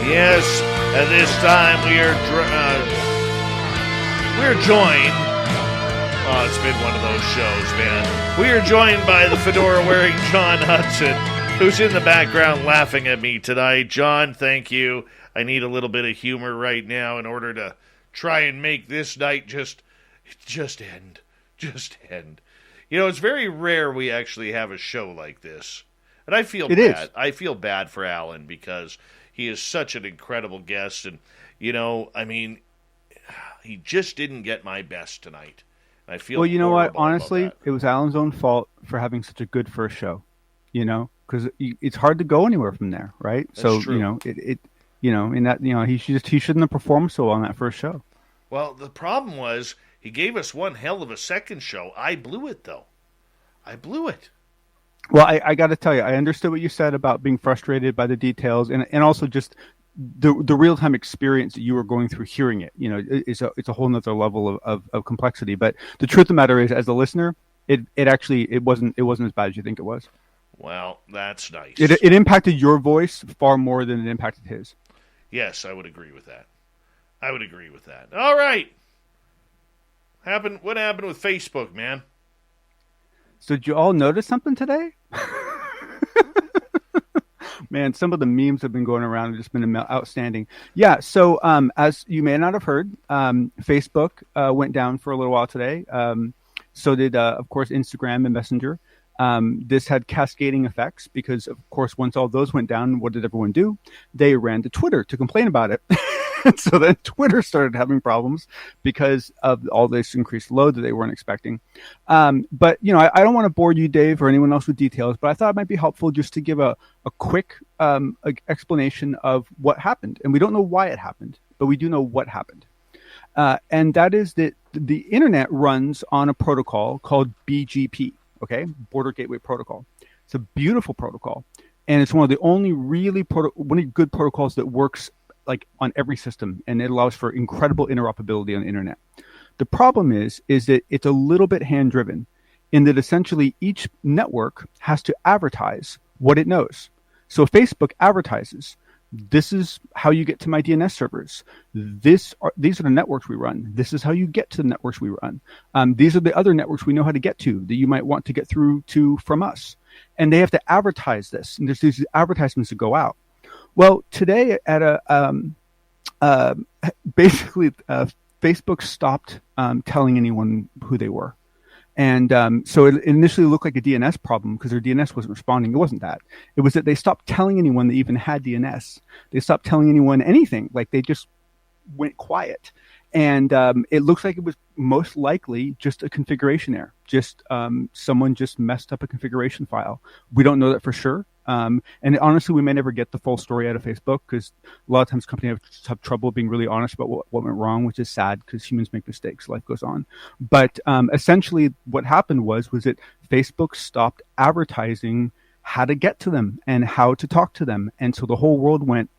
Yes, at this time we're joined. Oh, it's been one of those shows, man. We are joined by the fedora-wearing John Hudson, who's in the background laughing at me tonight. John, thank you. I need a little bit of humor right now in order to try and make this night just end. Just end. You know, it's very rare we actually have a show like this. And I feel bad. I feel bad for Alan because he is such an incredible guest. And, you know, I mean, he just didn't get my best tonight. I feel well, you know what? Honestly, it was Alan's own fault for having such a good first show, you know, because it's hard to go anywhere from there, right? That's so, true. You know, in that, you know, he shouldn't have performed so well on that first show. Well, the problem was he gave us one hell of a second show. I blew it, though. I blew it. Well, I got to tell you, I understood what you said about being frustrated by the details, and also just the real time experience that you were going through hearing it. You know, it's a whole nother level of complexity. But the truth of the matter is, as a listener, it wasn't as bad as you think it was. Well, that's nice. It impacted your voice far more than it impacted his. Yes, I would agree with that. All right. What happened with Facebook, man? So did you all notice something today? Man, some of the memes have been going around and just been outstanding. Yeah, so as you may not have heard, Facebook went down for a little while today. So did, of course, Instagram and Messenger. This had cascading effects because, of course, once all those went down, what did everyone do? They ran to Twitter to complain about it. So then Twitter started having problems because of all this increased load that they weren't expecting. But, you know, I don't want to bore you, Dave, or anyone else with details, but I thought it might be helpful just to give a quick explanation of what happened. And we don't know why it happened, but we do know what happened. And that is that the internet runs on a protocol called BGP, okay? Border Gateway Protocol. It's a beautiful protocol. And it's one of the only really good protocols that works like on every system, and it allows for incredible interoperability on the internet. The problem is that it's a little bit hand-driven in that essentially each network has to advertise what it knows. So Facebook advertises, this is how you get to my DNS servers. These are the networks we run. This is how you get to the networks we run. These are the other networks we know how to get to that you might want to get through to from us. And they have to advertise this. And there's these advertisements that go out. Well, today at Facebook stopped telling anyone who they were. And so it initially looked like a DNS problem because their DNS wasn't responding. It wasn't that. It was that they stopped telling anyone they even had DNS. They stopped telling anyone anything. Like they just went quiet. And it looks like it was most likely just a configuration error. Just someone just messed up a configuration file. We don't know that for sure. And honestly, we may never get the full story out of Facebook because a lot of times companies have trouble being really honest about what went wrong, which is sad because humans make mistakes. Life goes on. But essentially what happened was that Facebook stopped advertising how to get to them and how to talk to them. And so the whole world went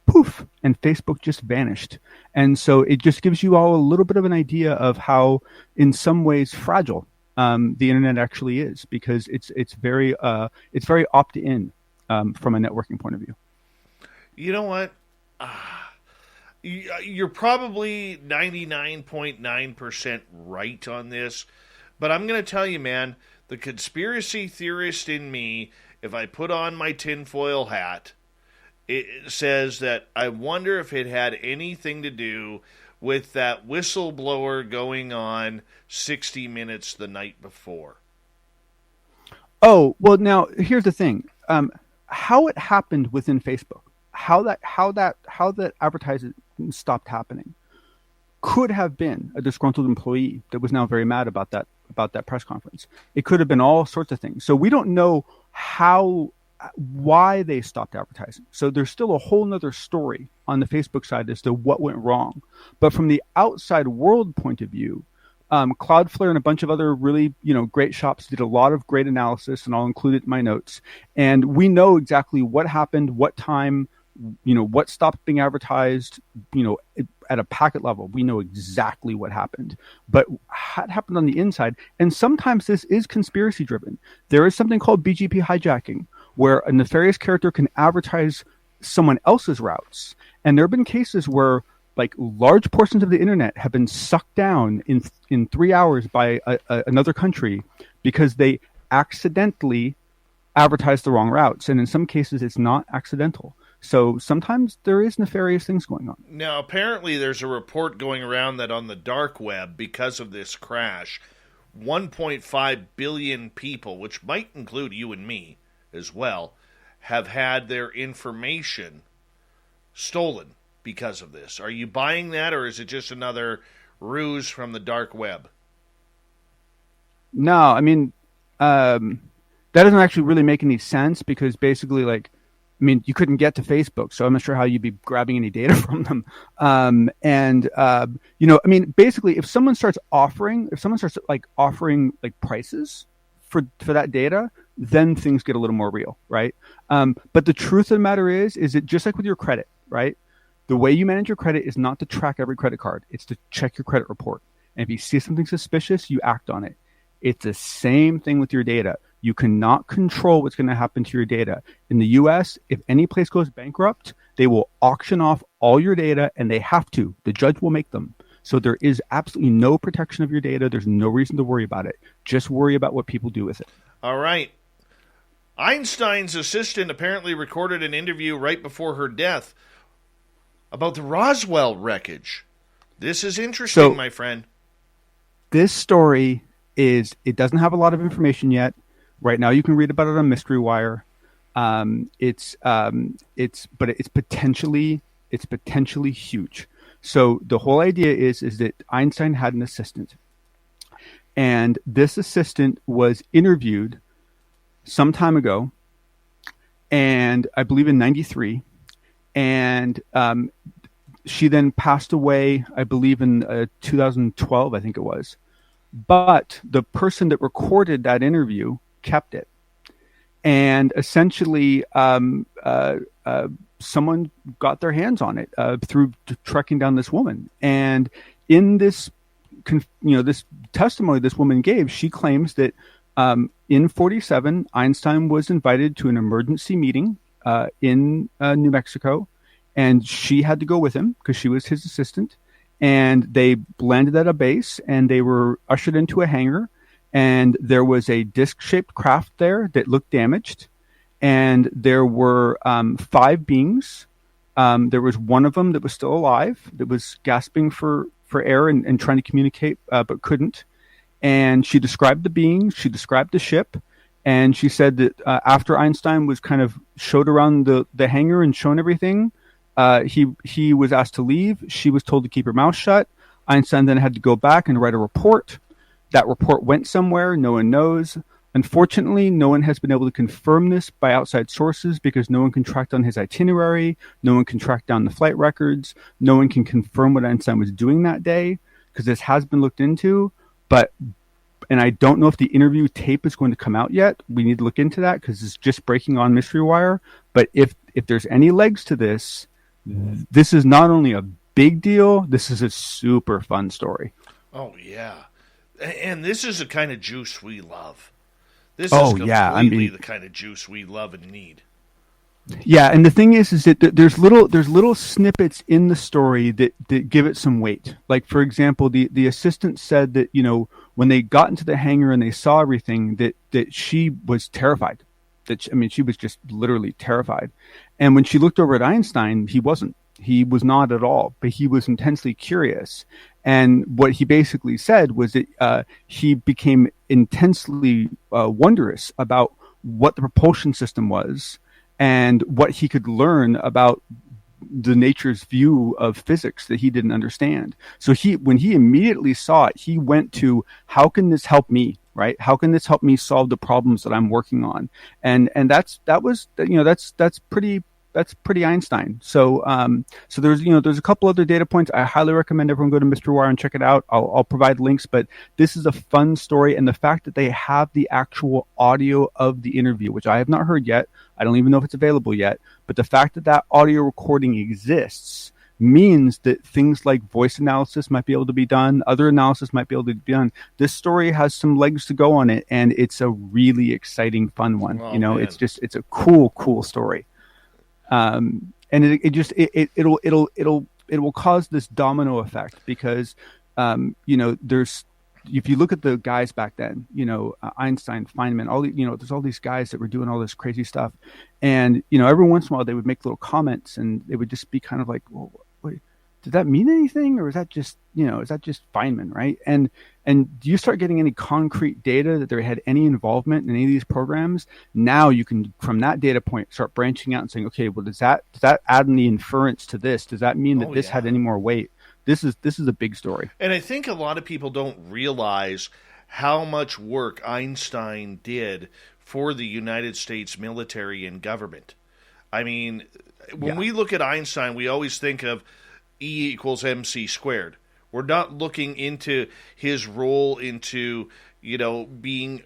poof, and Facebook just vanished. And so it just gives you all a little bit of an idea of how, in some ways, fragile the internet actually is, because it's very opt-in from a networking point of view. You know what? You're probably 99.9% right on this, but I'm going to tell you, man, the conspiracy theorist in me, if I put on my tinfoil hat, it says that I wonder if it had anything to do with that whistleblower going on 60 Minutes the night before. Oh, well, now here's the thing. How it happened within Facebook, how that advertising stopped happening could have been a disgruntled employee that was now very mad about that press conference. It could have been all sorts of things. So we don't know why they stopped advertising. So there's still a whole nother story on the Facebook side as to what went wrong. But from the outside world point of view, Cloudflare and a bunch of other really, great shops did a lot of great analysis, and I'll include it in my notes. And we know exactly what happened, what time, what stopped being advertised, at a packet level. We know exactly what happened. But what happened on the inside, and sometimes this is conspiracy driven. There is something called BGP hijacking, where a nefarious character can advertise someone else's routes. And there have been cases where large portions of the internet have been sucked down in 3 hours by another country because they accidentally advertised the wrong routes. And in some cases, it's not accidental. So sometimes there is nefarious things going on. Now, apparently there's a report going around that on the dark web, because of this crash, 1.5 billion people, which might include you and me as well, have had their information stolen because of this. Are you buying that, or is it just another ruse from the dark web? No, I mean, that doesn't actually really make any sense, because basically, you couldn't get to Facebook, so I'm not sure how you'd be grabbing any data from them. Basically, if someone starts offering prices for that data, then things get a little more real, right? But the truth of the matter is it just like with your credit, right? The way you manage your credit is not to track every credit card. It's to check your credit report. And if you see something suspicious, you act on it. It's the same thing with your data. You cannot control what's going to happen to your data. In the US, if any place goes bankrupt, they will auction off all your data, and they have to. The judge will make them. So there is absolutely no protection of your data. There's no reason to worry about it. Just worry about what people do with it. All right. Einstein's assistant apparently recorded an interview right before her death about the Roswell wreckage. This is interesting, my friend. This story it doesn't have a lot of information yet. Right now, you can read about it on Mystery Wire. It's potentially huge. So the whole idea is that Einstein had an assistant, and this assistant was interviewed some time ago, and I believe in '93, and she then passed away, I believe in 2012, I think it was. But the person that recorded that interview kept it, and essentially someone got their hands on it through tracking down this woman. And in this this testimony this woman gave, she claims that in 1947 Einstein was invited to an emergency meeting in New Mexico, and she had to go with him because she was his assistant. And they landed at a base, and they were ushered into a hangar, and there was a disc-shaped craft there that looked damaged, and there were 5 beings. There was one of them that was still alive, that was gasping for air and trying to communicate, but couldn't. And she described the beings, she described the ship, and she said that after Einstein was kind of showed around the hangar and shown everything, he was asked to leave. She was told to keep her mouth shut. Einstein then had to go back and write a report. That report went somewhere. No one knows. Unfortunately, no one has been able to confirm this by outside sources because no one can track down his itinerary. No one can track down the flight records. No one can confirm what Einstein was doing that day because this has been looked into. And I don't know if the interview tape is going to come out yet. We need to look into that because it's just breaking on Mystery Wire. But if there's any legs to this, this is not only a big deal, this is a super fun story. Oh, yeah. And this is the kind of juice we love. This is completely the kind of juice we love and need. Yeah, and the thing is that there's little snippets in the story that give it some weight. Like, for example, the assistant said that, when they got into the hangar and they saw everything, that she was terrified. She was just literally terrified. And when she looked over at Einstein, he wasn't. He was not at all, but he was intensely curious. And what he basically said was that he became intensely wondrous about what the propulsion system was and what he could learn about the nature's view of physics that he didn't understand. So when he immediately saw it, he went to, how can this help me? Right? How can this help me solve the problems that I'm working on? And that's pretty Einstein. So there's a couple other data points. I highly recommend everyone go to Mystery Wire and check it out. I'll provide links, but this is a fun story, and the fact that they have the actual audio of the interview, which I have not heard yet, I don't even know if it's available yet, but the fact that audio recording exists means that things like voice analysis might be able to be done, other analysis might be able to be done. This story has some legs to go on it, and it's a really exciting, fun one. Oh, man. It's a cool story. And it will cause this domino effect because, there's, if you look at the guys back then, Einstein, Feynman, there's all these guys that were doing all this crazy stuff. And, every once in a while they would make little comments and it would just be kind of like, well, wait, did that mean anything? Or is that just Feynman, right? And do you start getting any concrete data that they had any involvement in any of these programs? Now you can, from that data point, start branching out and saying, okay, well, does that add any inference to this? Does that mean that this had any more weight? This is a big story. And I think a lot of people don't realize how much work Einstein did for the United States military and government. I mean, when we look at Einstein, we always think of E equals MC squared. We're not looking into his role into, being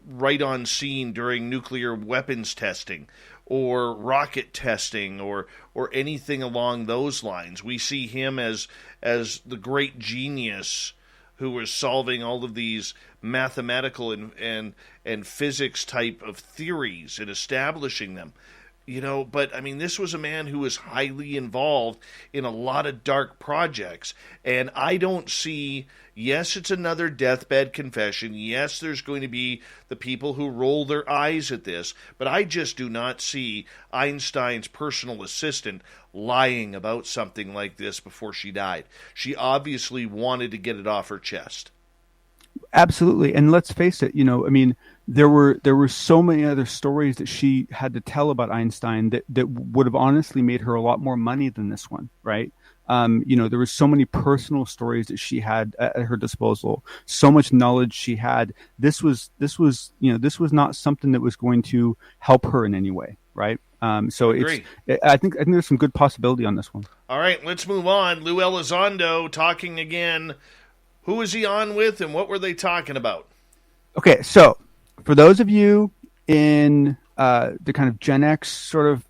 right on scene during nuclear weapons testing or rocket testing or anything along those lines. We see him as the great genius who was solving all of these mathematical and physics type of theories and establishing them. But I mean, this was a man who was highly involved in a lot of dark projects. And I don't see, yes, it's another deathbed confession. Yes, there's going to be the people who roll their eyes at this. But I just do not see Einstein's personal assistant lying about something like this before she died. She obviously wanted to get it off her chest. Absolutely. And let's face it, there were so many other stories that she had to tell about Einstein that would have honestly made her a lot more money than this one, right? There were so many personal stories that she had at her disposal, so much knowledge she had. This was not something that was going to help her in any way, right? I think there's some good possibility on this one. All right, let's move on. Lou Elizondo talking again. Who was he on with, and what were they talking about? Okay, so for those of you in the kind of Gen X sort of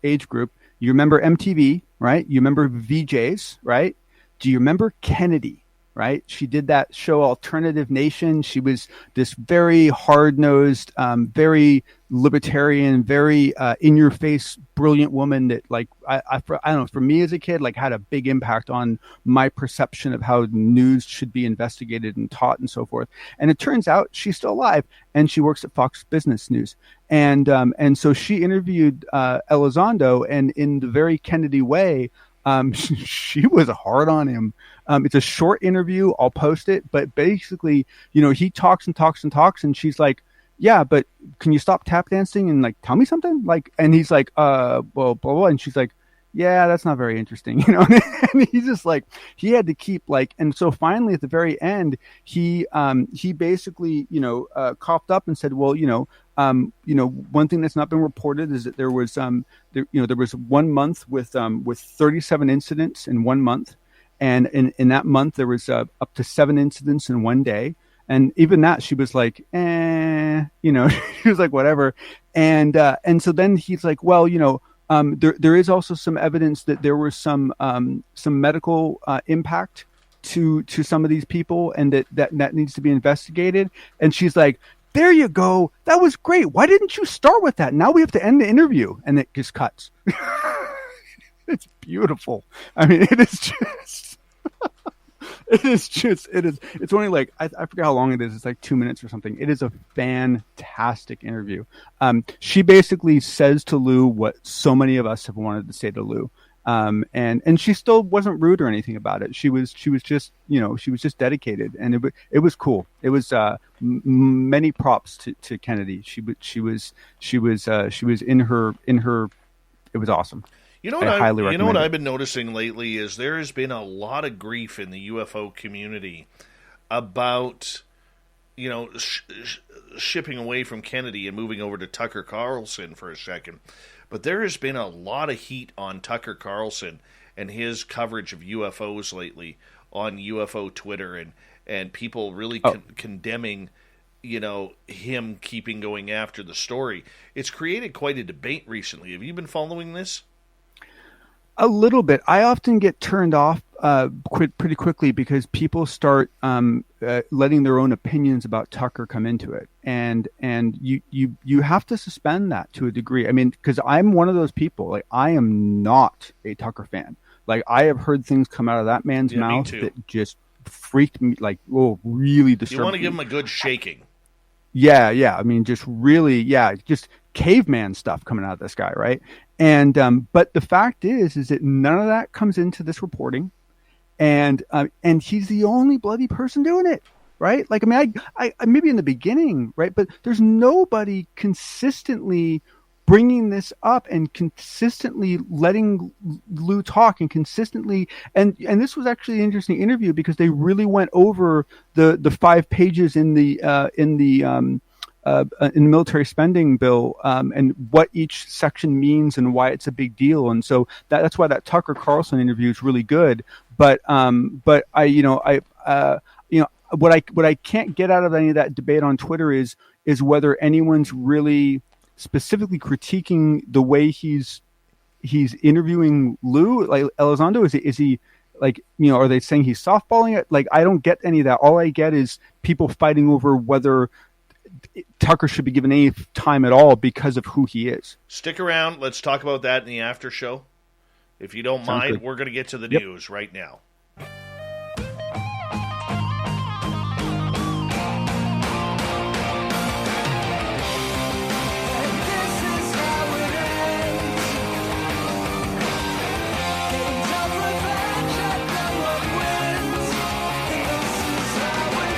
age group, you remember MTV, right? You remember VJs, right? Do you remember Kennedy, right? She did that show Alternative Nation. She was this very hard-nosed, very libertarian, very in-your-face, brilliant woman that, like, I don't know, for me as a kid, like, had a big impact on my perception of how news should be investigated and taught and so forth. And it turns out she's still alive, and she works at Fox Business News. And so she interviewed Elizondo, and in the very Kennedy way, she was hard on him. It's a short interview. I'll post it. But basically, he talks and talks and talks. And she's like, yeah, but can you stop tap dancing and, like, tell me something? Like, and he's like, well, blah, blah. And she's like, yeah, that's not very interesting. And he's just like, he had to keep, like, and so finally at the very end, he basically, coughed up and said, well, one thing that's not been reported is that there was, there was 1 month with 37 incidents in 1 month. And in that month, there was up to 7 incidents in 1 day. And even that, she was like, she was like, whatever. And so then he's like, well, there is also some evidence that there was some medical impact to some of these people, and that needs to be investigated. And she's like, there you go. That was great. Why didn't you start with that? Now we have to end the interview. And it just cuts. It's beautiful. I mean, it is just, it's only like, I forget how long it is. It's like 2 minutes or something. It is a fantastic interview. She basically says to Lou what so many of us have wanted to say to Lou. And she still wasn't rude or anything about it. She was just, she was just dedicated, and it was cool. It was, many props to Kennedy. She was in her, it was awesome. You know what I've been noticing lately is there has been a lot of grief in the UFO community about, shipping away from Kennedy and moving over to Tucker Carlson for a second. But there has been a lot of heat on Tucker Carlson and his coverage of UFOs lately on UFO Twitter, and people really condemning, him keeping going after the story. It's created quite a debate recently. Have you been following this? A little bit. I often get turned off pretty quickly because people start letting their own opinions about Tucker come into it, and you have to suspend that to a degree. I mean, because I'm one of those people. Like, I am not a Tucker fan. Like, I have heard things come out of that man's mouth that just freaked me. Like, really disturbed me. You want to give him a good shaking. Yeah. I mean, just really, just caveman stuff coming out of this guy, right? And but the fact is that none of that comes into this reporting, and he's the only bloody person doing it, right? Like, I mean, I maybe in the beginning, right? But there's nobody consistently bringing this up and consistently letting Lou talk and consistently, and this was actually an interesting interview because they really went over the 5 pages in the military spending bill, and what each section means and why it's a big deal. And so that's why that Tucker Carlson interview is really good. But what I can't get out of any of that debate on Twitter is whether anyone's really specifically critiquing the way he's interviewing Lou, like Elizondo. Is he like, are they saying he's softballing it? Like, I don't get any of that. All I get is people fighting over whether Tucker should be given any time at all because of who he is. Stick around. Let's talk about that in the after show. If you don't mind, good. We're going to get to the news right now.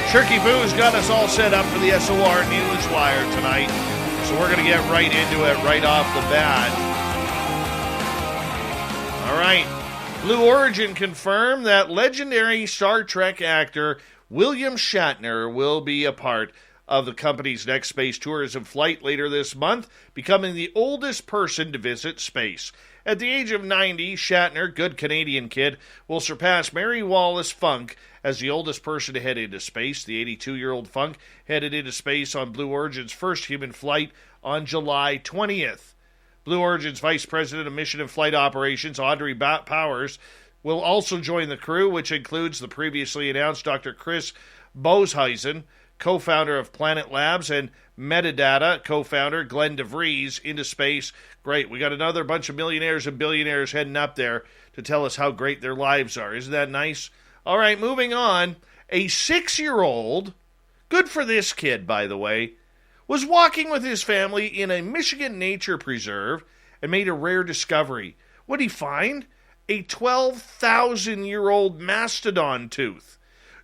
Shirky Boo's got us all set up for the SOR Newswire tonight, so we're going to get right into it right off the bat. All right. Blue Origin confirmed that legendary Star Trek actor William Shatner will be a part of the company's next space tourism flight later this month, becoming the oldest person to visit space. At the age of 90, Shatner, good Canadian kid, will surpass Mary Wallace Funk as the oldest person to head into space. The 82-year-old Funk headed into space on Blue Origin's first human flight on July 20th. Blue Origin's Vice President of Mission and Flight Operations, Audrey Powers, will also join the crew, which includes the previously announced Dr. Chris Boeshuisen, co-founder of Planet Labs, and Metadata co-founder Glenn DeVries into space. Great. We got another bunch of millionaires and billionaires heading up there to tell us how great their lives are. Isn't that nice? All right, moving on. A 6-year-old, good for this kid, by the way, was walking with his family in a Michigan nature preserve and made a rare discovery. What did he find? A 12,000-year-old mastodon tooth.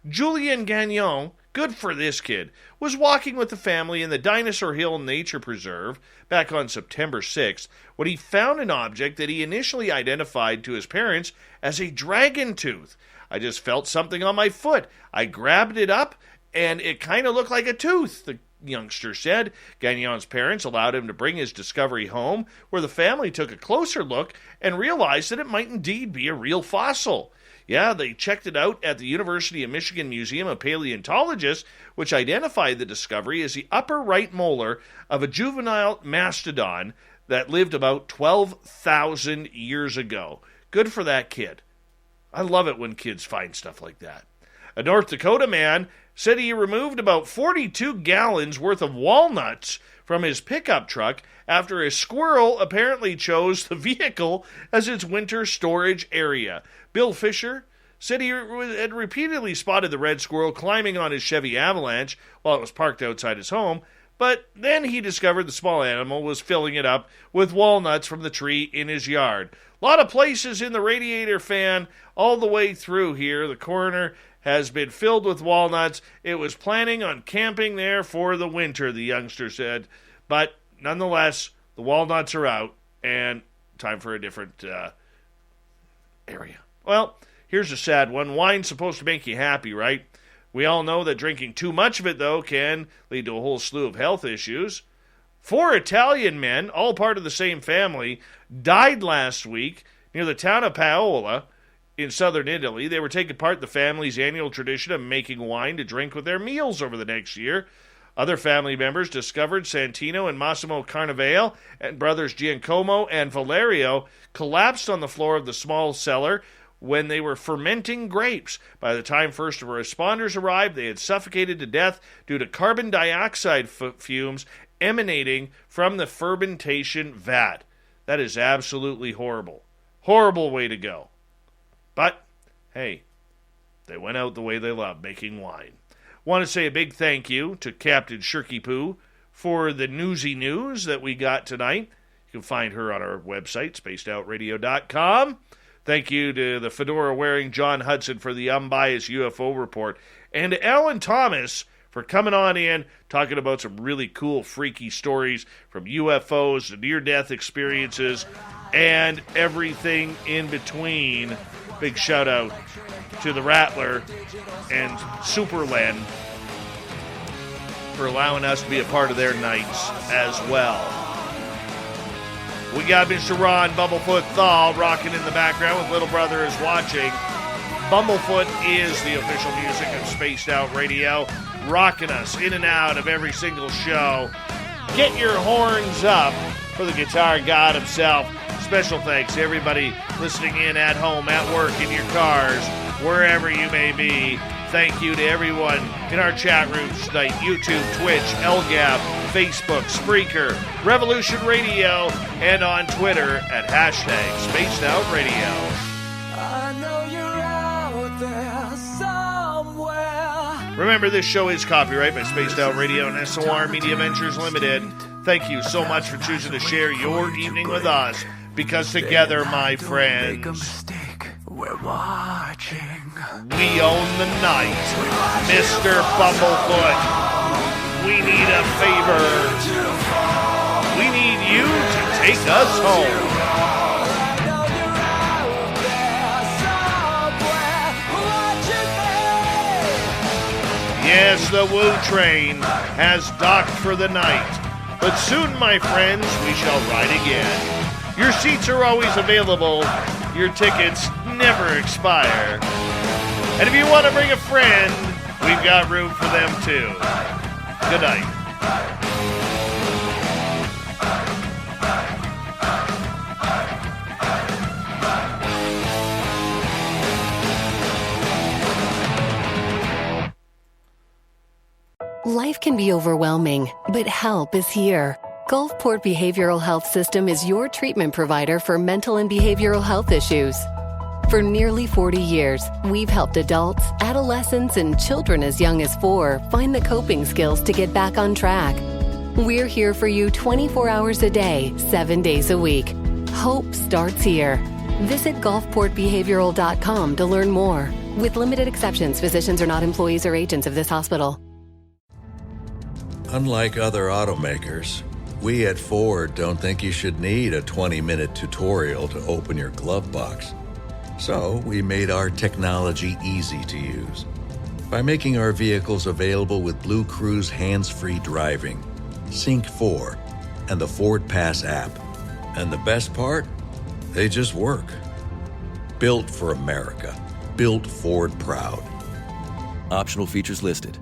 Julien Gagnon, good for this kid, was walking with the family in the Dinosaur Hill Nature Preserve back on September 6th when he found an object that he initially identified to his parents as a dragon tooth. I just felt something on my foot. I grabbed it up, and it kind of looked like a tooth, the youngster said. Gagnon's parents allowed him to bring his discovery home, where the family took a closer look and realized that it might indeed be a real fossil. Yeah, they checked it out at the University of Michigan Museum of Paleontologists, which identified the discovery as the upper right molar of a juvenile mastodon that lived about 12,000 years ago. Good for that kid. I love it when kids find stuff like that. A North Dakota man said he removed about 42 gallons worth of walnuts from his pickup truck after a squirrel apparently chose the vehicle as its winter storage area. Bill Fisher said he had repeatedly spotted the red squirrel climbing on his Chevy Avalanche while it was parked outside his home, but then he discovered the small animal was filling it up with walnuts from the tree in his yard. A lot of places in the radiator fan all the way through here. The corner has been filled with walnuts. It was planning on camping there for the winter, the youngster said. But nonetheless, the walnuts are out, and time for a different area. Well, here's a sad one. Wine's supposed to make you happy, right? We all know that drinking too much of it, though, can lead to a whole slew of health issues. 4 Italian men, all part of the same family, died last week near the town of Paola in southern Italy. They were taking part in the family's annual tradition of making wine to drink with their meals over the next year. Other family members discovered Santino and Massimo Carnevale and brothers Giacomo and Valerio collapsed on the floor of the small cellar when they were fermenting grapes. By the time first responders arrived, they had suffocated to death due to carbon dioxide fumes emanating from the fermentation vat. That is absolutely horrible. Horrible way to go. But, hey, they went out the way they love, making wine. Want to say a big thank you to Captain Shirky Poo for the newsy news that we got tonight. You can find her on our website, spacedoutradio.com. Thank you to the fedora-wearing John Hudson for the unbiased UFO report. And to Alan Thomas for coming on in, talking about some really cool, freaky stories from UFOs to near-death experiences and everything in between. Big shout-out to the Rattler and Super Len for allowing us to be a part of their nights as well. We got Mr. Ron Bumblefoot Thal rocking in the background with Little Brother is Watching. Bumblefoot is the official music of Spaced Out Radio, rocking us in and out of every single show. Get your horns up for the guitar god himself. Special thanks to everybody listening in at home, at work, in your cars, wherever you may be. Thank you to everyone in our chat rooms tonight, YouTube, Twitch, LGAB, Facebook, Spreaker, Revolution Radio, and on Twitter at #SpacedOutRadio. I know you're out there somewhere. Remember, this show is copyright by Spaced Out Radio and SOR Media Ventures Limited. Thank you so much for choosing to share your evening with us, because together, my friends, we're watching. we own the night. Mr. Bumblefoot, we need a favor. We need you to take us home. Yes, the Woo train has docked for the night, but soon, my friends, we shall ride again. Your seats are always available. Your tickets never expire. And if you want to bring a friend, we've got room for them too. Good night. can be overwhelming, but help is here. Gulfport Behavioral Health System is your treatment provider for mental and behavioral health issues. For nearly 40 years, we've helped adults, adolescents, and children as young as 4 find the coping skills to get back on track. We're here for you 24 hours a day, 7 days a week. Hope starts here. Visit gulfportbehavioral.com to learn more. With limited exceptions, physicians are not employees or agents of this hospital. Unlike other automakers, we at Ford don't think you should need a 20-minute tutorial to open your glove box. So we made our technology easy to use by making our vehicles available with Blue Cruise hands-free driving, Sync 4, and the Ford Pass app. And the best part? They just work. Built for America. Built Ford proud. Optional features listed.